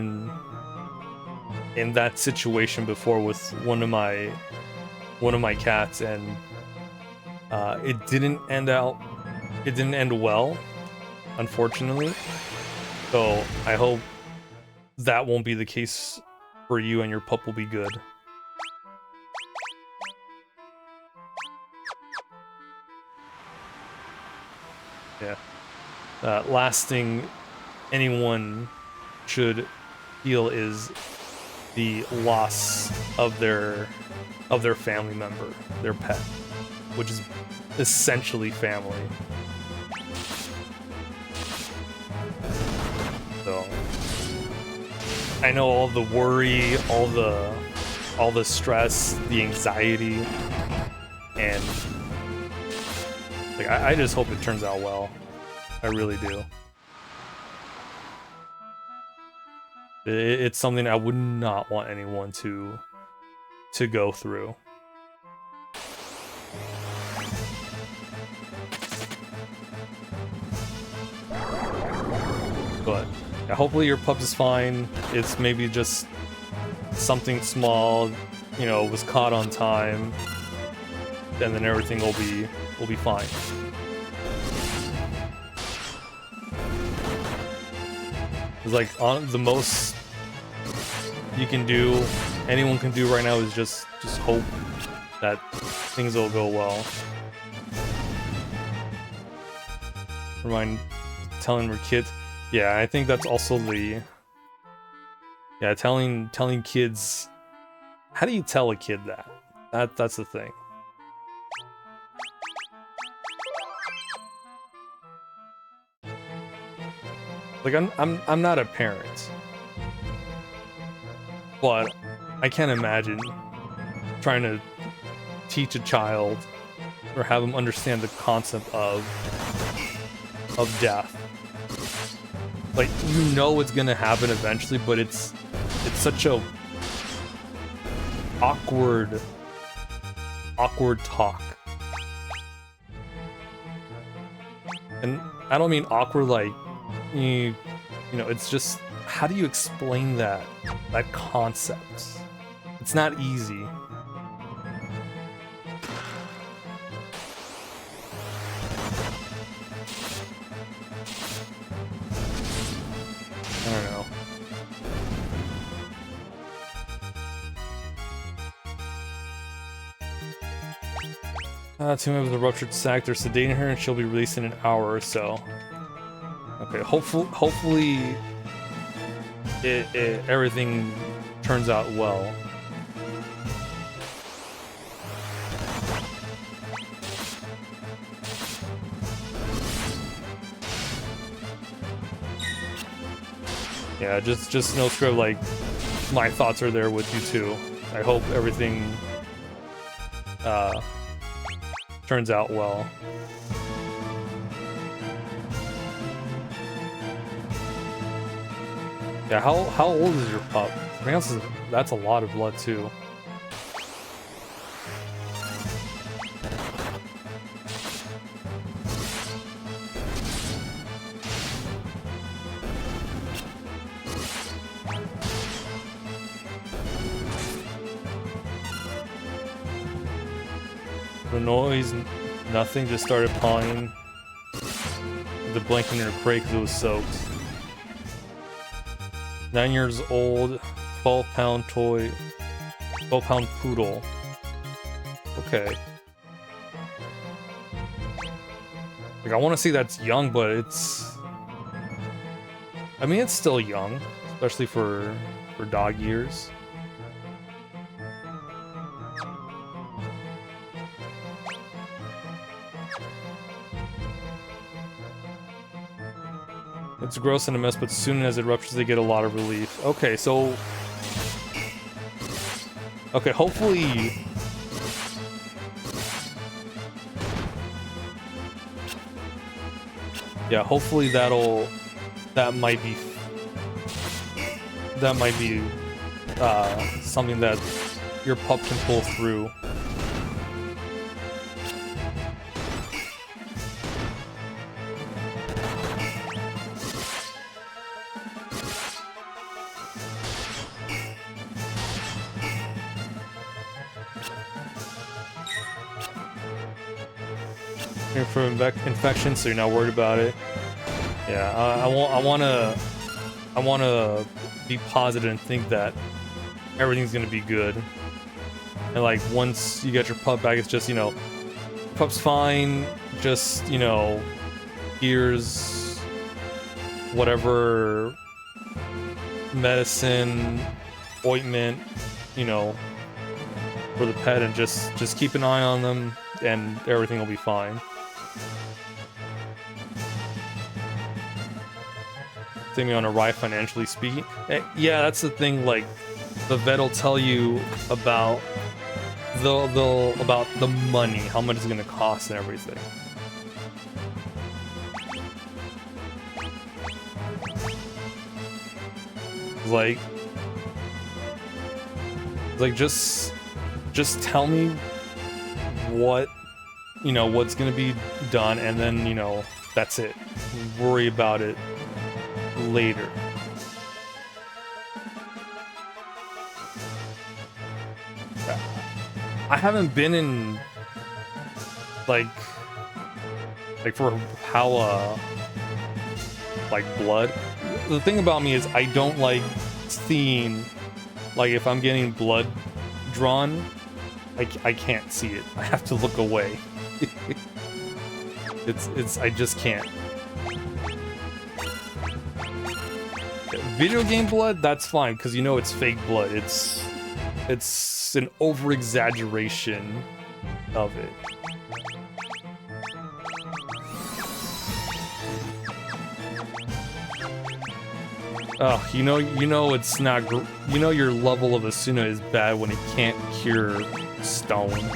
in that situation before with one of my cats, and it didn't end well, unfortunately. So I hope that won't be the case for you and your pup will be good. Yeah. Last thing anyone should feel is the loss of their family member, their pet, which is essentially family. So I know all the worry, all the stress, the anxiety, and like I just hope it turns out well. I really do. It's something I would not want anyone to go through. But yeah, hopefully your pup is fine. It's maybe just something small, you know, was caught on time, and then everything will be fine. It's like on the most you can do, anyone can do right now is just hope that things will go well. Remind telling your kids. Yeah, I think that's also the telling kids. How do you tell a kid that? That's the thing. Like I'm not a parent, but I can't imagine trying to teach a child or have them understand the concept of death. Like, you know it's gonna happen eventually, but it's such a awkward talk. And I don't mean awkward like you know, it's just, how do you explain that concept? It's not easy. I don't know. Two members of the ruptured sac. They're sedating her and she'll be released in an hour or so. Okay, hopefully everything turns out well. Yeah, just no script, like, my thoughts are there with you too. I hope everything turns out well. Yeah, how old is your pup? I think that's a lot of blood too. The noise, nothing, just started pawing the blanket in her crate because it was soaked. 9 years old, 12-pound toy, 12-pound poodle. Okay. Like, I want to say that's young, but it's... I mean, it's still young, especially for dog years. It's gross and a mess, but soon as it ruptures, they get a lot of relief. Okay, so... Okay, hopefully... Yeah, hopefully that might be something that your pup can pull through. For infection, so you're not worried about it. Yeah, I wanna be positive and think that everything's gonna be good. And like once you get your pup back, it's just, you know, pup's fine. Just, you know, here's whatever medicine, ointment, you know, for the pet, and just keep an eye on them, and everything will be fine. Me on a ride, financially speaking. Yeah, that's the thing. Like, the vet will tell you about about the money, how much it's gonna cost and everything. Like just tell me what, you know, what's gonna be done, and then, you know, that's it. Worry about it later. I haven't been in like for how like blood. The thing about me is I don't like seeing, like, if I'm getting blood drawn, I can't see it. I have to look away. it's I just can't. Video game blood, that's fine, because you know it's fake blood. It's an over-exaggeration of it. Oh, you know it's not. You know your level of Asuna is bad when it can't cure stone.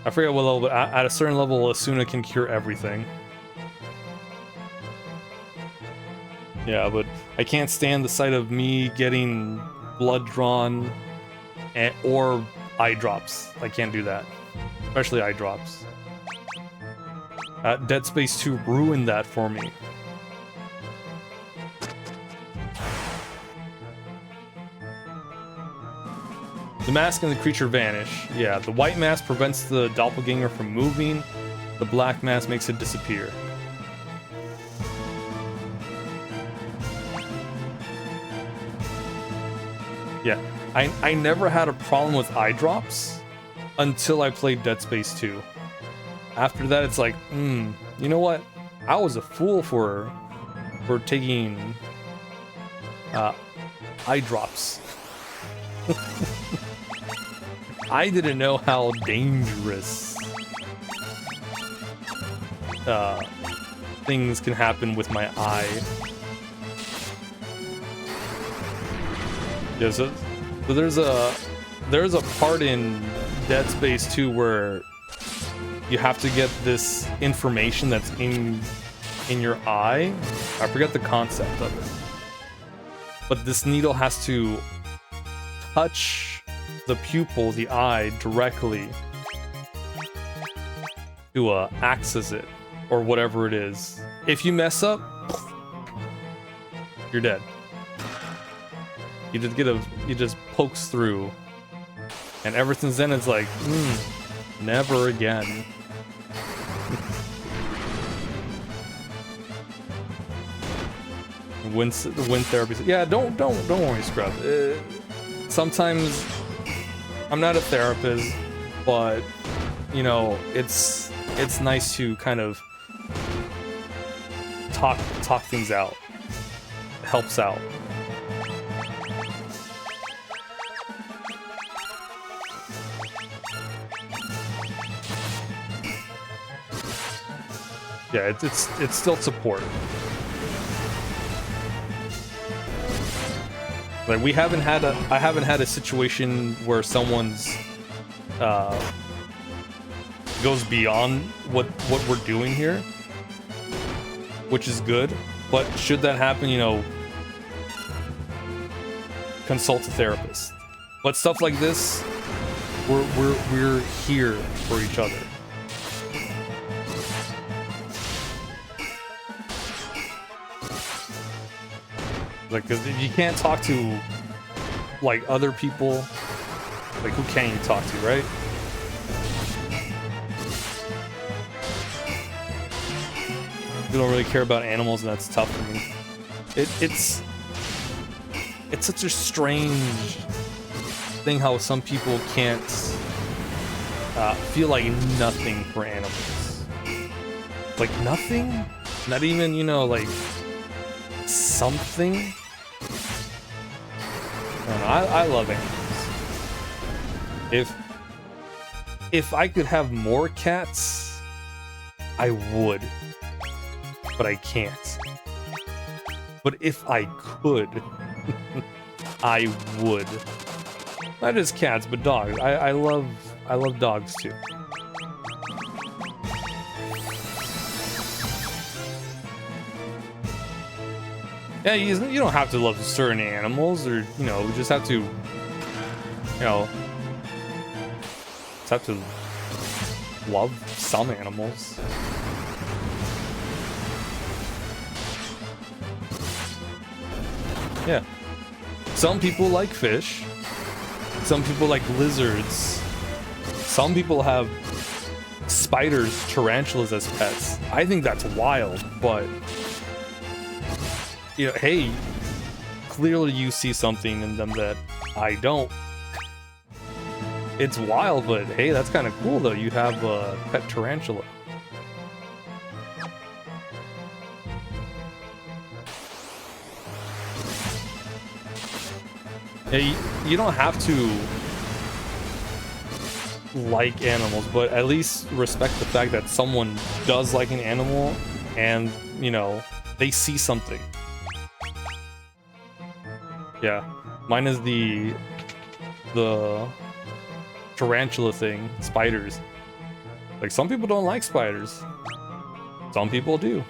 I forget what level, but at a certain level, Asuna can cure everything. Yeah, but I can't stand the sight of me getting blood drawn or eye drops. I can't do that. Especially eye drops. Dead Space 2 ruined that for me. The mask and the creature vanish. Yeah, the white mask prevents the doppelganger from moving. The black mask makes it disappear. Yeah, I never had a problem with eye drops until I played Dead Space 2. After that, it's like, you know what? I was a fool for taking eye drops. I didn't know how dangerous things can happen with my eye. Yeah, so there's a part in Dead Space 2 where you have to get this information that's in your eye. I forget the concept of it, but this needle has to touch the pupil, the eye, directly to access it, or whatever it is. If you mess up, you're dead. You just pokes through. And ever since then, it's like, never again. Wind therapy. Yeah, don't worry, Scrub. Sometimes I'm not a therapist, but you know, it's nice to kind of talk things out. It helps out. Yeah, it's still support. Like I haven't had a situation where someone's goes beyond what we're doing here, which is good. But should that happen, you know, consult a therapist. But stuff like this, we're here for each other. Like, cause if you can't talk to like other people, like who can you talk to, right? You don't really care about animals, and that's tough for me. It's such a strange thing how some people can't feel like nothing for animals. Like nothing? Not even, you know, like something? I don't know, I love animals. If I could have more cats, I would. But I can't. But if I could, I would. Not just cats, but dogs. I love dogs too. Yeah, you don't have to love certain animals, or you know, you just have to, you know, just have to love some animals. Yeah. Some people like fish. Some people like lizards. Some people have spiders, tarantulas as pets. I think that's wild, but you know, hey, clearly you see something in them that I don't. It's wild, but hey, that's kind of cool though. You have a pet tarantula. Yeah, you don't have to like animals, but at least respect the fact that someone does like an animal and, you know, they see something. Yeah, mine is the tarantula thing, spiders. Like, some people don't like spiders. Some people do.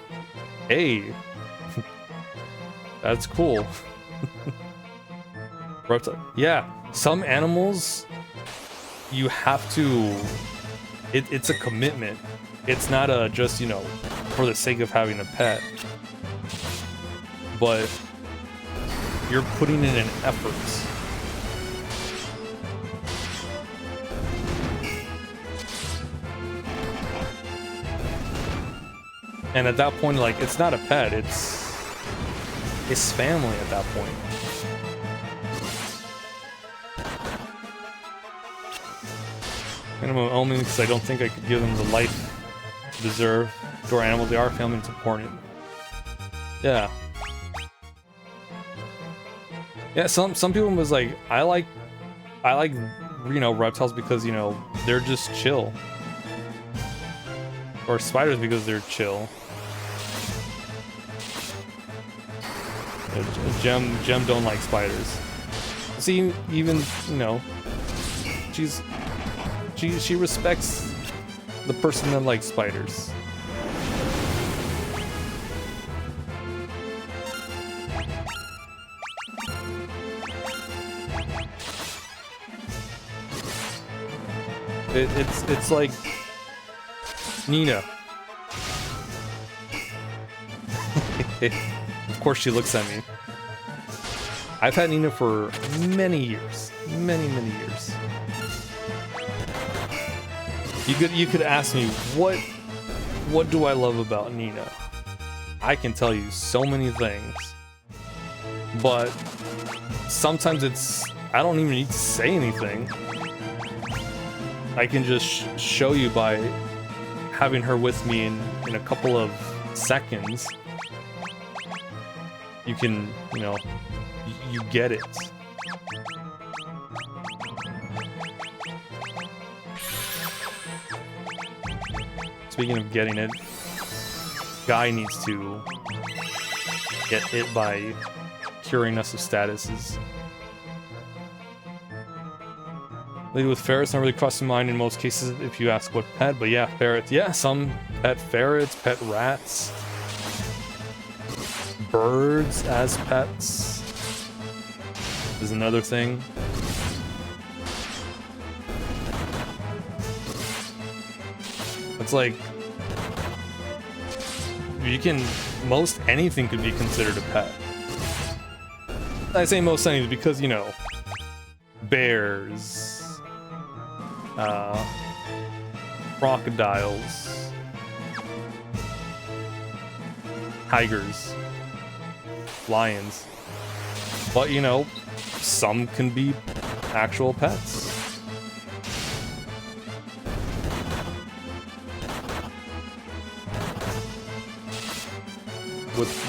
Hey, that's cool. Yeah, some animals, you have to, it's a commitment. It's not a just, you know, for the sake of having a pet. But you're putting in an effort. And at that point, like, it's not a pet, it's family at that point. Minimum only because I don't think I could give them the life they deserve. To our animals, they are family, it's important. Yeah. Yeah, some people was like, I like, you know, reptiles because, you know, they're just chill. Or spiders because they're chill. Yeah, Gem don't like spiders. See, even, you know, she respects the person that likes spiders. It's like Nina. Of course she looks at me. I've had Nina for many years. many years. You could ask me what do I love about Nina? I can tell you so many things, but sometimes I don't even need to say anything. I can just show you by having her with me in a couple of seconds. You can, you know, you get it. Speaking of getting it, Guy needs to get it by curing us of statuses. Lady with ferrets not really crossing mind in most cases if you ask what pet, but yeah, ferrets. Yeah, some pet ferrets, pet rats, birds as pets is another thing. It's like most anything could be considered a pet. I say most anything because, you know, bears, crocodiles, tigers, lions. But, you know, some can be actual pets.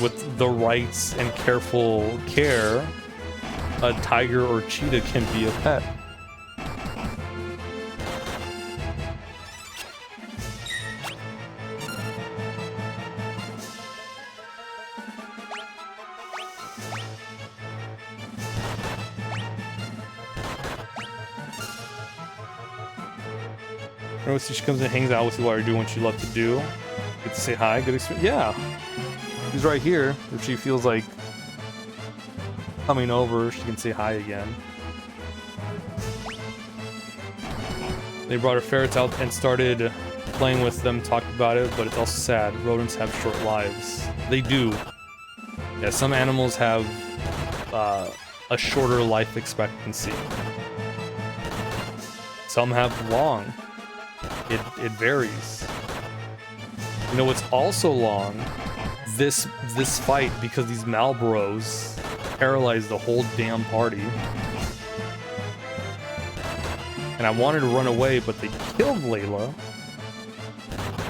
With the rights and careful care, a tiger or cheetah can be a pet. Notice she comes and hangs out with you while you're doing what you love to do. Get to say hi, good experience. Yeah. He's right here. If she feels like coming over, she can say hi again. They brought her ferrets out and started playing with them, talked about it, but it's also sad. Rodents have short lives. They do. Yeah, some animals have a shorter life expectancy. Some have long. It varies. You know what's also long? This fight, because these Malboros paralyzed the whole damn party. And I wanted to run away, but they killed Layla.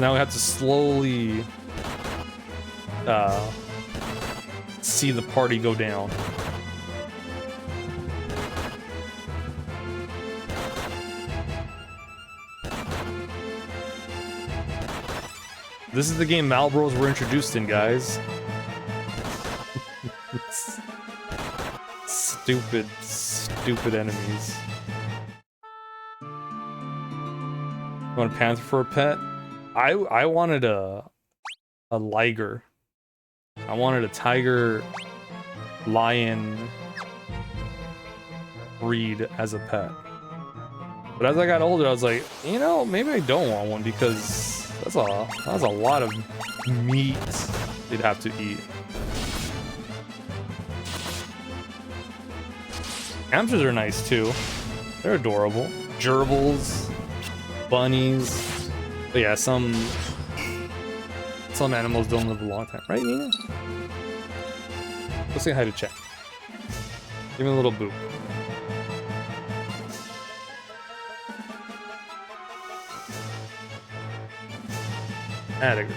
Now we have to slowly see the party go down. This is the game Malboros were introduced in, guys. Stupid enemies. You want a panther for a pet? I wanted a liger. I wanted a tiger lion breed as a pet. But as I got older, I was like, you know, maybe I don't want one because that's a lot of meat they'd have to eat. Hamsters are nice too. They're adorable. Gerbils, bunnies. But yeah, some animals don't live a long time, right, Nina? Let's say hi to Chet. Give me a little boop. Attacker.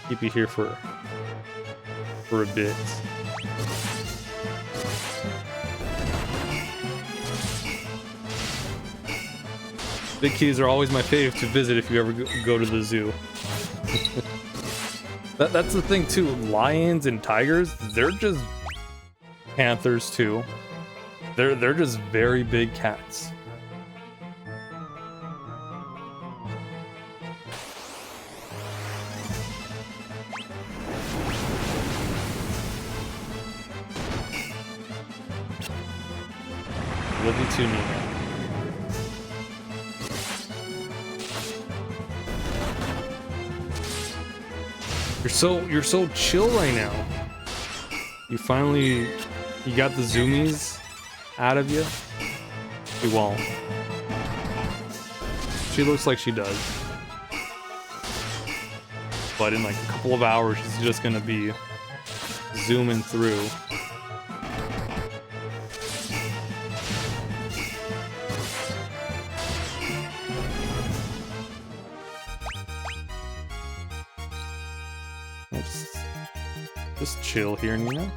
Keep you here for a bit. Big kitties are always my fave to visit if you ever go to the zoo. That's the thing too. Lions and tigers, they're just panthers too. They're just very big cats. Love you too, Nina. You're so chill right now. You got the zoomies. out of you, she won't. She looks like she does. But in like a couple of hours, she's just gonna be zooming through. Just chill here, Nina.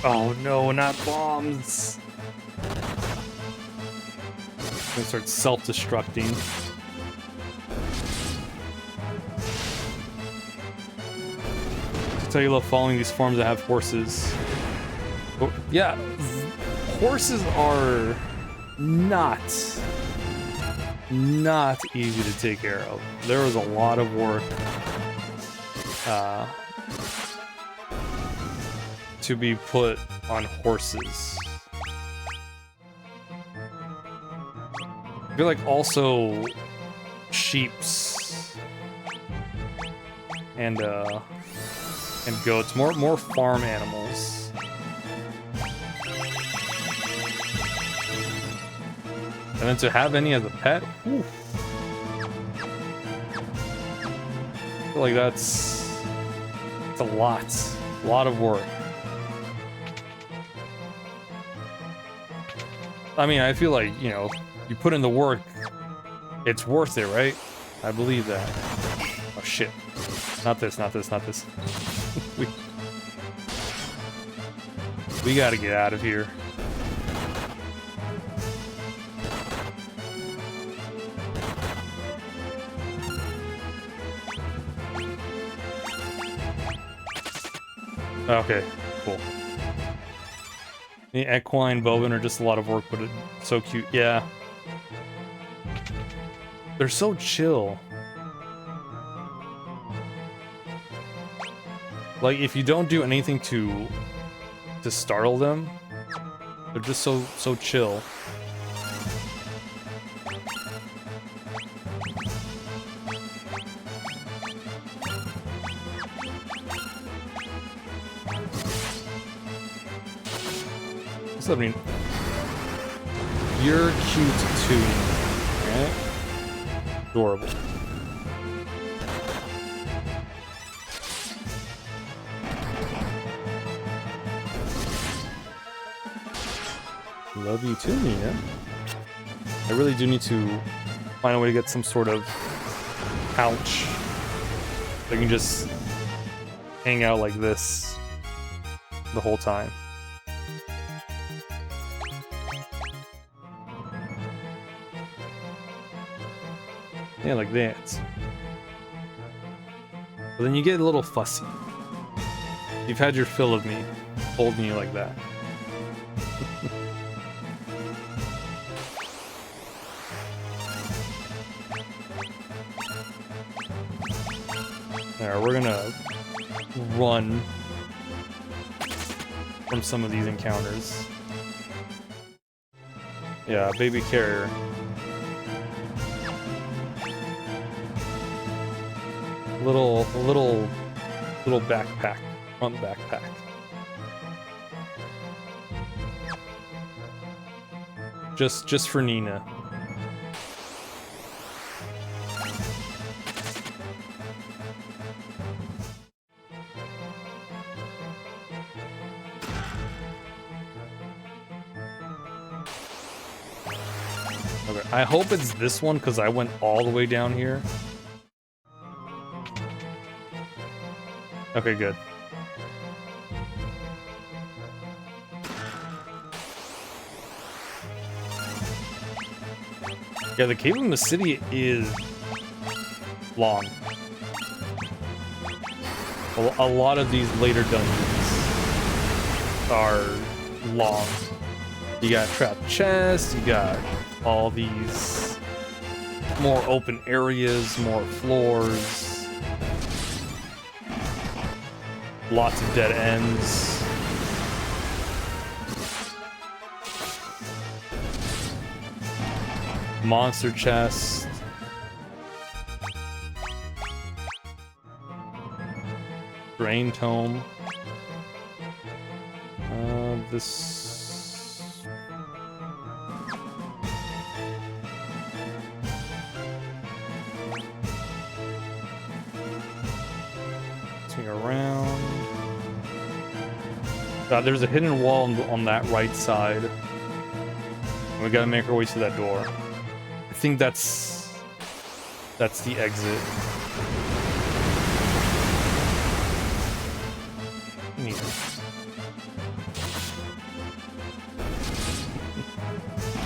Oh no, not bombs! They start self-destructing. I tell you, love following these farms that have horses. Oh, yeah, horses are not easy to take care of. There was a lot of work to be put on horses. I feel like also sheeps and goats, more farm animals. And then to have any as a pet, whew. I feel like that's a lot of work. I mean, I feel like, you know, you put in the work, it's worth it, right? I believe that. Oh shit. Not this. we gotta get out of here. Okay, cool. The equine bovine are just a lot of work, but it's so cute. Yeah. They're so chill. Like, if you don't do anything to startle them, they're just so chill. What's that mean? You're cute too, right? Adorable. Love you too, Nina. I really do need to find a way to get some sort of couch that can just hang out like this the whole time. Yeah, like that. But then you get a little fussy. You've had your fill of me holding you like that. Alright, we're gonna run from some of these encounters. Yeah, baby carrier. Little backpack, front backpack. Just for Nina. Okay, I hope it's this one because I went all the way down here. Okay, good. Yeah, the Cave of Mysidia is long. A lot of these later dungeons are long. You got trapped chests, you got all these more open areas, more floors. Lots of dead ends. Monster chest. Terrain Tome. This... Swing around. There's a hidden wall on that right side. We gotta make our way to that door. I think that's the exit. Neat.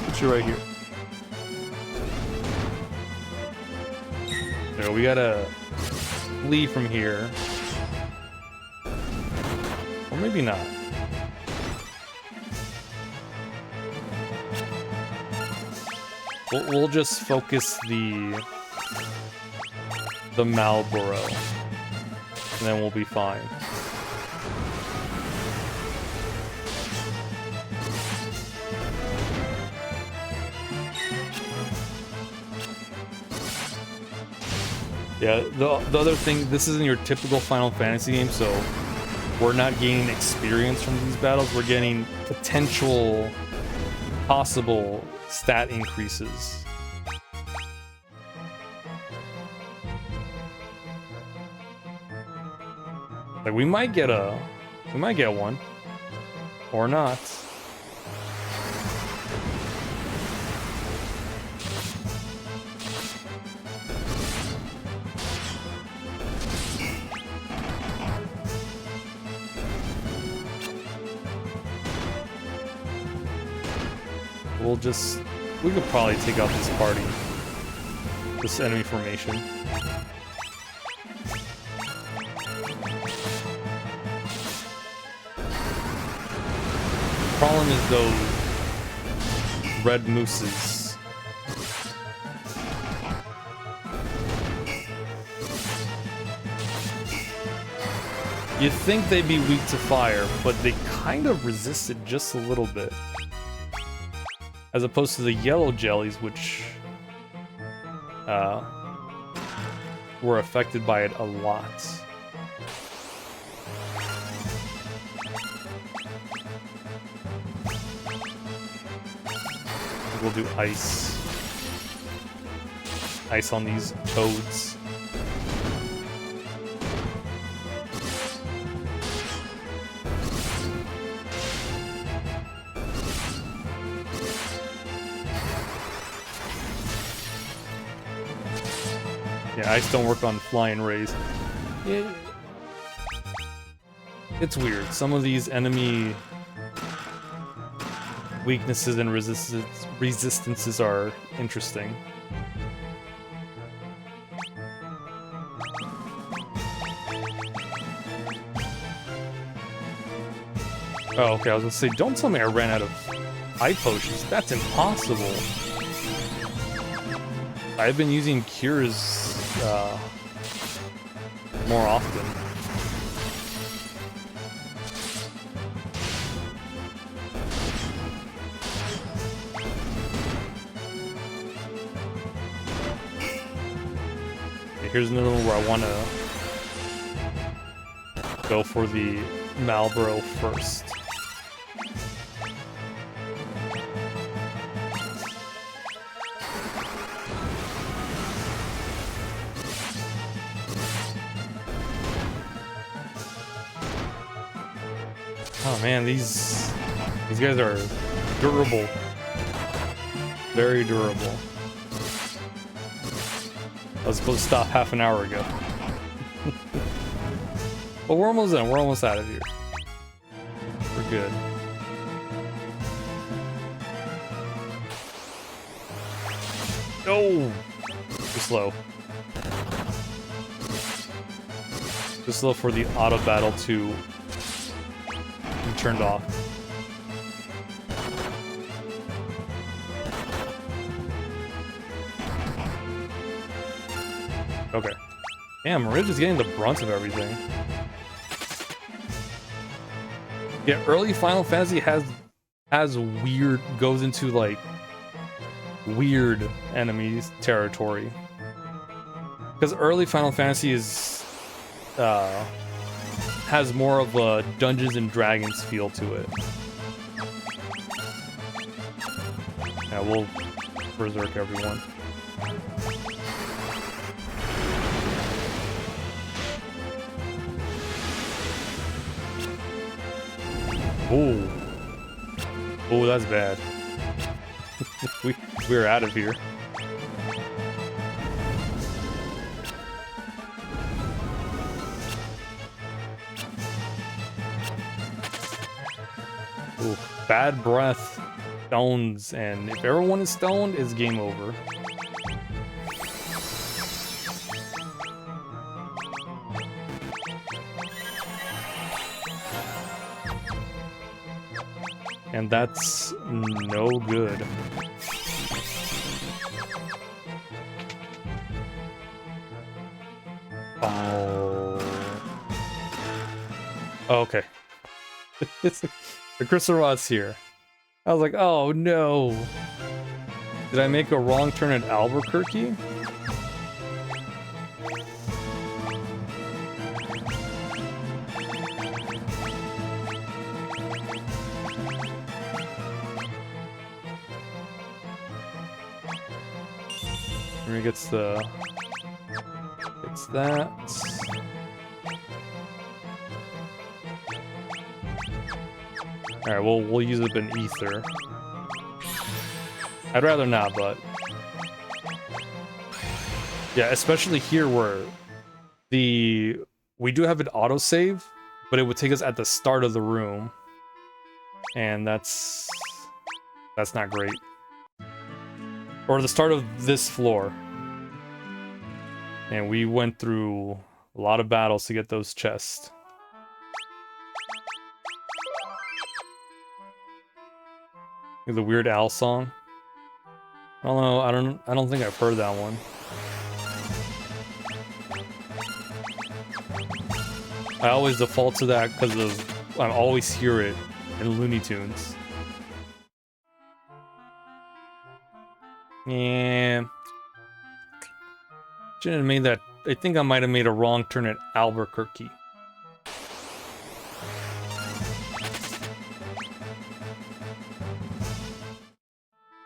Put you right here. So we gotta flee from here. Or maybe not. We'll just focus the Malboro, and then we'll be fine. Yeah, the other thing, this isn't your typical Final Fantasy game, so we're not gaining experience from these battles. We're getting possible stat increases. Like we might get one, or not. We could probably take out this party. This enemy formation. Problem is those red mooses. You'd think they'd be weak to fire, but they kind of resist it just a little bit. As opposed to the yellow jellies, which were affected by it a lot. We'll do ice. Ice on these toads. Yeah, ice don't work on flying rays. It's weird. Some of these enemy weaknesses and resistances are interesting. Oh, okay, I was gonna say, don't tell me I ran out of eye potions. That's impossible. I've been using cures more often. Okay, here's another one where I want to go for the Malboro first. Oh man, these guys are durable. Very durable. I was supposed to stop half an hour ago. But we're almost done. We're almost out of here. We're good. No! Too slow. Too slow for the auto battle to be turned off. Okay. Damn, Ridge is getting the brunt of everything. Yeah, early Final Fantasy has weird, goes into like weird enemies territory. Because early Final Fantasy is has more of a Dungeons and Dragons feel to it. Yeah, we'll berserk everyone. Oh. Oh, that's bad. We're out of here. Ooh, bad breath, stones, and if everyone is stoned, it's game over. And that's no good. Oh. Oh, okay. The crystal rod's here. I was like, oh no. Did I make a wrong turn at Albuquerque? He gets the... Gets that. Alright, we'll use up an ether. I'd rather not, but... Yeah, especially here where we do have an autosave, but it would take us at the start of the room. And that's not great. Or the start of this floor. And we went through a lot of battles to get those chests. The Weird Al song. I don't know, I don't think I've heard that one. I always default to that because of I always hear it in Looney Tunes. Yeah. Shouldn't have made that. I think I might have made a wrong turn at Albuquerque.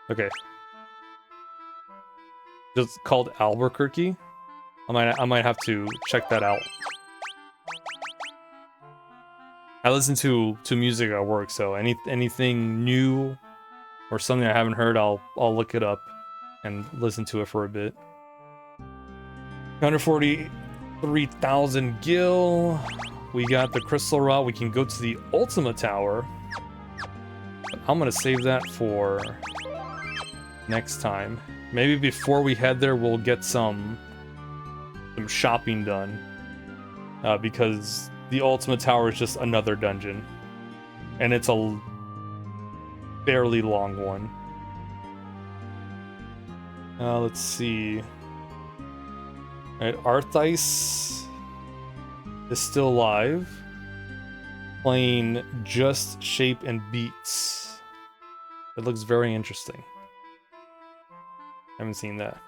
Okay. Just called Albuquerque? I might have to check that out. I listen to music at work, so anything new or something I haven't heard, I'll look it up and listen to it for a bit. 143,000 gil. We got the crystal rod. We can go to the Ultima Tower. But I'm gonna save that for next time. Maybe before we head there, we'll get some shopping done. Because the Ultima Tower is just another dungeon. And it's a fairly long one. Let's see. Alright, Arthais is still alive. Playing Just Shape and Beats. It looks very interesting. Haven't seen that.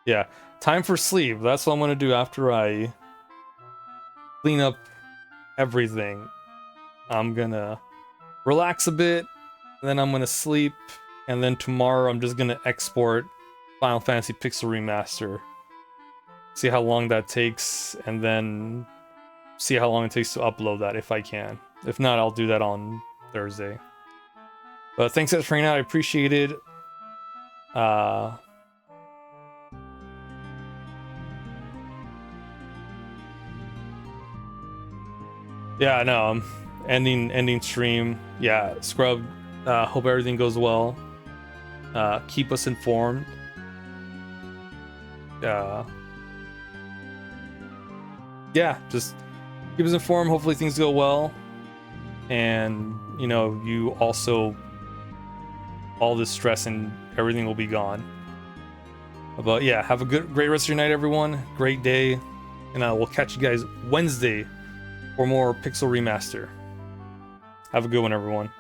Yeah, time for sleep. That's what I'm gonna do after I clean up everything. I'm gonna relax a bit, then I'm gonna sleep, and then tomorrow I'm just gonna export Final Fantasy Pixel Remaster. See how long that takes, and then see how long it takes to upload that if I can. If not, I'll do that on Thursday. But thanks guys for hanging out, I appreciate it. Yeah, no, ending stream. Yeah, Scrub, hope everything goes well. Keep us informed. Yeah, just keep us informed. Hopefully things go well. And, you know, you also, all this stress and everything will be gone. But yeah, have a great rest of your night, everyone. Great day. And we'll catch you guys Wednesday for more Pixel Remaster. Have a good one, everyone.